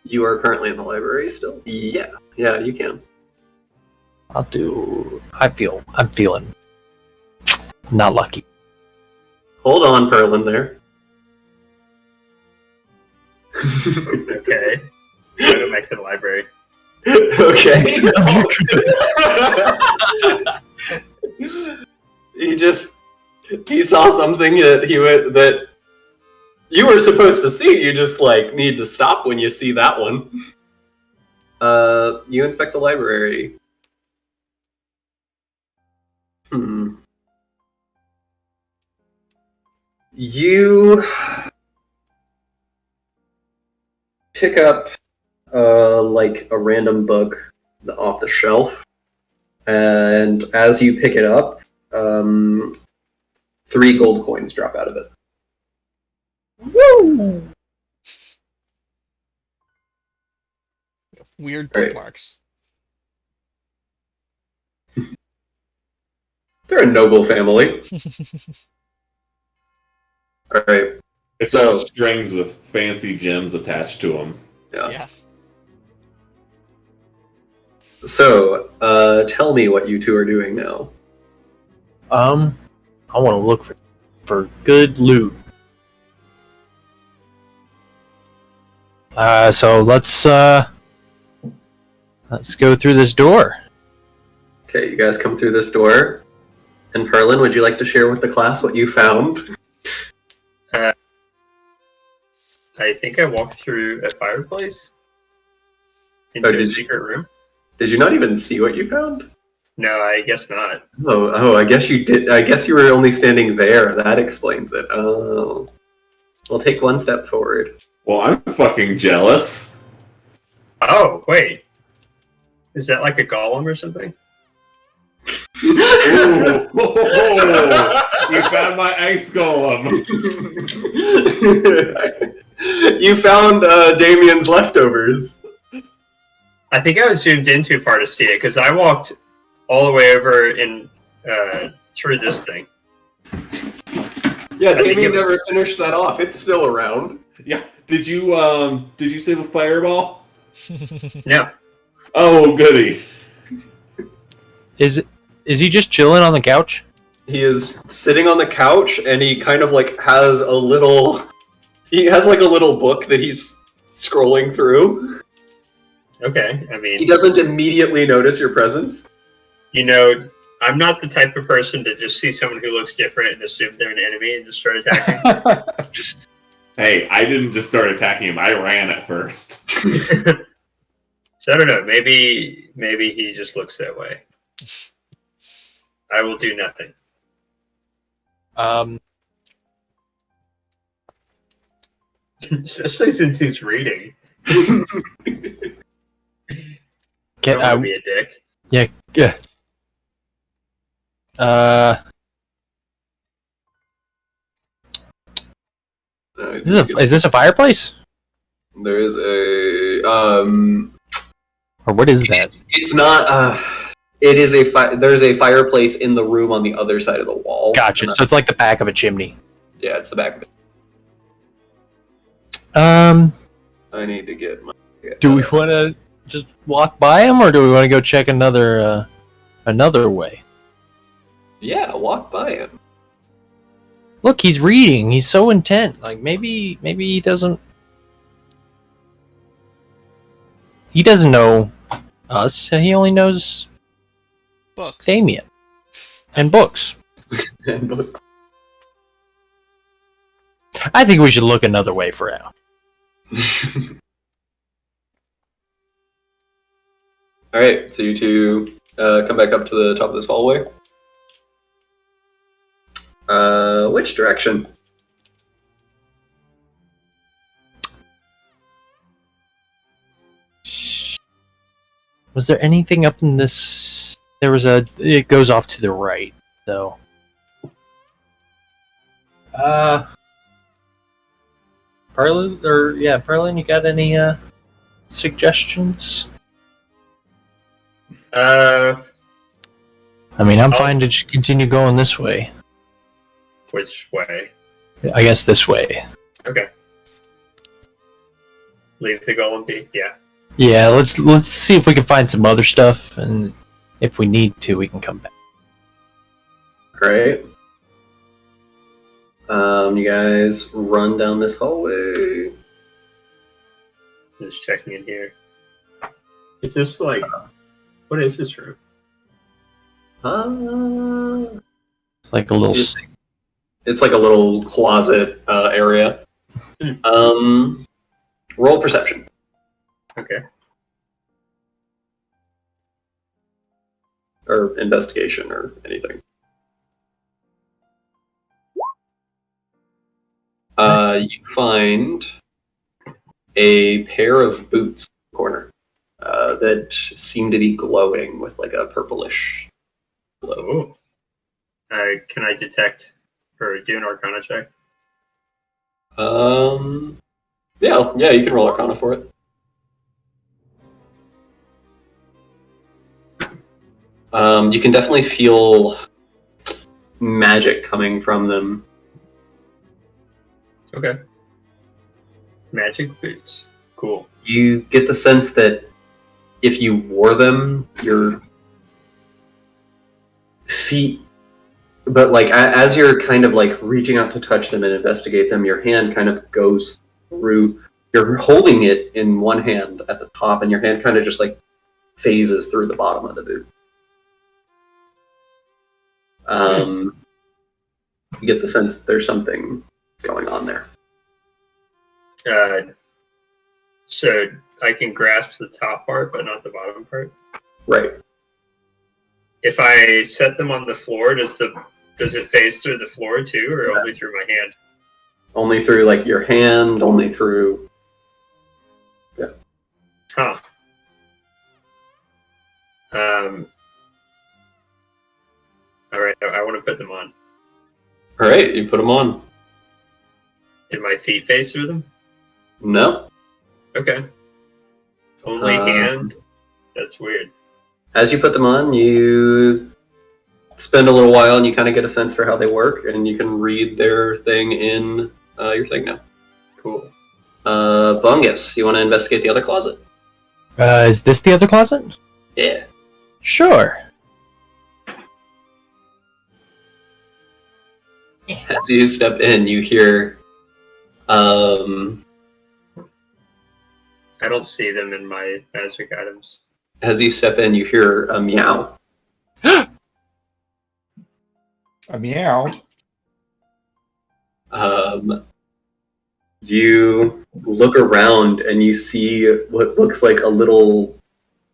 You are currently in the library still? Yeah. Yeah, you can. I'm feeling not lucky. Hold on, Perlin there. Okay. I'll go back to the library. Okay. he saw something that you were supposed to see. You just need to stop when you see that one. You inspect the library. You pick up a random book off the shelf, and as you pick it up, 3 gold coins drop out of it. Woo! Weird Right. bookmarks. They're a noble family. All right. It's So- all strings with fancy gems attached to them. Yeah. So, tell me what you two are doing now. I want to look for good loot. So let's go through this door. Okay, you guys come through this door. And Perlin, would you like to share with the class what you found? I think I walked through a fireplace into Oh, a did you? secret room. Did you not even see what you found? No, I guess not. Oh, I guess you did. I guess you were only standing there. That explains it. Oh. We'll take one step forward. Well, I'm fucking jealous. Oh, wait. Is that like a golem or something? Ooh. You found my ice golem. You found Damien's leftovers. I think I was zoomed in too far to see it because I walked all the way over in through this thing. Yeah, I think Damien it was- never finished that off. It's still around. Yeah. Did you save a fireball? No. Oh, goody. Is he just chilling on the couch? He is sitting on the couch, and he kind of like has a little. He has like a little book that he's scrolling through. Okay. I He mean, doesn't immediately notice your presence. you know, I'm not the type of person to just see someone who looks different and assume they're an enemy and just start attacking. Hey, I didn't just start attacking him. I ran at first. So I don't know. Maybe he just looks that way. I will do nothing. Especially since he's reading. Can, I don't want to be a dick. yeah. Is this a fireplace? There is a Or what is that? It's not. It is there's a fireplace in the room on the other side of the wall. Gotcha. So it's like the back of a chimney. Yeah, it's the back of it. Um, I need to get my. do we want to just walk by him, or do we want to go check another way? Yeah, walk by him. Look, he's reading. He's so intent. Like maybe he doesn't. He doesn't know us. He only knows Books. Damien and books. And look. I think we should look another way for now. All right, so you two come back up to the top of this hallway. Which direction? Was there anything up in this? There was a. It goes off to the right, though. Perlin, you got any suggestions? I mean, I'm fine to just continue going this way. Which way? I guess this way. Okay. Leave the golem be. Yeah. Yeah, let's see if we can find some other stuff, and if we need to, we can come back. Right. You guys run down this hallway. Just checking in here. Is this like? What is this room? It's like a little. It's like a little closet area. Roll perception. Okay. Or investigation or anything. You find a pair of boots in the corner that seem to be glowing with like a purplish glow. Oh. Can I detect or do an Arcana check? Yeah, you can roll Arcana for it. You can definitely feel magic coming from them. Okay. Magic boots. Cool. You get the sense that if you wore them, your feet, but like as you're kind of like reaching out to touch them and investigate them, your hand kind of goes through. You're holding it in one hand at the top, and your hand kind of just like phases through the bottom of the boot. You get the sense that there's something going on there. So I can grasp the top part, but not the bottom part. Right. If I set them on the floor, does it phase through the floor too, or only through my hand? Only through like your hand, only through Huh. All right, I want to put them on. All right, you put them on. Did my feet face through them? No. Okay. Only hand? That's weird. As you put them on, you spend a little while and you kind of get a sense for how they work, and you can read their thing in your thing now. Cool. Bungus, you want to investigate the other closet? Is this the other closet? Yeah. Sure. As you step in, you hear I don't see them in my magic items. as you step in, you hear a meow. A meow. You look around and you see what looks like a little,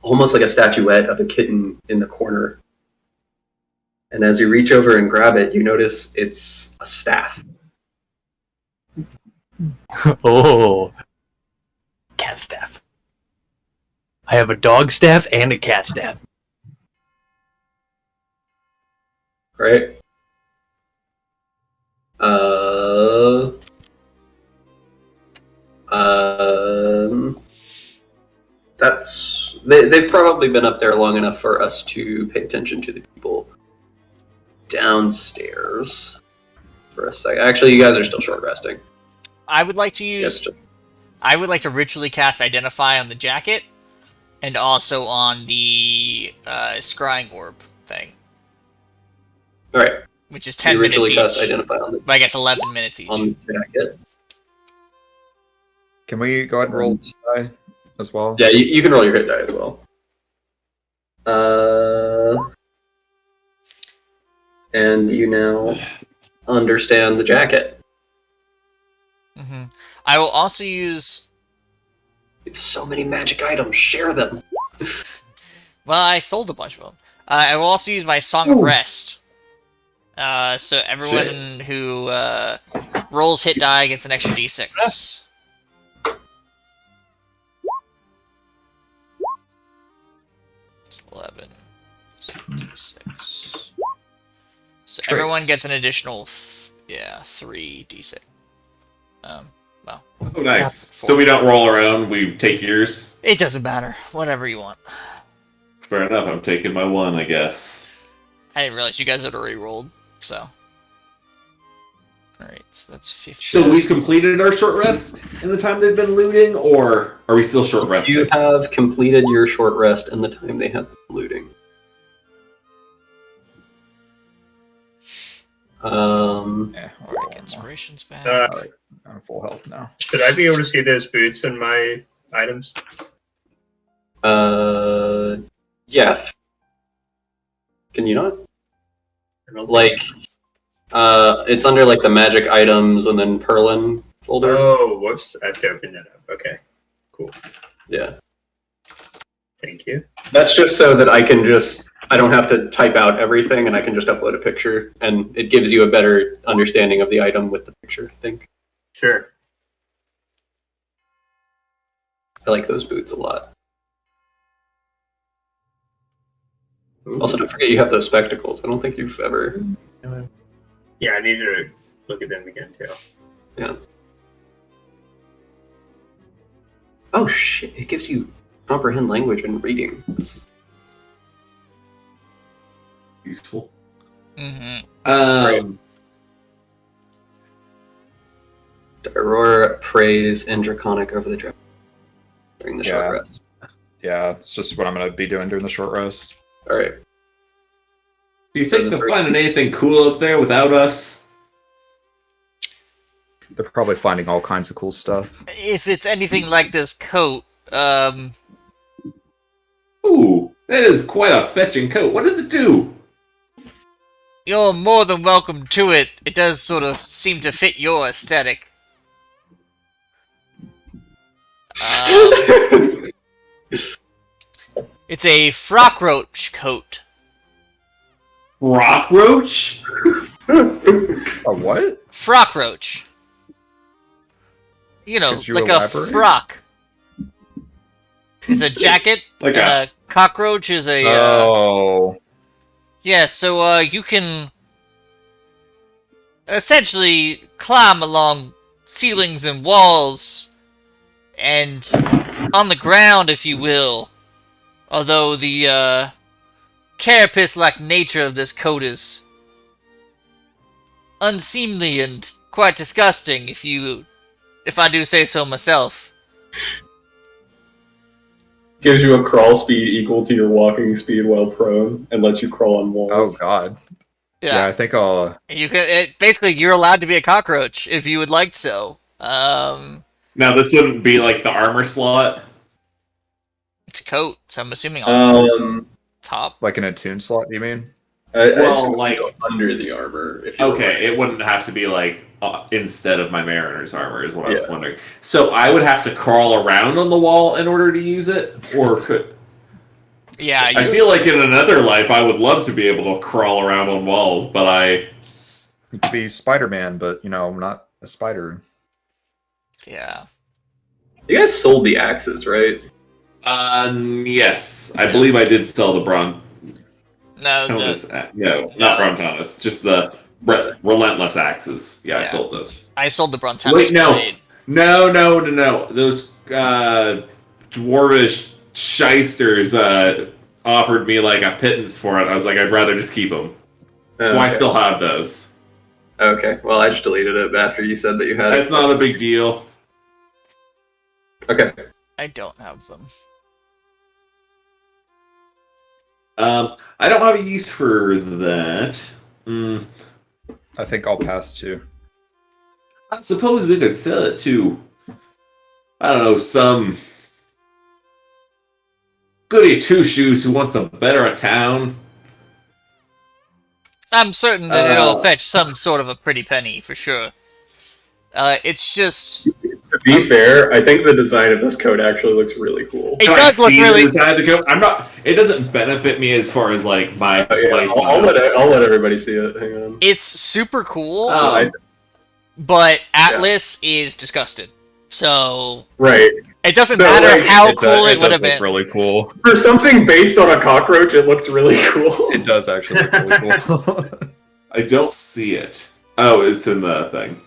almost like a statuette of a kitten in the corner. And as you reach over and grab it, you notice it's a staff. Oh. Cat staff. I have a dog staff and a cat staff. Right? They've probably been up there long enough for us to pay attention to the people downstairs for a second. Actually, you guys are still short resting. I would like to use. Yes, I would like to ritually cast Identify on the jacket, and also on the scrying orb thing, all right. which is 10 You minutes ritually each. cast Identify on But I guess 11 minutes each. the jacket. Can we go ahead and roll die as well? Yeah, you can roll your hit die as well. And you now understand the jacket. Mm-hmm. I will also use. You have so many magic items. Share them. Well, I sold a bunch of them. I will also use my Song of Rest. So everyone who rolls hit die gets an extra d6. It's 11. So d6. So everyone gets an additional, 3 d6. Well. Oh, nice. So we don't roll around, we take yours? It doesn't matter. Whatever you want. Fair enough, I'm taking my one, I guess. I didn't realize you guys had already rolled, so. Alright, so that's 50. So we completed our short rest in the time they've been looting, or are we still short resting? You have completed your short rest in the time they have been looting. Yeah, Bardic Inspiration's back. Alright, I'm full health now. Should I be able to see those boots in my items? Yeah. Can you not? I don't Like, it's under like the magic items and then Perlin folder. Oh, whoops. I have to open that up. Okay. Cool. Yeah. Thank you. That's just so that I don't have to type out everything and I can just upload a picture and it gives you a better understanding of the item with the picture, I think. Sure. I like those boots a lot. Ooh. Also, don't forget you have those spectacles. I don't think you've ever... Yeah, I need to look at them again, too. Yeah. Oh shit, it gives you comprehend language and reading. It's... Useful. Mm-hmm. Aurora prays in Draconic over the dragon during the short rest. Yeah, it's just what I'm going to be doing during the short rest. Alright. Do you think they're finding anything cool up there without us? They're probably finding all kinds of cool stuff. If it's anything like this coat, Ooh, that is quite a fetching coat. What does it do? you're more than welcome to it. It does sort of seem to fit your aesthetic. It's a frock roach coat. Rock roach? A what? Frock roach. You know, Could you like elaborate? a frock. is a jacket, Like and a cockroach is a. Oh. Yeah, so you can essentially climb along ceilings and walls and on the ground, if you will. Although the carapace-like nature of this coat is unseemly and quite disgusting, if I do say so myself. Gives you a crawl speed equal to your walking speed while prone, and lets you crawl on walls. Oh God. Yeah, I think I'll. You can. Basically, you're allowed to be a cockroach if you would like so. Now this wouldn't be like the armor slot. It's a coat, so I'm assuming on top. Like an attune slot, you mean? Well, like under the armor. If you okay, it wouldn't have to be like instead of my mariner's armor is what I was wondering. So I would have to crawl around on the wall in order to use it, or could? Yeah, I feel like in another life I would love to be able to crawl around on walls, but You could be Spider-Man, but I'm not a spider. Yeah. You guys sold the axes, right? Yes, I believe I did sell the Brontonus. No, not Brontonus, just the relentless axes. Yeah, I sold those. I sold the Brontonus. Wait, no. Those dwarvish shysters offered me like a pittance for it. I was like, I'd rather just keep them. So I still have those. Okay, well, I just deleted it after you said that you had That's not a big deal. Okay. I don't have them. I don't have a use for that. I think I'll pass too. I suppose we could sell it to, I don't know, some goody two-shoes who wants to better a town. I'm certain that it'll fetch some sort of a pretty penny, for sure. It's just... To be fair, I think the design of this coat actually looks really cool. It does look really... I'm not... It doesn't benefit me as far as, like, my place. I'll let everybody see it. Hang on. It's super cool, Oh. but Atlas is disgusted. So... Right. It doesn't matter how cool it would have been. Really cool. For something based on a cockroach, it looks really cool. It does actually look really cool. I don't see it. Oh, it's in the thing.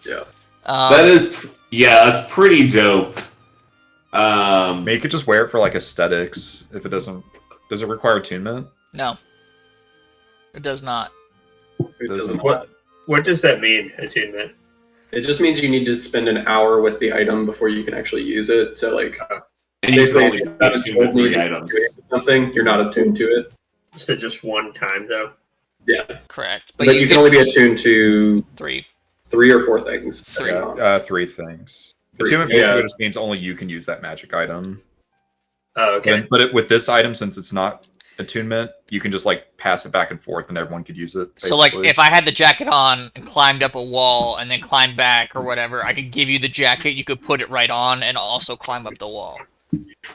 Yeah. That is... Yeah, that's pretty dope. Maybe you could just wear it for like aesthetics. If it doesn't, does it require attunement? No, it does not. It doesn't. What does that mean, attunement? It just means you need to spend an hour with the item before you can actually use it. So, like, And basically, if you you're not can only attuned to three items. something, you're not attuned to it. So just one time, though? Yeah. Correct. But you can only be attuned to 3 or 4 things. 3. 3 things. Three, Attunement basically just means only you can use that magic item. Oh, okay. But with this item, since it's not attunement, you can just like pass it back and forth, and everyone could use it. Basically. So, like, if I had the jacket on and climbed up a wall and then climbed back or whatever, I could give you the jacket. You could put it right on and also climb up the wall.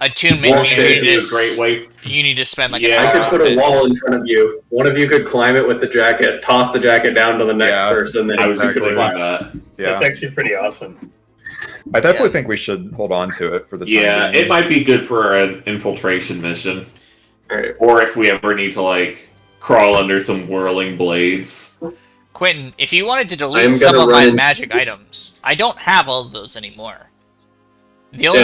Attunement means you need to spend like an hour. I could put a wall in front of you. One of you could climb it with the jacket, toss the jacket down to the next person. Then I was exactly doing that. Yeah. That's actually pretty awesome. I definitely think we should hold on to it for the time being. It might be good for an infiltration mission. Right. Or if we ever need to, like, crawl under some whirling blades. Quentin, if you wanted to delete some of my magic items, I don't have all of those anymore. The only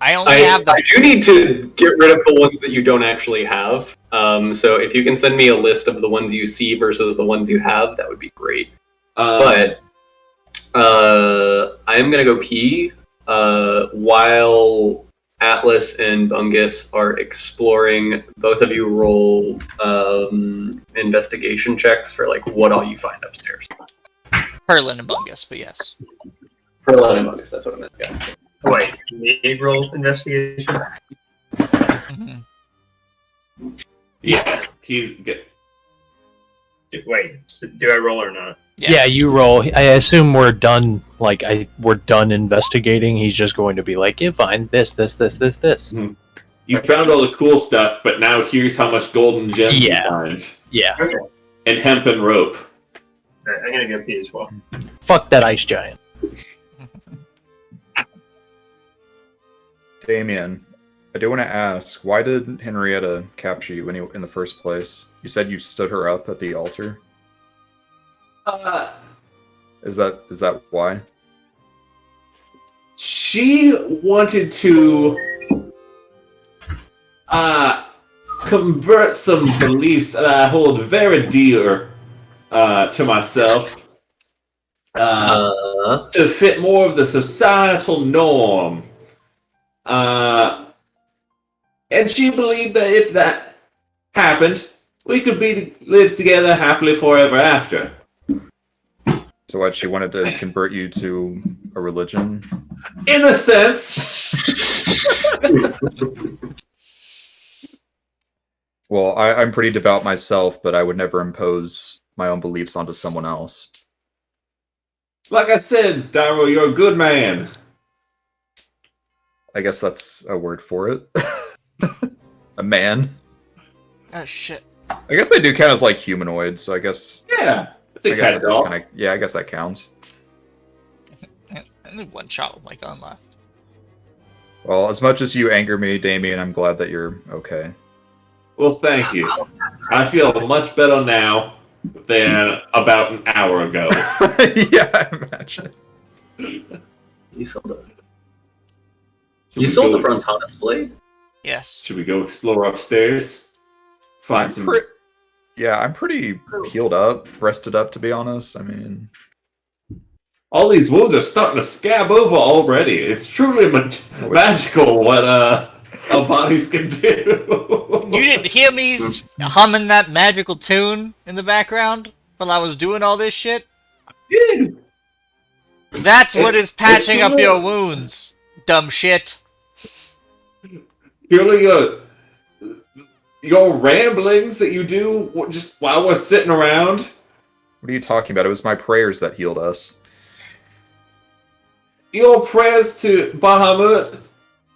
I only have the... I do need to get rid of the ones that you don't actually have. So if you can send me a list of the ones you see versus the ones you have, that would be great. But I am going to go pee while Atlas and Bungus are exploring. Both of you roll investigation checks for like what all you find upstairs. Perlin and Bungus, but yes. Perlin and Bungus, that's what I meant. Yeah. Wait, me roll investigation? Yeah, he's good. Wait, do I roll or not? Yes. Yeah, you roll. I assume we're done. Like, we're done investigating. He's just going to be like, "You find this." You found all the cool stuff, but now here's how much golden gems you find. Yeah. Okay. And hempen rope. Alright, I'm gonna go pee as well. Fuck that ice giant. Damien, I do want to ask, why did Henrietta capture you in the first place? You said you stood her up at the altar. Is that why? She wanted to convert some beliefs that I hold very dear to myself to fit more of the societal norm. And she believed that if that happened, we could live together happily forever after. So what, she wanted to convert you to a religion? In a sense. Well, I'm pretty devout myself, but I would never impose my own beliefs onto someone else. Like I said, Daryl, you're a good man. I guess that's a word for it. A man. Oh shit. I guess they do count as like humanoids, so I guess. Yeah, it's a cat doll. Yeah, I guess that counts. I only one shot with my gun left. Well, as much as you anger me, Damien, I'm glad that you're okay. Well, thank you. I feel much better now than about an hour ago. Yeah, I imagine. You sold it. You sold the Brontanis blade? Yes. Should we go explore upstairs? Find some. Yeah, I'm pretty healed up, rested up, to be honest. I mean, all these wounds are starting to scab over already. It's truly magical what our bodies can do. You didn't hear me humming that magical tune in the background while I was doing all this shit? Yeah. That's what is patching up your wounds, dumb shit. Purely your ramblings that you do just while we're sitting around. What are you talking about? It was my prayers that healed us. Your prayers to Bahamut.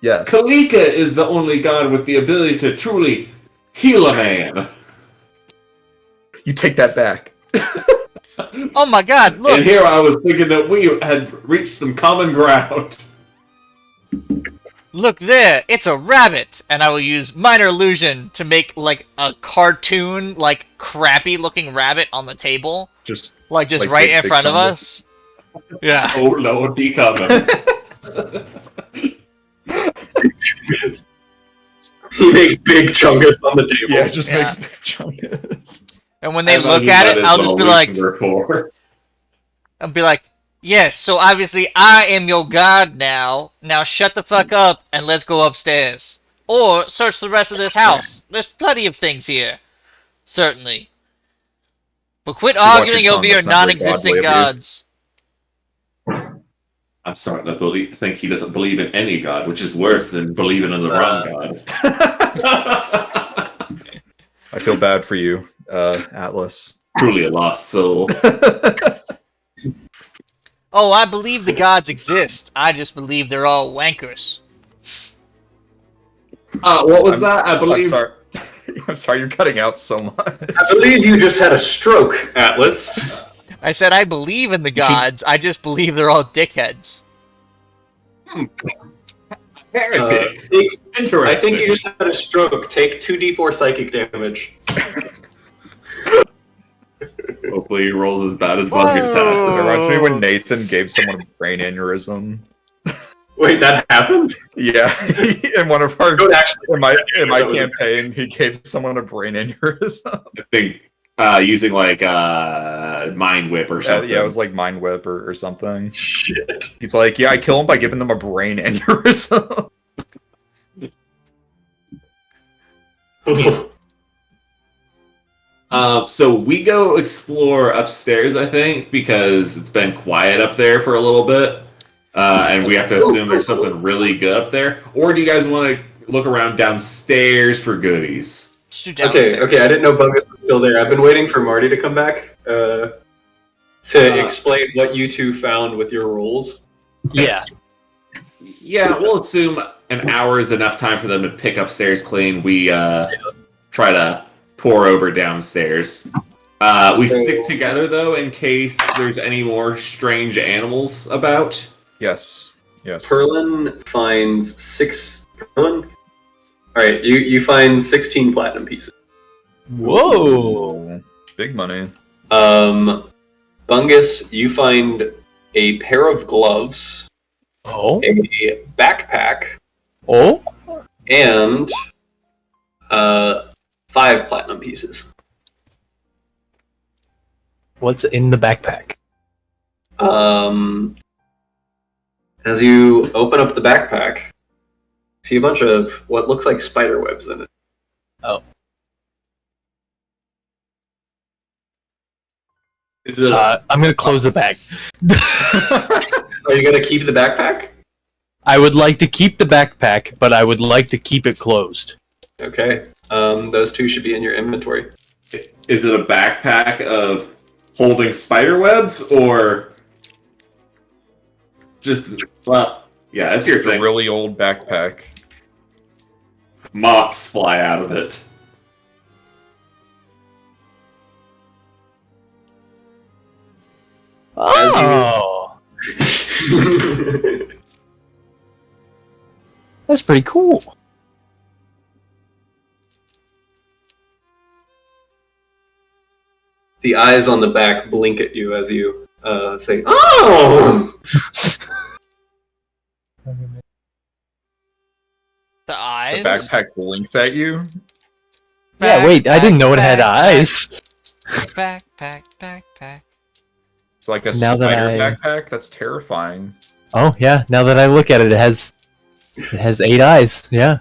Yes. Kalika is the only god with the ability to truly heal a man. You take that back. Oh my god, look! And here I was thinking that we had reached some common ground. Look there, it's a rabbit! And I will use minor illusion to make, like, a cartoon, like, crappy-looking rabbit on the table. Just right in front of us. Yeah. Oh, Lord, be coming. He makes big chungus on the table. Yeah, just makes big chungus. And when they look at it, I'll just be like... I'll be like, yes, so obviously I am your god now. Now shut the fuck up and let's go upstairs. Or search the rest of this house. There's plenty of things here. Certainly. But quit arguing over your non-existent gods. I'm starting to think he doesn't believe in any god, which is worse than believing in the wrong god. I feel bad for you, Atlas. Truly a lost soul. Oh, I believe the gods exist. I just believe they're all wankers. What was that? I believe... I'm sorry, you're cutting out so much. I believe you just had a stroke, Atlas. I said I believe in the gods. I just believe they're all dickheads. Heretic. Interesting. I think you just had a stroke. Take 2d4 psychic damage. Hopefully he rolls as bad as Bunker's has. It reminds me when Nathan gave someone a brain aneurysm. Wait, that happened? Yeah, in one of our in my that campaign, he gave someone a brain aneurysm. I think using like Mind Whip or something. Yeah, it was like Mind Whip or something. Shit. He's like, yeah, I kill him by giving them a brain aneurysm. So we go explore upstairs, I think, because it's been quiet up there for a little bit. And we have to assume there's something really good up there. Or do you guys want to look around downstairs for goodies? Okay, I didn't know Bungus was still there. I've been waiting for Marty to come back to explain what you two found with your rolls. Yeah. Yeah, we'll assume an hour is enough time for them to pick upstairs clean. We try to pour over downstairs. We stick together, though, in case there's any more strange animals about. Yes. Perlin finds 6... Perlin? right, you find 16 platinum pieces. Whoa! Big money. Bungus, you find a pair of gloves, Oh? a backpack, Oh? and 5 platinum pieces. What's in the backpack? As you open up the backpack, see a bunch of what looks like spider webs in it. Oh. Is it? I'm gonna close the bag. Are you gonna keep the backpack? I would like to keep the backpack, but I would like to keep it closed. Okay. Those 2 should be in your inventory. Is it a backpack of holding spider webs, or just? Well, yeah, that's your A thing. really old backpack. Moths fly out of it. Oh! That's pretty cool. The eyes on the back blink at you as you say, "Oh!" The eyes. The backpack blinks at you. Yeah, wait, I didn't know it had eyes. Backpack. It's like a Now that spider I- backpack. That's terrifying. Oh, yeah, now that I look at it, it has 8 eyes, yeah.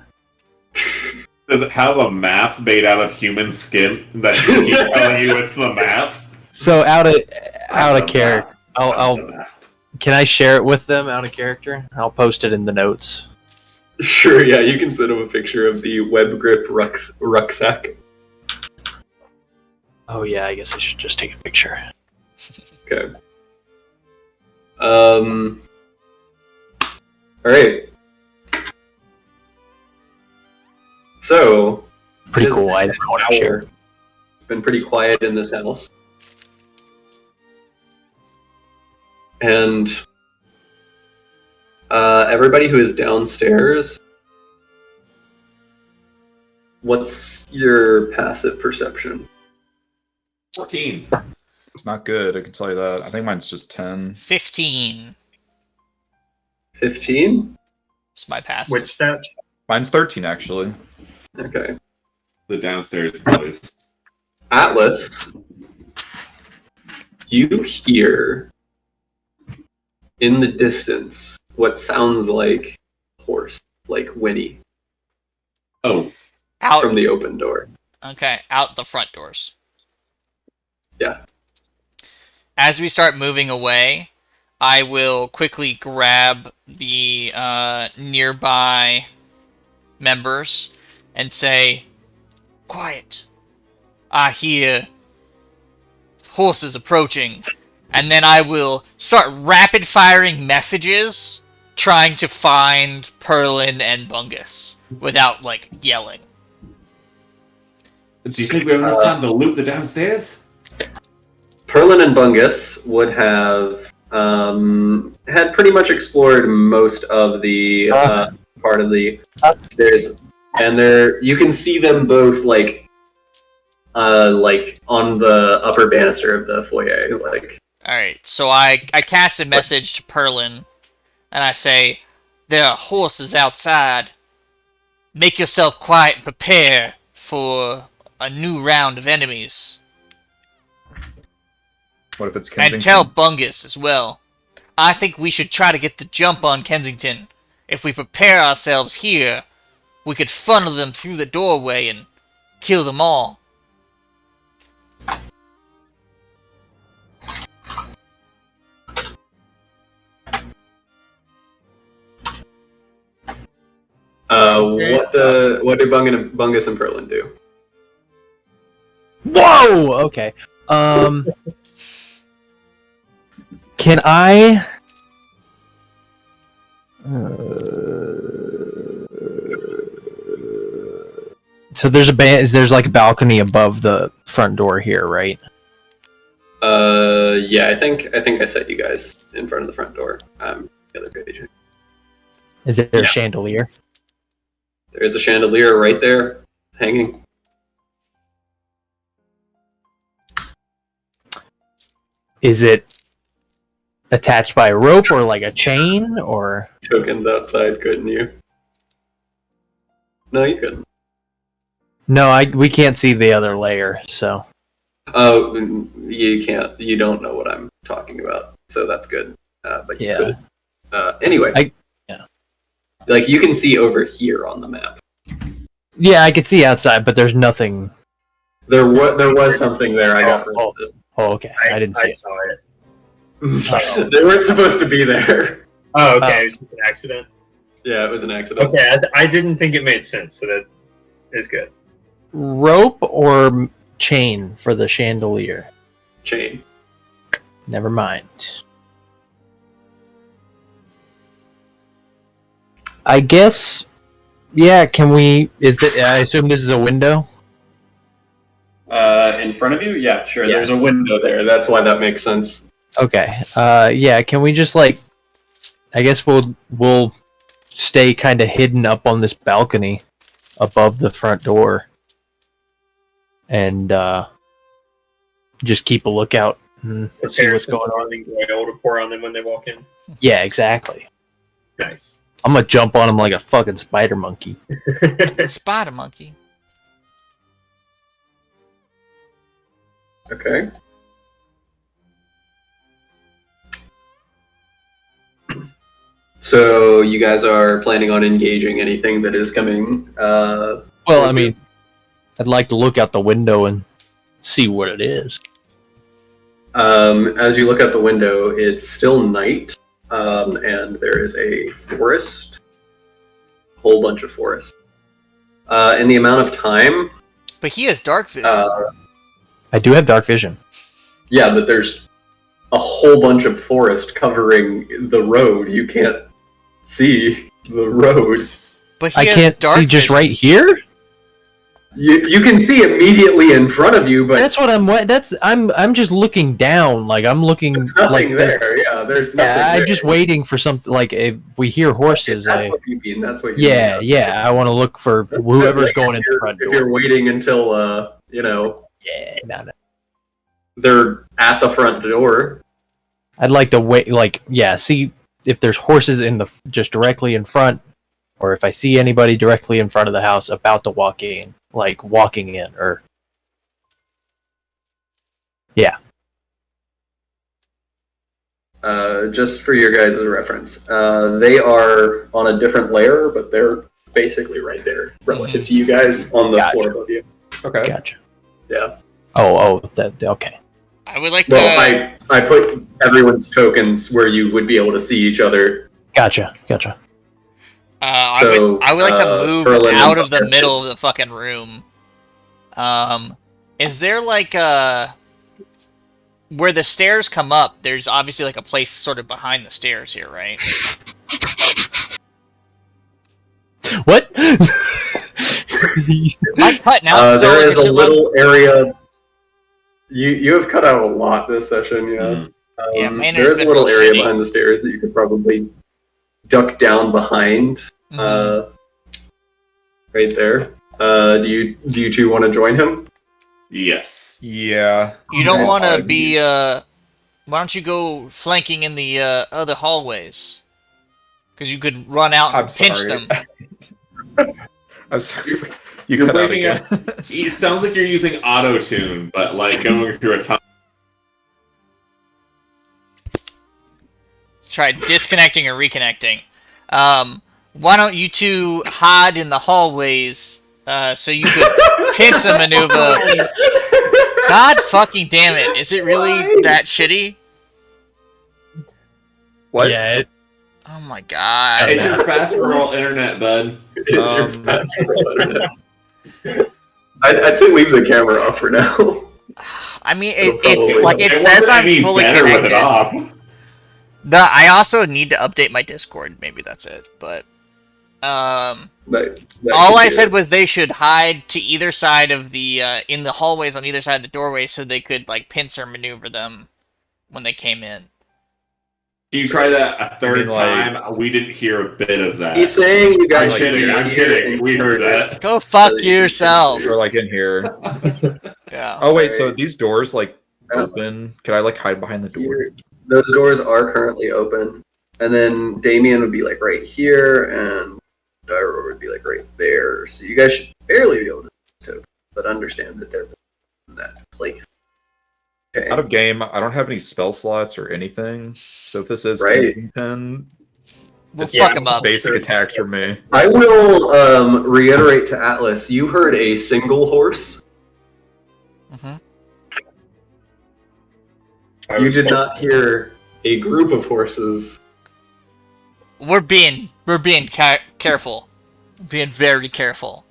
Does it have a map made out of human skin that keeps telling you it's the map? So out of character, The I'll map. can I share it with them out of character? I'll post it in the notes. Sure, yeah, you can send him a picture of the web grip rucksack. Oh yeah, I guess I should just take a picture. Okay. Alright. So, Pretty it is cool. I didn't want to an share. hour. It's been pretty quiet in this house. And everybody who is downstairs, what's your passive perception? 14. It's not good. I can tell you that. I think mine's just 10. 15. 15? It's my passive. Which stat? Mine's 13 actually. Okay. The downstairs boys. Atlas, you hear in the distance what sounds like a horse, like whinny, Oh, Out. from the open door. Okay, out the front doors. Yeah. As we start moving away, I will quickly grab the nearby members and say, "Quiet. I hear horses approaching." And then I will start rapid firing messages trying to find Perlin and Bungus without, like, yelling. do you think we have enough time to loot the downstairs? Perlin and Bungus would have had pretty much explored most of the part of the stairs, and you can see them both like on the upper banister of the foyer. Like, Alright, so I cast a message to Perlin, and I say, "There are horses outside. Make yourself quiet and prepare for a new round of enemies. What if it's Kensington? And tell Bungus as well. I think we should try to get the jump on Kensington. If we prepare ourselves here, we could funnel them through the doorway and kill them all." what do Bungus and Perlin do? Whoa! Okay. Can I? So there's there's like a balcony above the front door here, right? Yeah, I think I set you guys in front of the front door. The other page. Is there a chandelier? There's a chandelier right there, hanging. Is it attached by a rope or like a chain or? Tokens outside, couldn't you? No, you couldn't. No, we can't see the other layer, so. Oh, you can't. You don't know what I'm talking about, so that's good. But you could. Anyway, like you can see over here on the map. Yeah, I could see outside, but there's nothing. There was something there. I got rid of it. Oh, okay. I didn't see I it. saw it. They weren't supposed to be there. Oh, okay. It was just an accident. Yeah, it was an accident. Okay, I didn't think it made sense, so that is good. Rope or chain for the chandelier? Chain. Never mind. I guess. Yeah. Can we? I assume this is a window. In front of you? Yeah, sure. Yeah. There's a window there. That's why that makes sense. Okay. Yeah. Can we just I guess we'll stay kind of hidden up on this balcony above the front door, and just keep a lookout and see what's going on. Oil to pour on them when they walk in. Yeah. Exactly. Nice. I'm gonna jump on him like a fucking spider monkey. Spider monkey. Okay. So you guys are planning on engaging anything that is coming? Well, I mean, I'd like to look out the window and see what it is. As you look out the window, it's still night, and there is a forest, a whole bunch of forest. In the amount of time... But he has dark vision. I do have dark vision. Yeah, but there's a whole bunch of forest covering the road. You can't see the road. But I can't see just vision. right here? You can see immediately in front of you, but that's what I'm just looking down, like I'm looking. There's nothing there. Yeah, there's nothing. Yeah, I'm there. just waiting for something. Like if we hear horses, That's what you mean. That's what you mean. Yeah. I want to look for whoever's going in the front door. If you're waiting until Yeah, no. they're at the front door. I'd like to wait. See if there's horses just directly in front, or if I see anybody directly in front of the house about to walk in. Like walking in, or yeah. Just for your guys' reference, they are on a different layer, but they're basically right there relative to you guys on the floor above you. Okay. Gotcha. Yeah. Okay. I would like to. Well, I put everyone's tokens where you would be able to see each other. Gotcha. I would like to move out of the middle of the fucking room. Is there where the stairs come up? There's obviously a place sort of behind the stairs here, right? What? I'm cutting out. There is a little area. You have cut out a lot this session, yeah. There is a little area behind the stairs that you could probably duck down behind. Right there. Do you two want to join him? Yes. Yeah. You don't want to be. Why don't you go flanking in the other hallways? Because you could run out and pinch them. I'm sorry. You're breaking out. It sounds like you're using auto-tune, but going through a time. Try disconnecting or reconnecting. Why don't you two hide in the hallways so you could pinch a maneuver? God fucking damn it. Is it really that shitty? What? Yeah. Oh my god. It's your fast roll internet, bud. It's your fast roll internet. I'd say leave the camera off for now. I mean, it says I'm fully connected. I also need to update my Discord. Maybe that's it. But all I said was they should hide to either side of the in the hallways on either side of the doorway, so they could pincer maneuver them when they came in. Can you try that a third like- time? We didn't hear a bit of that. He's saying you guys I'm should kidding. be I'm here kidding. and- We heard that. Go fuck yourself. Or like in here. Yeah. Oh wait, so these doors like open? Could I like hide behind the door? Those doors are currently open. And then Damien would be like right here, and Dyro would be like right there. So you guys should barely be able to, but understand that they're in that place. Okay. Out of game, I don't have any spell slots or anything. So if this is Right. Kensington, We'll it's fuck him up. basic attacks from me. I will reiterate to Atlas, you heard a single horse. Mhm. You did not hear a group of horses. We're being careful. Being very careful.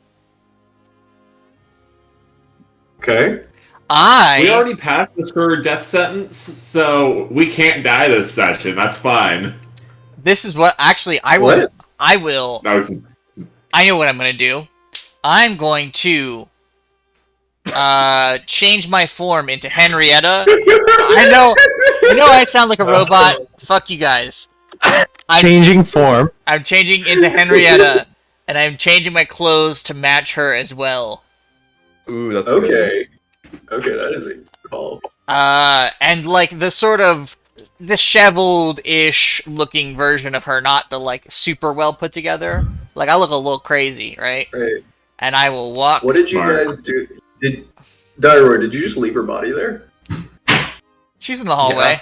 Okay. We already passed the sure death sentence, so we can't die this session. That's fine. This is what actually I will. What? I will. No, it's I know what I'm gonna do. I'm going to change my form into Henrietta. I know I sound like a robot. Fuck you guys. Changing form. I'm changing into Henrietta, and I'm changing my clothes to match her as well. Ooh, that's good. Okay. Okay, that is a call. And like the sort of disheveled-ish looking version of her, not the like super well put together. Like I look a little crazy, right? Right. And I will walk. What did you Smart. guys do? Dyro, did you just leave her body there? She's in the hallway.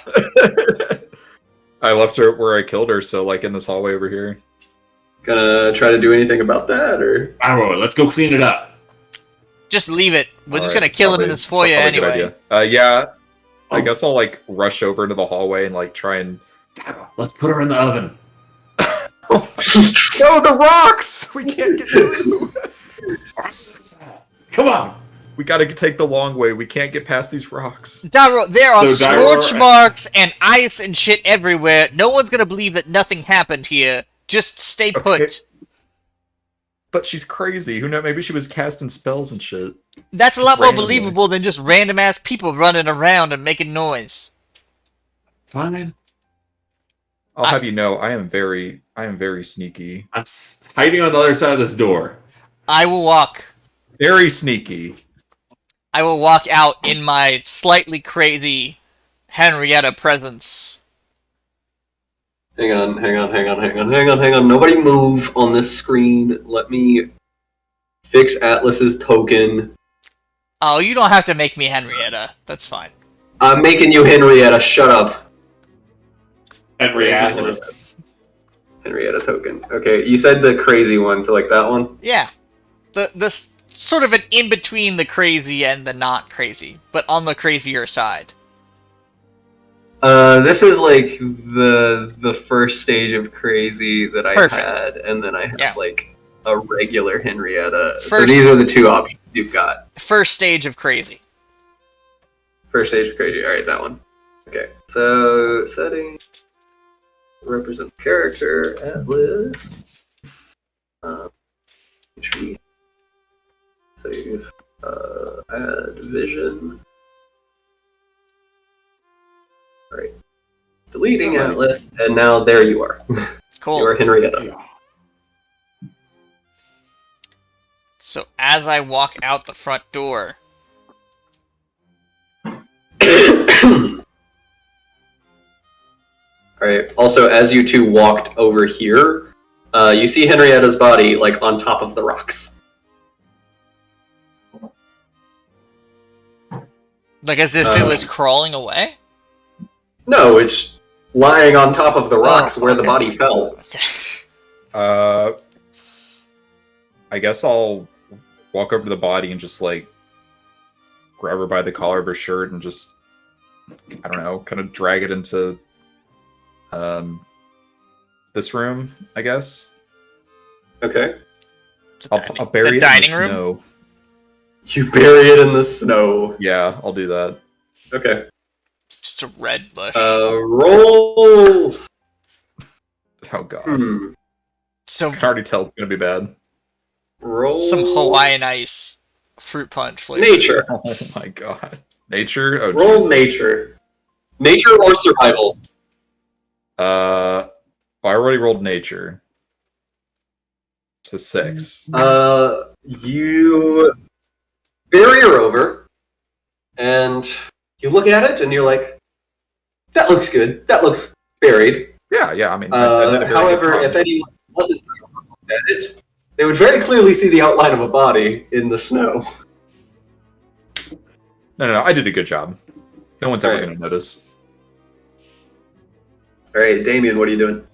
I left her where I killed her, so like in this hallway over here. Gonna try to do anything about that, or? Arrow, let's go clean it up. Just leave it. We're just Alright, gonna it's kill him probably- in this it's foyer probably a good anyway. idea. Yeah. I Oh. guess I'll like rush over into the hallway and like try and. Let's put her in the oven. No, the rocks! We can't get through. Come on. We gotta take the long way. We can't get past these rocks. Dyro, there are So Dyro- scorch marks and ice and shit everywhere. No one's gonna believe that nothing happened here. Just stay put. Okay. But she's crazy. Who knows? Maybe she was casting spells and shit. That's a lot more Randomly. believable than just random ass people running around and making noise. Fine. I'll have you know, I am very sneaky. I'm hiding on the other side of this door. I will walk. Very sneaky. I will walk out in my slightly crazy Henrietta presence. Hang on. Nobody move on this screen. Let me fix Atlas's token. Oh, you don't have to make me Henrietta. That's fine. I'm making you Henrietta. Shut up. Henry Atlas. Henrietta token. Okay, you said the crazy one, so like that one? Yeah. The sort of an in between the crazy and the not crazy, but on the crazier side. This is like the first stage of crazy that I Perfect. had, and then I have Yeah. like a regular Henrietta. So First- these are the two options you've got. First stage of crazy. First stage of crazy. All right, that one. Okay, so setting, represent character, Atlas. Tree. Save. Add vision. All right. Deleting Alright. Atlas, and now there you are. Cool. You are Henrietta. So as I walk out the front door, Alright, also, as you two walked over here, you see Henrietta's body, like, on top of the rocks. like as if it was crawling away. No, it's lying on top of the rocks where the okay. body fell. I guess I'll walk over to the body and just like grab her by the collar of her shirt and just, I don't know, kind of drag it into this room, I guess. Okay. I'll bury The it dining in the room? snow. You bury it in the snow. Yeah, I'll do that. Okay. Just a red bush. Roll. Oh god. So I can already tell it's gonna be bad. Roll. some Hawaiian ice fruit punch flavor. Nature. Oh my god. Nature? Oh, Roll geez. nature. Nature or survival. I already rolled nature. It's a 6. You barrier over, and you look at it, and you're like, "That looks good. That looks buried." Yeah. I mean, I did a very good However, job. if anyone wasn't looking at it, they would very clearly see the outline of a body in the snow. No, I did a good job. No one's ever Right. going to notice. All right, Damien, what are you doing?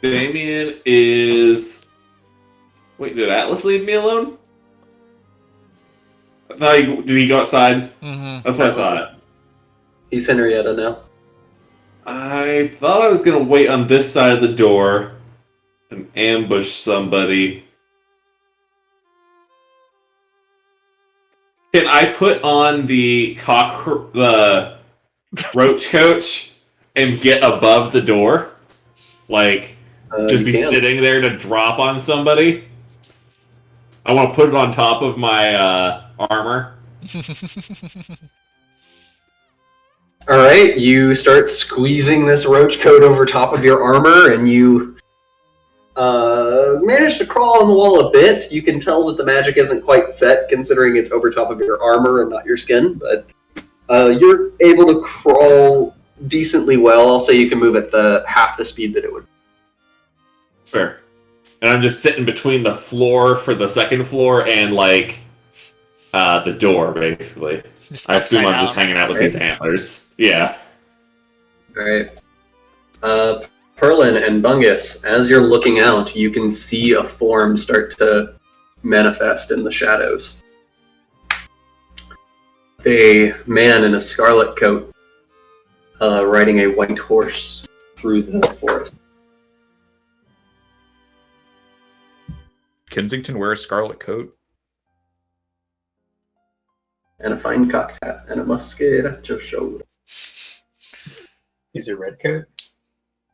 Damien is. Wait, did Atlas leave me alone? Did he go outside? Mm-hmm. That's what I Atlas thought. He's Henrietta now. I thought I was gonna wait on this side of the door and ambush somebody. Can I put on the roach coach and get above the door? Like, just You be can. sitting there to drop on somebody? I want to put it on top of my armor. All right, you start squeezing this roach coat over top of your armor, and you manage to crawl on the wall a bit. You can tell that the magic isn't quite set, considering it's over top of your armor and not your skin, but you're able to crawl decently well. I'll say you can move at half the speed that it would. Sure. And I'm just sitting between the floor for the second floor and, like, the door, basically. Just I assume upside I'm just down. hanging out with these antlers. Yeah. All right. Perlin and Bungus, as you're looking out, you can see a form start to manifest in the shadows. A man in a scarlet coat riding a white horse through the forest. Kensington wear a scarlet coat. And a fine cocked hat and a musket at your shoulder. Is it red coat?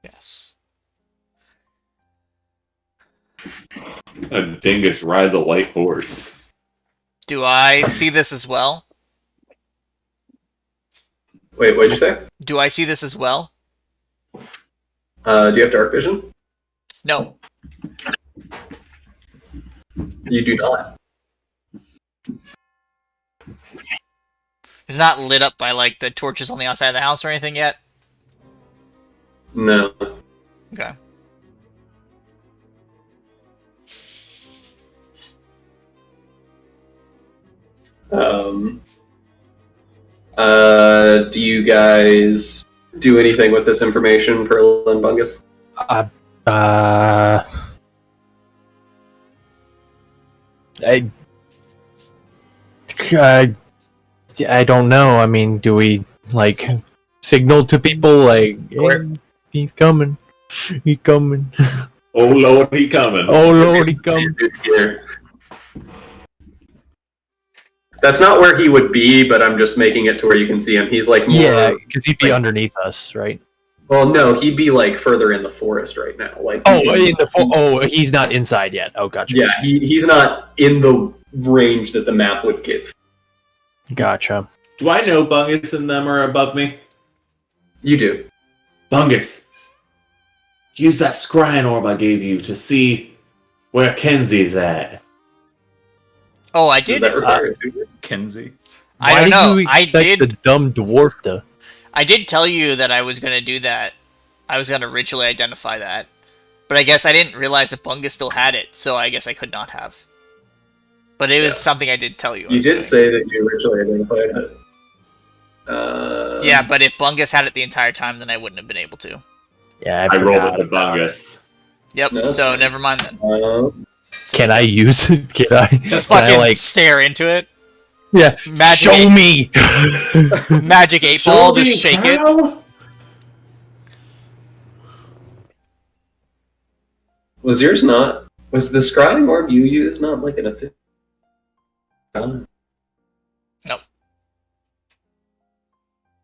Yes. A dingus rides a white horse. Do I see this as well? Wait, what'd you say? Do I see this as well? Do you have dark vision? No. You do not. It's not lit up by, like, the torches on the outside of the house or anything yet? No. Okay. Do you guys do anything with this information, Pearl and Bungus? I don't know. I mean, do we like signal to people like, hey, he's coming, he's coming? Oh Lord, he coming. Oh Lord, he coming. Here. That's not where he would be, but I'm just making it to where you can see him. He's like more, Yeah, because he'd be underneath us, right? Well, no, he'd be like further in the forest right now. Like he's not inside yet. Oh, gotcha. Yeah, he's not in the range that the map would give. Gotcha. Do I know Bungus and them are above me? You do. Bungus, use that scrying orb I gave you to see where Kenzie's at. Oh, I Does did. that require a tutor? Kenzie. I don't know. Why did you expect the dumb dwarf to? I did tell you that I was gonna do that. I was gonna ritually identify that, but I guess I didn't realize that Bungus still had it, so I guess I could not have. But it was something I did tell you. You did say that you originally identified it. Yeah, but if Bungus had it the entire time, then I wouldn't have been able to. Yeah, I rolled forgot with the about it. Bungus. Yep. No, So that's never mind then. Can I use it? Can I? Just can I, fucking like, stare into it. yeah. Magic Show me. Magic 8-ball, just shake it. Was yours not? Was the scrying orb you used not like an official? Nope.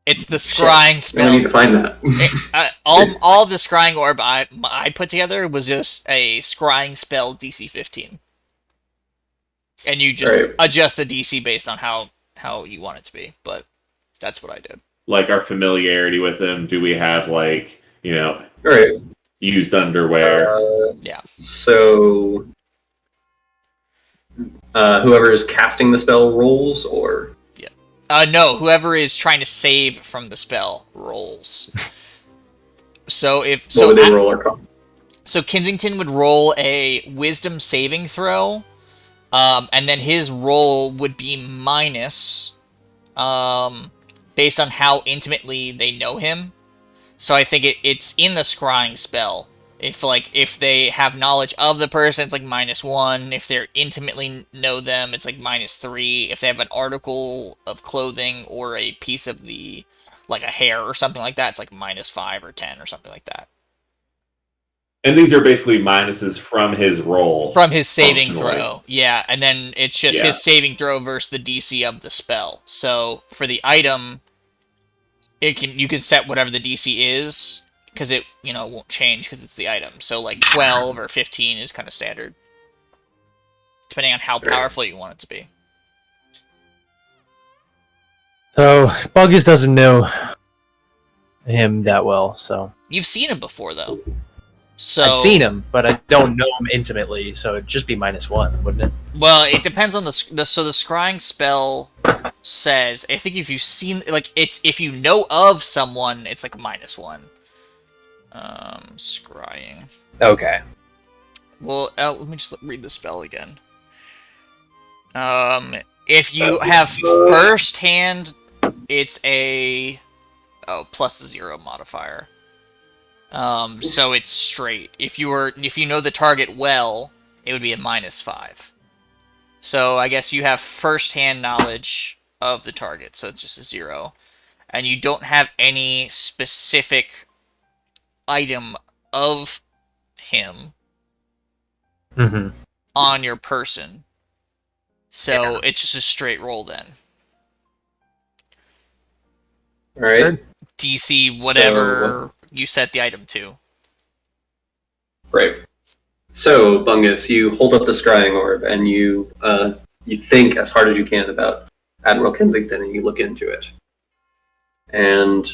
It's the scrying I spell. need to find that. All the scrying orb I put together was just a scrying spell DC 15. And you just Right. adjust the DC based on how you want it to be. But that's what I did. Like our familiarity with him, do we have like All right. used underwear. Yeah. So, whoever is casting the spell rolls, or No, whoever is trying to save from the spell rolls. So what would they roll or come? So Kensington would roll a wisdom saving throw, and then his roll would be minus, based on how intimately they know him. So I think it's in the scrying spell. If they have knowledge of the person, it's like -1. If they intimately know them, it's like -3. If they have an article of clothing or a piece of like a hair or something like that, it's like -5 or 10 or something like that. And these are basically minuses from his roll. From his saving functionally. throw. Yeah, and then it's just his saving throw versus the DC of the spell. So for the item, you can set whatever the DC is, because it won't change because it's the item. So like 12 or 15 is kind of standard, depending on how powerful you want it to be. So Buggus doesn't know him that well, so You've seen him before, though. So I've seen him, but I don't know him intimately. So it'd just be -1, wouldn't it? Well, it depends on so the scrying spell says, I think if you've seen, if you know of someone, it's like -1. Scrying. Okay. Well, let me just read the spell again. If you have first hand, it's a +0 modifier. So it's straight. If you know the target well, it would be a -5. So I guess you have first-hand knowledge of the target, so it's just a 0. And you don't have any specific item of him on your person. So it's just a straight roll then. All right. DC whatever you set the item to. Right. So, Bungus, you hold up the scrying orb and you think as hard as you can about Admiral Kensington, and you look into it. And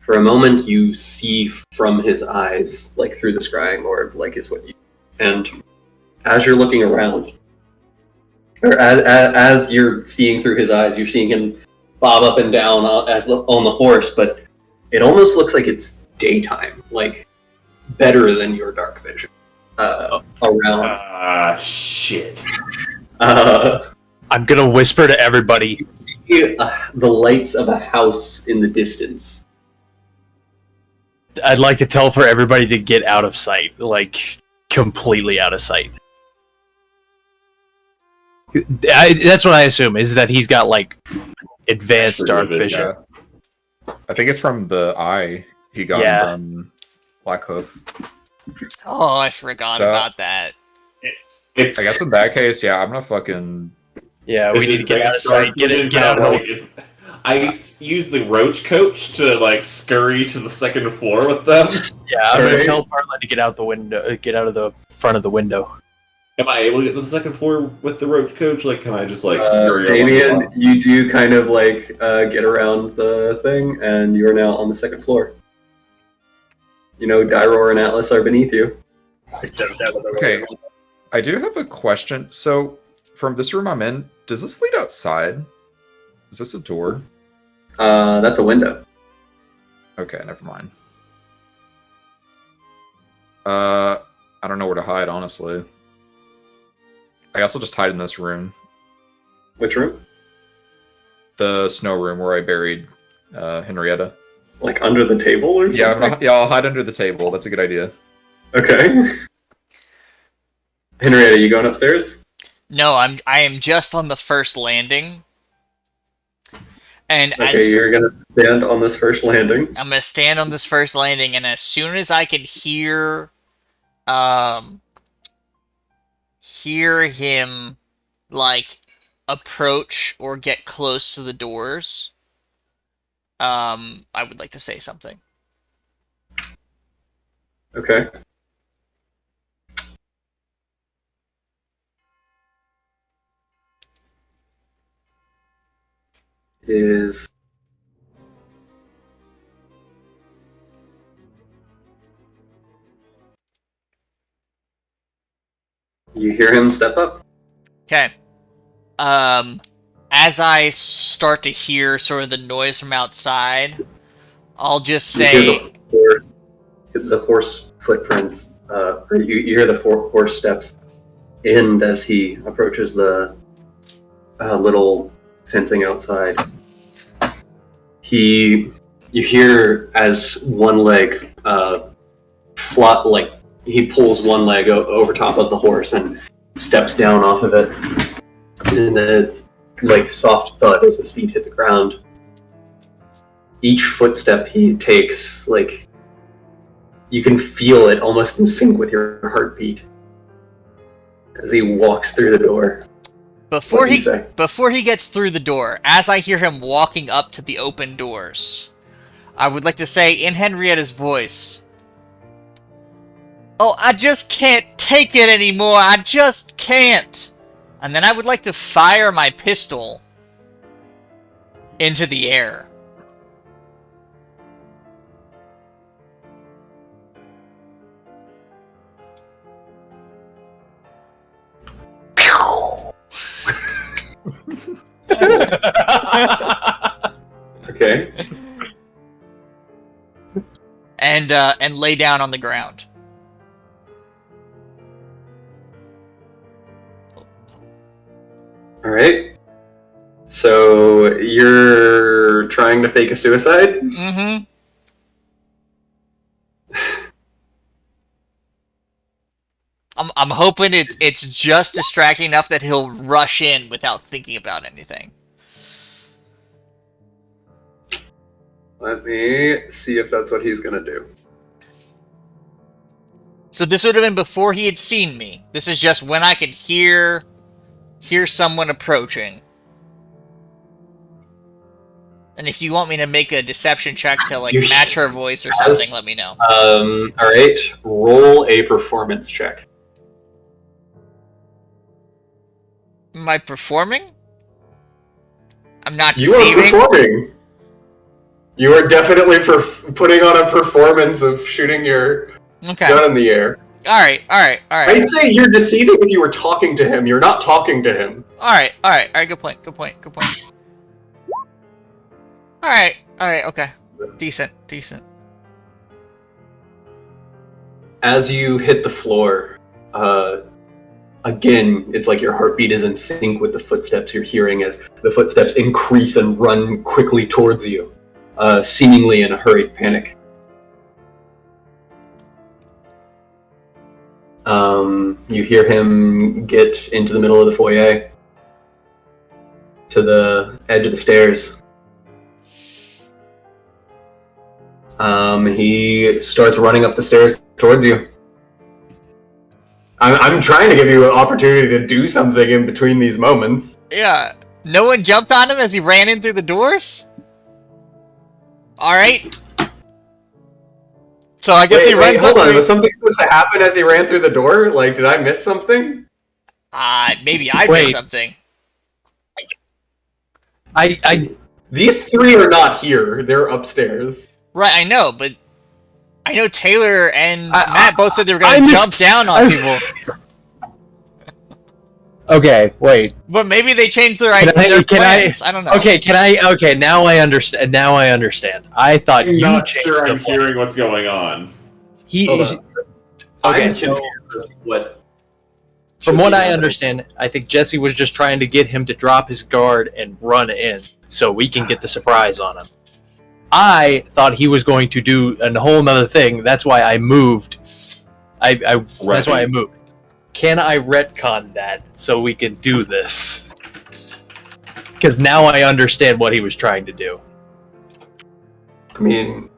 for a moment, you see from his eyes, like through the scrying orb, like is what you. And as you're looking around, or as you're seeing through his eyes, you're seeing him bob up and down on the horse, but it almost looks like it's daytime, like better than your dark vision. Around. Shit. I'm gonna whisper to everybody. You see the lights of a house in the distance. I'd like to tell for everybody to get out of sight, like completely out of sight. That's what I assume, is that he's got like advanced dark vision. Yeah. I think it's from the eye he got from Blackhoof. Oh, I forgot about that. I guess in that case, I'm gonna fucking. Yeah, we need to get out of sight. Get out of the. I use the roach coach to scurry to the second floor with them. Yeah, I'm gonna tell Parla to get out the window. Get out of the front of the window. Am I able to get to the second floor with the roach coach? Can I just scurry? Damien, you do kind of get around the thing, and you are now on the second floor. Dyror and Atlas are beneath you. Okay, I do have a question. So, from this room I'm in, does this lead outside? Is this a door? That's a window. Okay, never mind. I don't know where to hide, honestly. I guess I'll just hide in this room. Which room? The snow room where I buried Henrietta. Like under the table or something? Yeah, I'll hide under the table. That's a good idea. Okay. Henrietta, you going upstairs? No, I am just on the first landing. And you're gonna stand on this first landing. I'm gonna stand on this first landing, and as soon as I can hear him approach or get close to the doors, I would like to say something. Okay. You hear him step up. Okay. As I start to hear sort of the noise from outside, I'll just say... You hear the horse footprints, or you hear the horse steps in as he approaches the little fencing outside. You hear as one leg he pulls one leg over top of the horse and steps down off of it, and then soft thud as his feet hit the ground. Each footstep he takes, you can feel it almost in sync with your heartbeat as he walks through the door. Before he gets through the door, as I hear him walking up to the open doors, I would like to say in Henrietta's voice, "Oh, I just can't take it anymore. I just can't." And then I would like to fire my pistol into the air. Okay. And lay down on the ground. All right. So you're trying to fake a suicide? Mm-hmm. I'm hoping it's just distracting enough that he'll rush in without thinking about anything. Let me see if that's what he's gonna do. So this would have been before he had seen me. This is just when I could hear someone approaching. And if you want me to make a deception check to match her voice or something, let me know. All right. Roll a performance check. Am I performing? I'm not You deceiving. are performing. You are definitely putting on a performance of shooting your gun in the air. All right. I'd say you're deceiving if you were talking to him. You're not talking to him. All right. Good point. All right. Okay. Decent. As you hit the floor, again, it's like your heartbeat is in sync with the footsteps you're hearing as the footsteps increase and run quickly towards you, seemingly in a hurried panic. You hear him get into the middle of the foyer, to the edge of the stairs. He starts running up the stairs towards you. I'm trying to give you an opportunity to do something in between these moments. Yeah. No one jumped on him as he ran in through the doors? Alright. So I guess he runs hold up on, was something supposed to happen as he ran through the door? Did I miss something? Maybe I missed something. These three are not here. They're upstairs. Right, I know, but I know Taylor and Matt both said they were going to jump down on people. Okay, wait. But maybe they changed their plans. I don't know. Okay, now I understand. I thought I'm you not changed sure the I'm plan. hearing what's going on. I'm so confused what. from what I understand, I think Jesse was just trying to get him to drop his guard and run in so we can get the surprise on him. I thought he was going to do a whole nother thing. That's why I moved. That's why I moved. Can I retcon that so we can do this? Because now I understand what he was trying to do. I mean,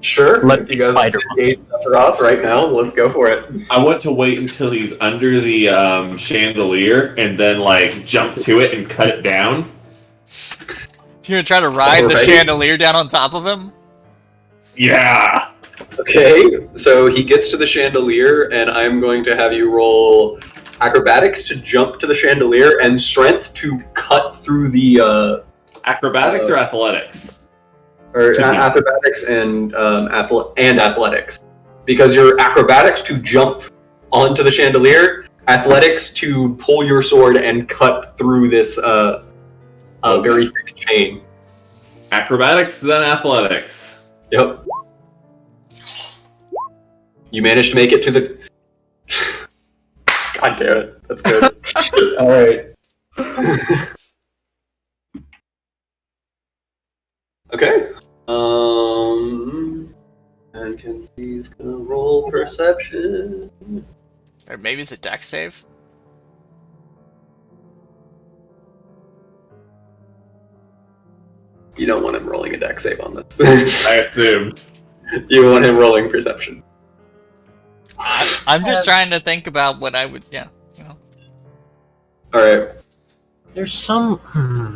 sure. Let if you guys engage Sephiroth right now, let's go for it. I want to wait until he's under the chandelier and then jump to it and cut it down. You're gonna try to ride the chandelier down on top of him? Yeah. Okay, so he gets to the chandelier, and I'm going to have you roll acrobatics to jump to the chandelier and strength to cut through the. Acrobatics or athletics? Or acrobatics and athletics, because your acrobatics to jump onto the chandelier athletics to pull your sword and cut through this very thick chain. Acrobatics, then athletics. Yep. You managed to make it to the... God damn it. That's good. Alright. Okay. And Kenzie's gonna roll perception. Or maybe it's a dex save? You don't want him rolling a dex save on this. I assumed. You want him rolling perception. I'm just trying to think about what I would, yeah. You know. Alright. There's some.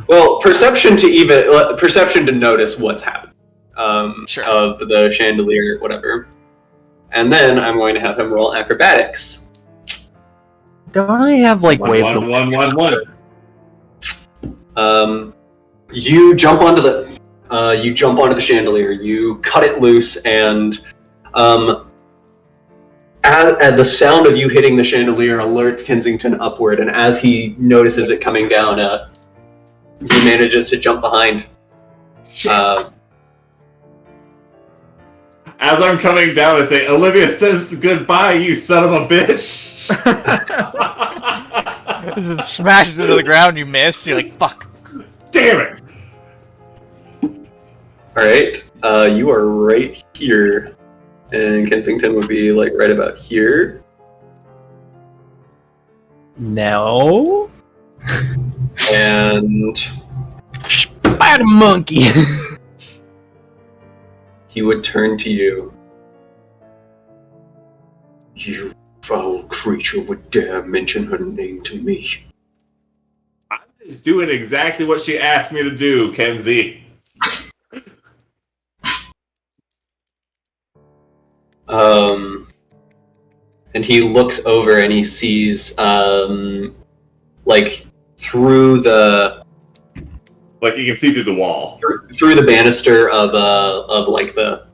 Well, perception to notice what's happened. Sure. Of the chandelier, whatever. And then I'm going to have him roll acrobatics. Don't I have like wave? One. You jump onto the chandelier. You cut it loose, and at the sound of you hitting the chandelier alerts Kensington upward. And as he notices it coming down, he manages to jump behind. As I'm coming down, I say, Olivia says goodbye, you son of a bitch! As it smashes into the ground, you miss. You're like, fuck. Damn it! Alright, you are right here. And Kensington would be like right about here. No. And Spider monkey. he would turn to you. You foul creature would dare mention her name to me. I'm just doing exactly what she asked me to do, Kenzie. And he looks over and he sees, like, through the... Like, you can see through the wall. Through the banister of like, the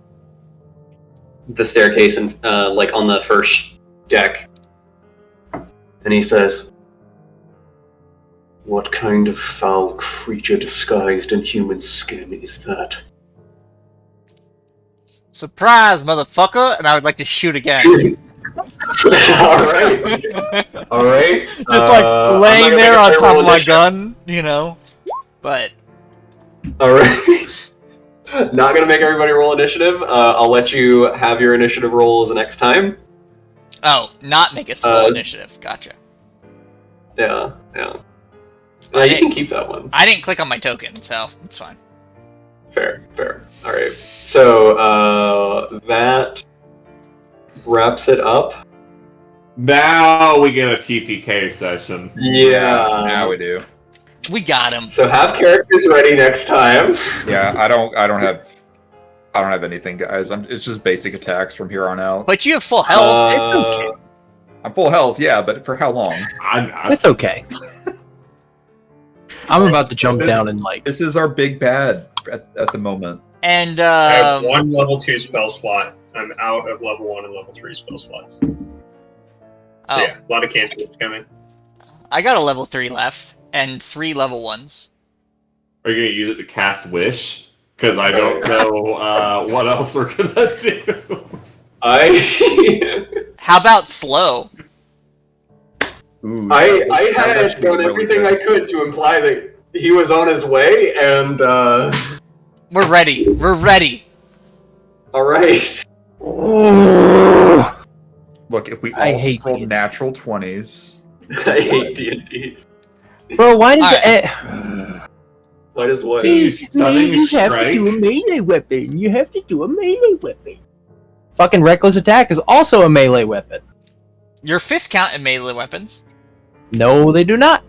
staircase and, like, on the first deck. And he says, "What kind of foul creature disguised in human skin is that?" Surprise, motherfucker! And I would like to shoot again. Alright. Alright. Just like laying there on top of my gun, you know. But alright. Not gonna make everybody roll initiative. I'll let you have your initiative rolls next time. oh, not make a small initiative. Gotcha. Yeah. You can keep that one. I didn't click on my token, so it's fine. Fair. Alright. So, that wraps it up. Now we get a TPK session. Yeah. Now we do. We got him. So have characters ready next time. Yeah, I don't have anything, guys. It's just basic attacks from here on out. But you have full health. It's okay. I'm full health, yeah, but for how long? It's okay. I'm about to jump down and like. This is our big bad at the moment. And I have one level 2 spell slot. I'm out of level 1 and level 3 spell slots. So yeah, a lot of cantrips coming. I got a level 3 left and 3 level 1s. Are you going to use it to cast Wish? Because I don't know what else we're going to do. How about slow? Ooh, I had actually done really everything good. I could to imply that he was on his way, and We're ready. We're ready. alright. Look, if we I all hate rolled D&D. natural 20s, I hate D&D. Bro, why does Alright. What is what? Stunning you have to strike. do a melee weapon. You have to do a melee weapon. Fucking reckless attack is also a melee weapon. Your fists count in melee weapons. No, they do not.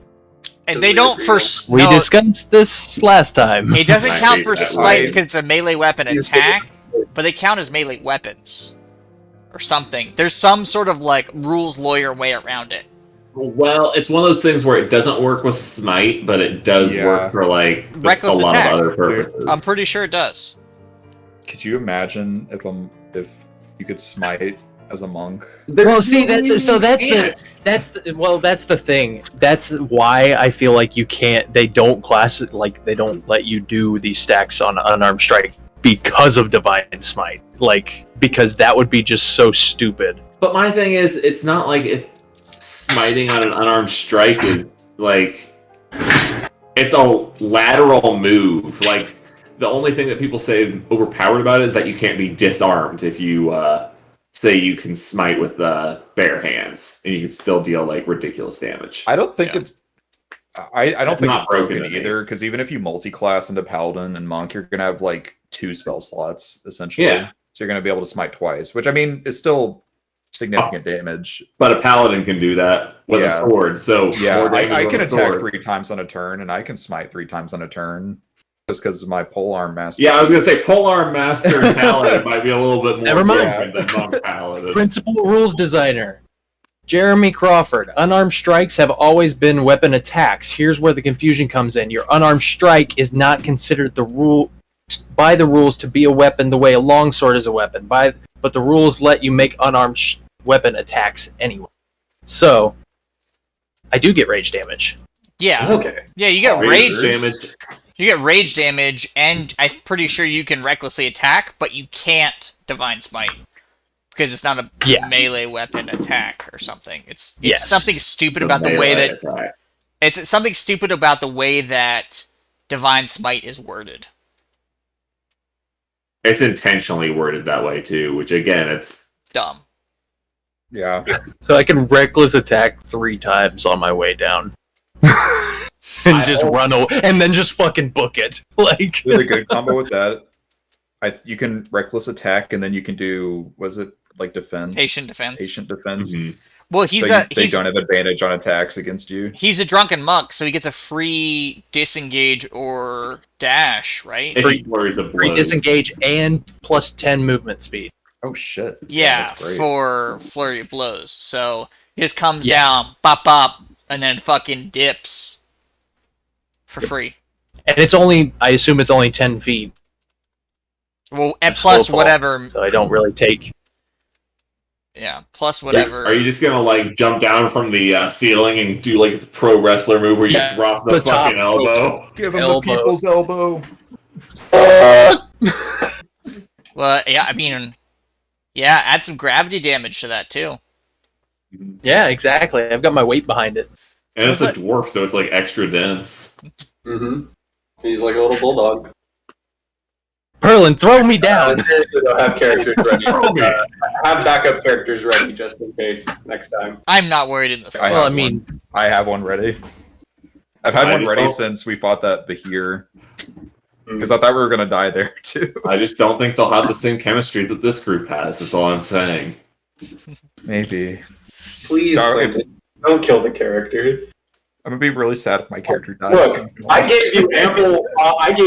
And they don't for... We no, discussed this last time. it doesn't I count hate for that smites line. because it's a melee weapon attack, but they count as melee weapons. Or something. There's some sort of, like, rules lawyer way around it. Well, it's one of those things where it doesn't work with Smite, but it does Yeah. work for, like, Reckless a lot attack. of other purposes. I'm pretty sure it does. could you imagine if you could smite as a monk. Well, see, that's the thing. That's why I feel like you can't. They don't they don't let you do these stacks on unarmed strike because of divine smite. Like, because that would be just so stupid. But my thing is, it's not like smiting on an unarmed strike is like it's a lateral move. Like, the only thing that people say overpowered about it is that you can't be disarmed if you say you can smite with bare hands, and you can still deal like ridiculous damage. I don't think it's. I don't It's think not it's broken broken either, because even if you multi-class into Paladin and Monk, you're gonna have like 2 spell slots essentially. Yeah. So you're gonna be able to smite twice, which I mean is still significant damage. But a paladin can do that with a sword. So Yeah, more damage I with can a attack sword. 3 times on a turn, and I can smite 3 times on a turn, just because of my polearm master. Yeah, I was gonna say polearm master and paladin might be a little bit more Never mind. different than monk paladin. Principal rules designer Jeremy Crawford. Unarmed strikes have always been weapon attacks. Here's where the confusion comes in. Your unarmed strike is not considered by the rules to be a weapon the way a longsword is a weapon. But the rules let you make unarmed weapon attacks anyway. So I do get rage damage. Yeah. Okay. Yeah, you get rage damage. You get rage damage, and I'm pretty sure you can recklessly attack, but you can't divine smite because it's not a melee weapon attack or something. It's something stupid about the way that it's something stupid about the way that divine smite is worded. It's intentionally worded that way too, which again, it's dumb. Yeah. So I can reckless attack 3 times on my way down. And run away, and then just fucking book it. Like, There's a good combo with that. You can reckless attack, and then you can do, was it like defense? Patient defense. Patient defense. Mhm. Well, They don't have advantage on attacks against you. He's a drunken monk, so he gets a free disengage or dash, right? if he flurries of free blows. disengage and plus 10 movement speed. Oh shit! Yeah, that's great. for flurry of blows. So he just comes down, bop bop, and then fucking dips for free. And I assume it's only 10 feet. Well, and Slow plus fall, whatever. So I don't really take. Yeah, plus whatever. Are you just gonna like jump down from the ceiling and do like the pro wrestler move where you drop the fucking elbow? Give him the people's elbow. Well, yeah, I mean, yeah, add some gravity damage to that too. Yeah, exactly. I've got my weight behind it. And it's a dwarf, so it's like extra dense. Mm-hmm. He's like a little bulldog. Perlin, throw me down. Seriously, don't have characters ready. Have backup characters ready just in case next time. I'm not worried in this. I have one ready. I've had one ready since we fought that Bahir. Because I thought we were going to die there, too. I just don't think they'll have the same chemistry that this group has, that's all I'm saying. Maybe. Please, Quentin, don't kill the characters. I'm going to be really sad if my character dies. Look, I gave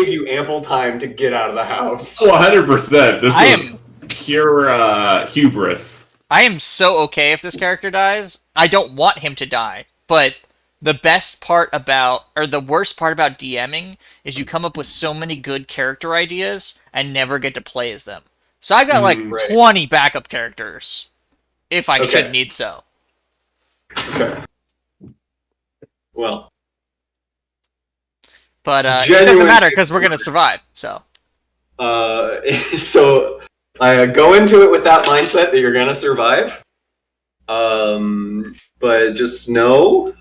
you ample time to get out of the house. Oh, 100%. This was pure hubris. I am so okay if this character dies. I don't want him to die, but the best part about, or the worst part about DMing is you come up with so many good character ideas and never get to play as them. So I've got like 20 backup characters, if I should need so. Okay. Well. But it doesn't matter because we're going to survive, so. So I go into it with that mindset that you're going to survive. But just know...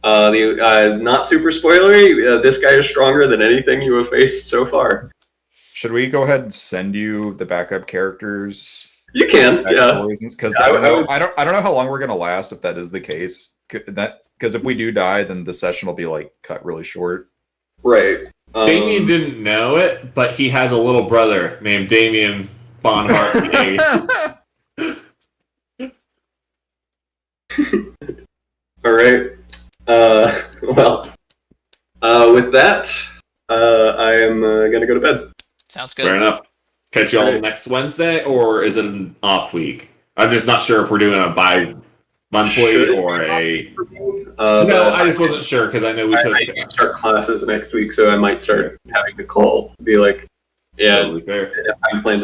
not super spoilery, this guy is stronger than anything you have faced so far. Should we go ahead and send you the backup characters? You can, yeah. Because I don't know how long we're gonna last if that is the case. Because if we do die, then the session will be like cut really short. Right. Damien didn't know it, but he has a little brother named Damien Bonhart. All right. With that, I am going to go to bed. Sounds good. Fair enough. Catch y'all next Wednesday, or is it an off week? I'm just not sure if we're doing a bi-monthly or a... no, I just wasn't sure, because I know we took... I start classes next week, so I might start having to call. Be like, yeah, totally fair. I'm playing